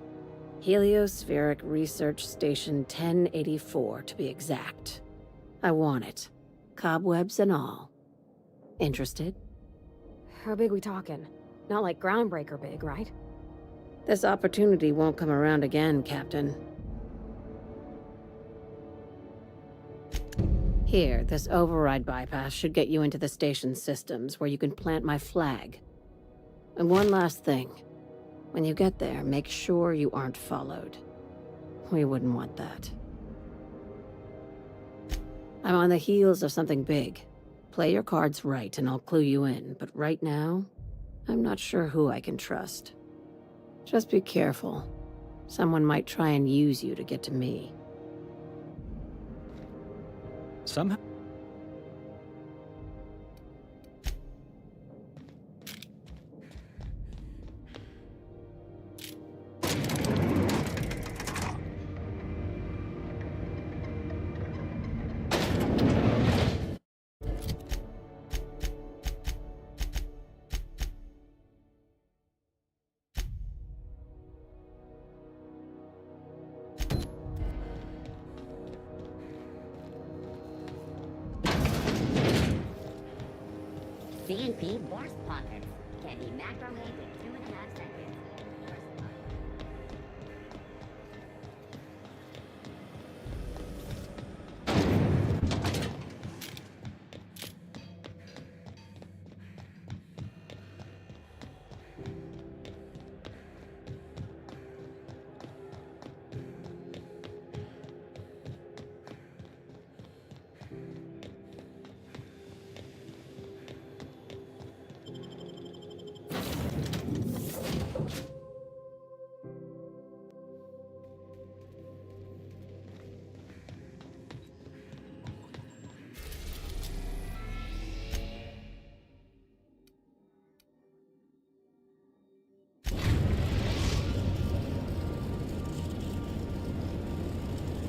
S3: Heliospheric Research Station 1084, to be exact. I want it. Cobwebs and all. Interested?
S6: How big we talking? Not like groundbreaker big, right?
S3: This opportunity won't come around again, Captain. Here, this override bypass should get you into the station's systems where you can plant my flag. And one last thing. When you get there, make sure you aren't followed. We wouldn't want that. I'm on the heels of something big. Play your cards right and I'll clue you in, but right now, I'm not sure who I can trust. Just be careful. Someone might try and use you to get to me.
S7: Somehow.
S14: CNP burst pockets can be macrowaved in 2.5 seconds.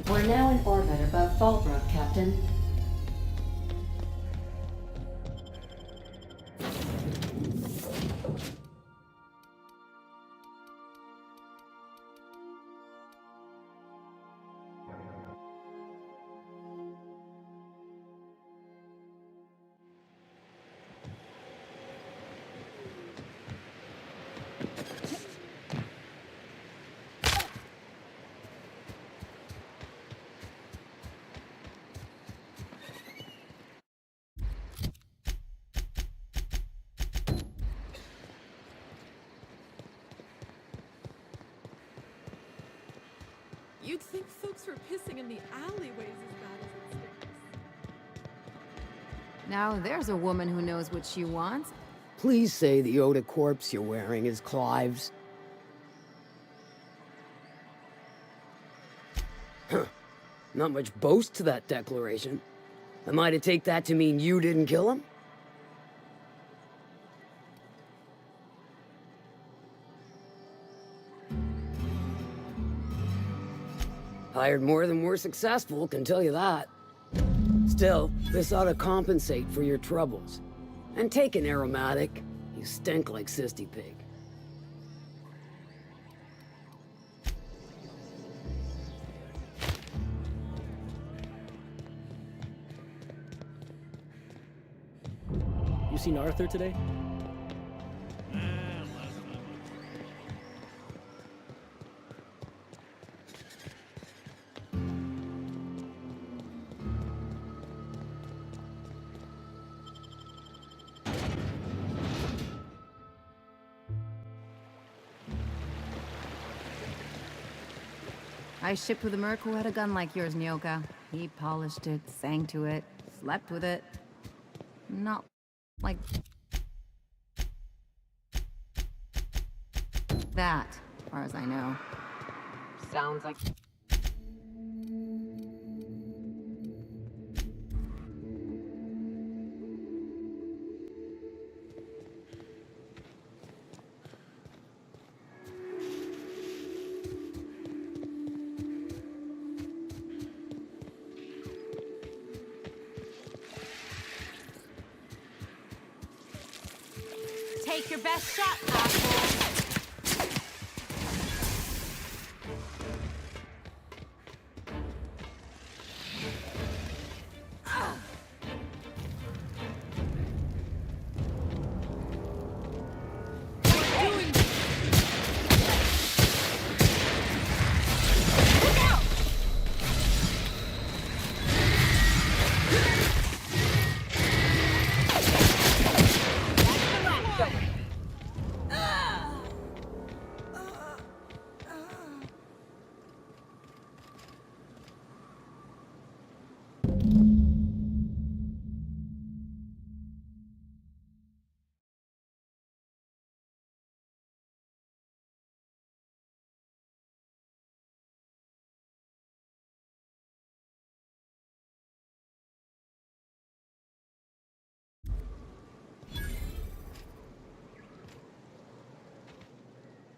S9: We're now in orbit above Fallbrook, Captain.
S15: You'd think folks were pissing in the alleyways as bad as it stinks.
S16: Now there's a woman who knows what she wants.
S3: Please say the Yoda corpse you're wearing is Clive's. Huh. Not much boast to that declaration. Am I to take that to mean you didn't kill him? Hired more than we're successful, can tell you that. Still, this ought to compensate for your troubles. And take an aromatic. You stink like Sissy Pig.
S7: You seen Arthur today?
S16: I shipped with a merc who had a gun like yours, Nyoka. He polished it, sang to it, slept with it. Not like that, as far as I know. Sounds like...
S23: Take your best shot, asshole.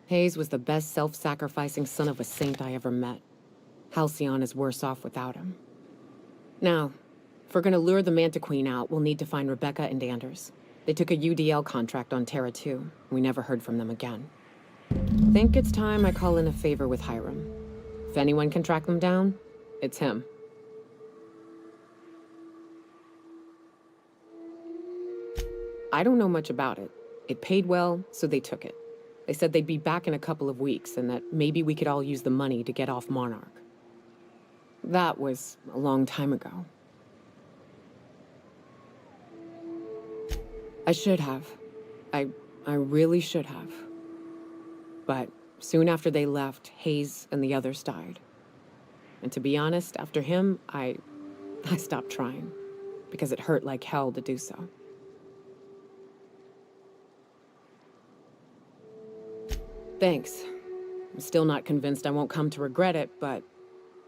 S17: Hayes was the best self-sacrificing son of a saint I ever met. Halcyon is worse off without him. Now, if we're gonna lure the Manta Queen out, we'll need to find Rebecca and Anders. They took a UDL contract on Terra 2. We never heard from them again. Think it's time I call in a favor with Hiram. If anyone can track them down, it's him. I don't know much about it. It paid well, so they took it. They said they'd be back in a couple of weeks and that maybe we could all use the money to get off Monarch. That was a long time ago. I should have. I really should have. But soon after they left, Hayes and the others died. And to be honest, after him, I stopped trying. Because it hurt like hell to do so. Thanks. I'm still not convinced I won't come to regret it, but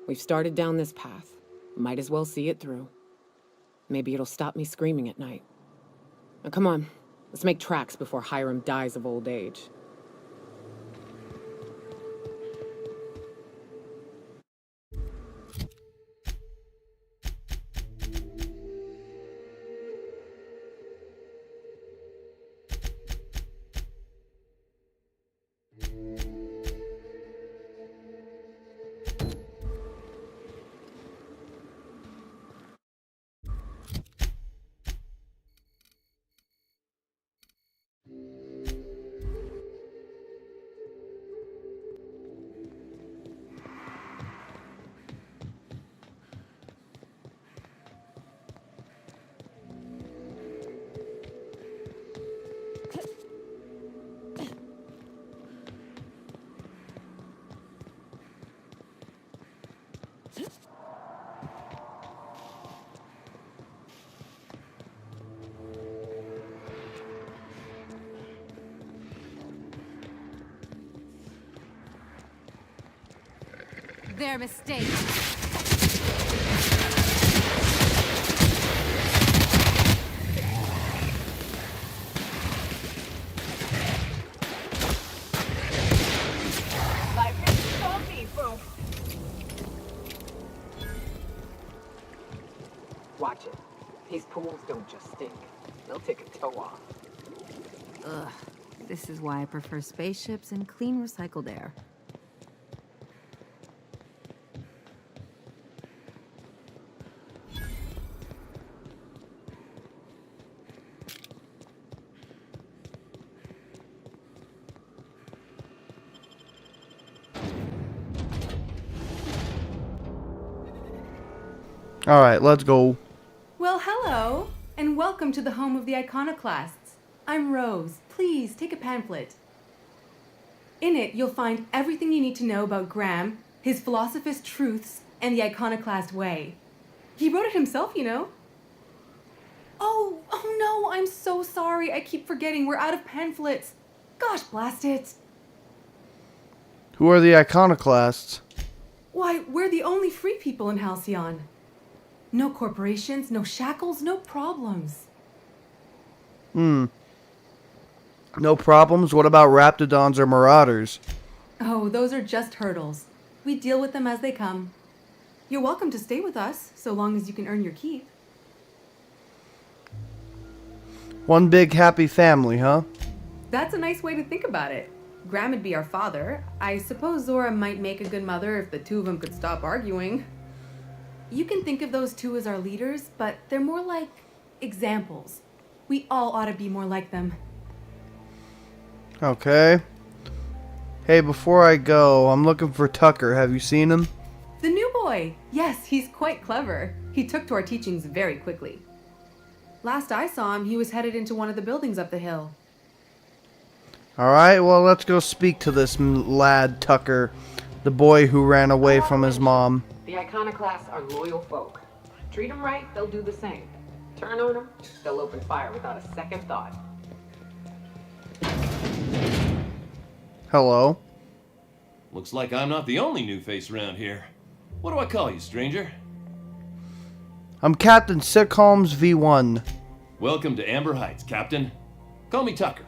S17: we've started down this path. Might as well see it through. Maybe it'll stop me screaming at night. Now come on, let's make tracks before Hiram dies of old age.
S16: their mistake.
S17: Life is so people. Watch it. These pools don't just stink. They'll take a toe off.
S16: Ugh. This is why I prefer spaceships and clean recycled air.
S2: Alright, let's go.
S1: Well, hello, and welcome to the home of the Iconoclasts. I'm Rose. Please take a pamphlet. In it, you'll find everything you need to know about Graham, his philosophist truths, and the Iconoclast way. He wrote it himself, you know. Oh no, I'm so sorry. I keep forgetting. We're out of pamphlets. Gosh, blast it.
S2: Who are the Iconoclasts?
S1: Why, we're the only free people in Halcyon. No corporations, no shackles, no problems.
S2: No problems? What about Raptidons or Marauders?
S1: Oh, those are just hurdles. We deal with them as they come. You're welcome to stay with us, so long as you can earn your keep.
S2: One big happy family, huh?
S1: That's a nice way to think about it. Graham would be our father. I suppose Zora might make a good mother if the two of them could stop arguing. You can think of those two as our leaders, but they're more like examples. We all ought to be more like them.
S2: Okay. Hey, before I go, I'm looking for Tucker. Have you seen him?
S1: The new boy! Yes, he's quite clever. He took to our teachings very quickly. Last I saw him, he was headed into one of the buildings up the hill.
S2: Alright, well, let's go speak to this lad, Tucker. The boy who ran away from his mom.
S17: The Iconoclasts are loyal folk. Treat them right, they'll do the same. Turn on them, they'll open fire without a second thought.
S2: Hello.
S5: Looks like I'm not the only new face around here. What do I call you, stranger?
S2: I'm Captain Sickholmes V1.
S5: Welcome to Amber Heights, Captain. Call me Tucker.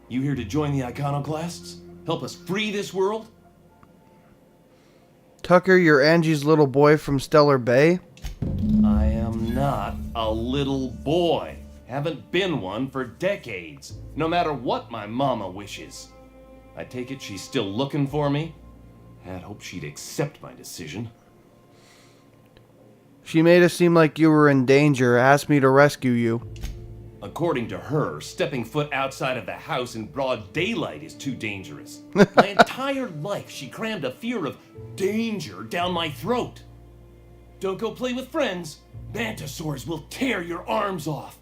S5: You here to join the Iconoclasts? Help us free this world?
S2: Tucker, you're Angie's little boy from Stellar Bay?
S5: I am not a little boy. Haven't been one for decades, no matter what my mama wishes. I take it she's still looking for me? Had hoped she'd accept my decision.
S2: She made it seem like you were in danger, asked me to rescue you.
S5: According to her, stepping foot outside of the house in broad daylight is too dangerous. My entire life, she crammed a fear of danger down my throat. Don't go play with friends. Mantisaurs will tear your arms off.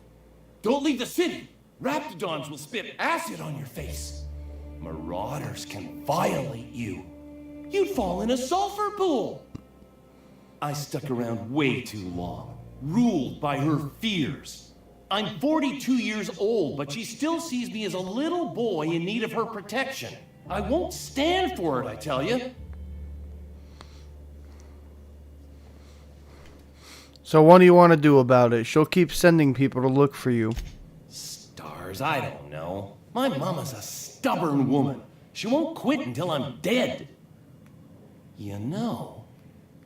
S5: Don't leave the city. Raptidons will spit acid on your face. Marauders can violate you. You'd fall in a sulfur pool. I stuck around way too long, ruled by her fears. I'm 42 years old, but she still sees me as a little boy in need of her protection. I won't stand for it, I tell you.
S2: So what do you want to do about it? She'll keep sending people to look for you.
S5: Stars, I don't know. My mama's a stubborn woman. She won't quit until I'm dead. You know,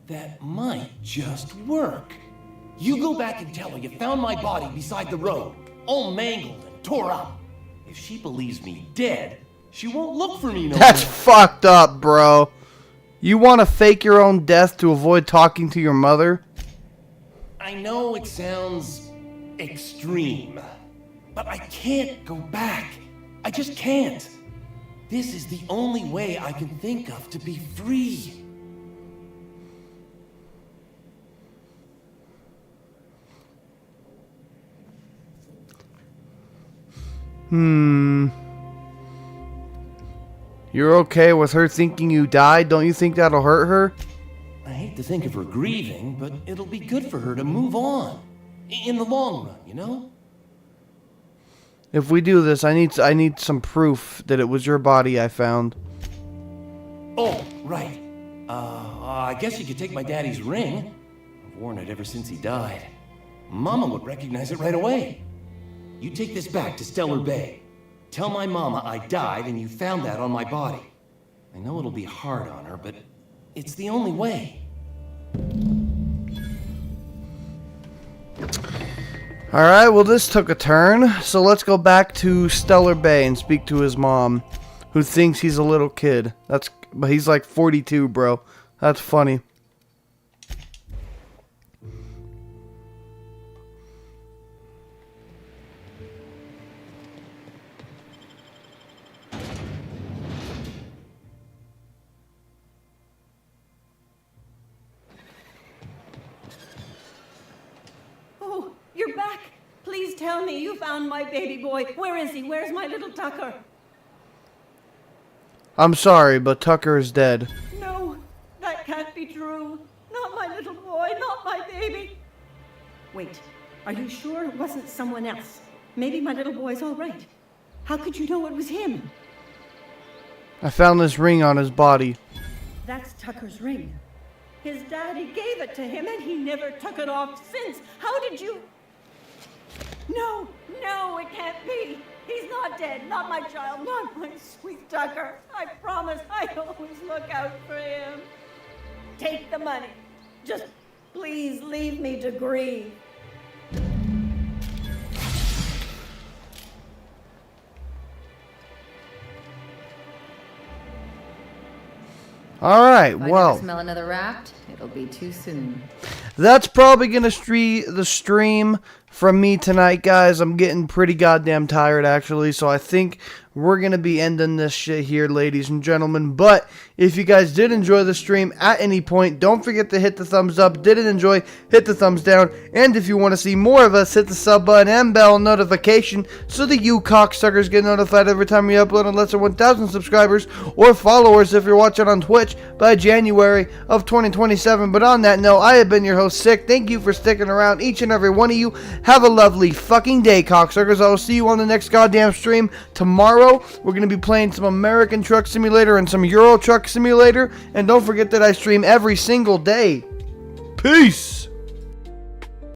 S5: that might just work. You go back and tell her you found my body beside the road, all mangled and tore up. If she believes me dead, she won't look for me no more.
S2: That's fucked up, bro. You want to fake your own death to avoid talking to your mother?
S5: I know it sounds extreme, but I can't go back. I just can't. This is the only way I can think of to be free.
S2: You're okay with her thinking you died? Don't you think that'll hurt her?
S5: I hate to think of her grieving, but it'll be good for her to move on. In the long run, you know?
S2: If we do this, I need some proof that it was your body I found.
S5: Oh, right. I guess you could take my daddy's ring. I've worn it ever since he died. Mama would recognize it right away. You take this back to Stellar Bay. Tell my mama I died and you found that on my body. I know it'll be hard on her, but it's the only way.
S2: Alright, well this took a turn, so let's go back to Stellar Bay and speak to his mom, who thinks he's a little kid. But he's like 42, bro. That's funny.
S4: Oh, you're back. Please tell me you found my baby boy. Where is he? Where's my little Tucker?
S2: I'm sorry, but Tucker is dead.
S4: No, that can't be true. Not my little boy, not my baby. Wait, are you sure it wasn't someone else? Maybe my little boy's all right. How could you know it was him?
S2: I found this ring on his body.
S4: That's Tucker's ring. His daddy gave it to him and he never took it off since. How did you... No, no, it can't be. He's not dead. Not my child. Not my sweet Tucker. I promise I always look out for him. Take the money. Just please leave me to grieve.
S2: Alright,
S16: If I
S2: well.
S16: never smell another rat, it'll be too soon.
S2: That's probably going to the stream from me tonight, guys. I'm getting pretty goddamn tired, actually. So I think we're going to be ending this shit here, ladies and gentlemen. But if you guys did enjoy the stream at any point, don't forget to hit the thumbs up. Didn't enjoy, hit the thumbs down. And if you want to see more of us, hit the sub button and bell notification so that you cocksuckers get notified every time we upload on less than 1,000 subscribers or followers if you're watching on Twitch by January of 2027. But on that note, I have been your host, Sick. Thank you for sticking around, each and every one of you. Have a lovely fucking day, cocksuckers. I will see you on the next goddamn stream tomorrow. We're going to be playing some American Truck Simulator and some Euro Truck Simulator. And don't forget that I stream every single day. Peace!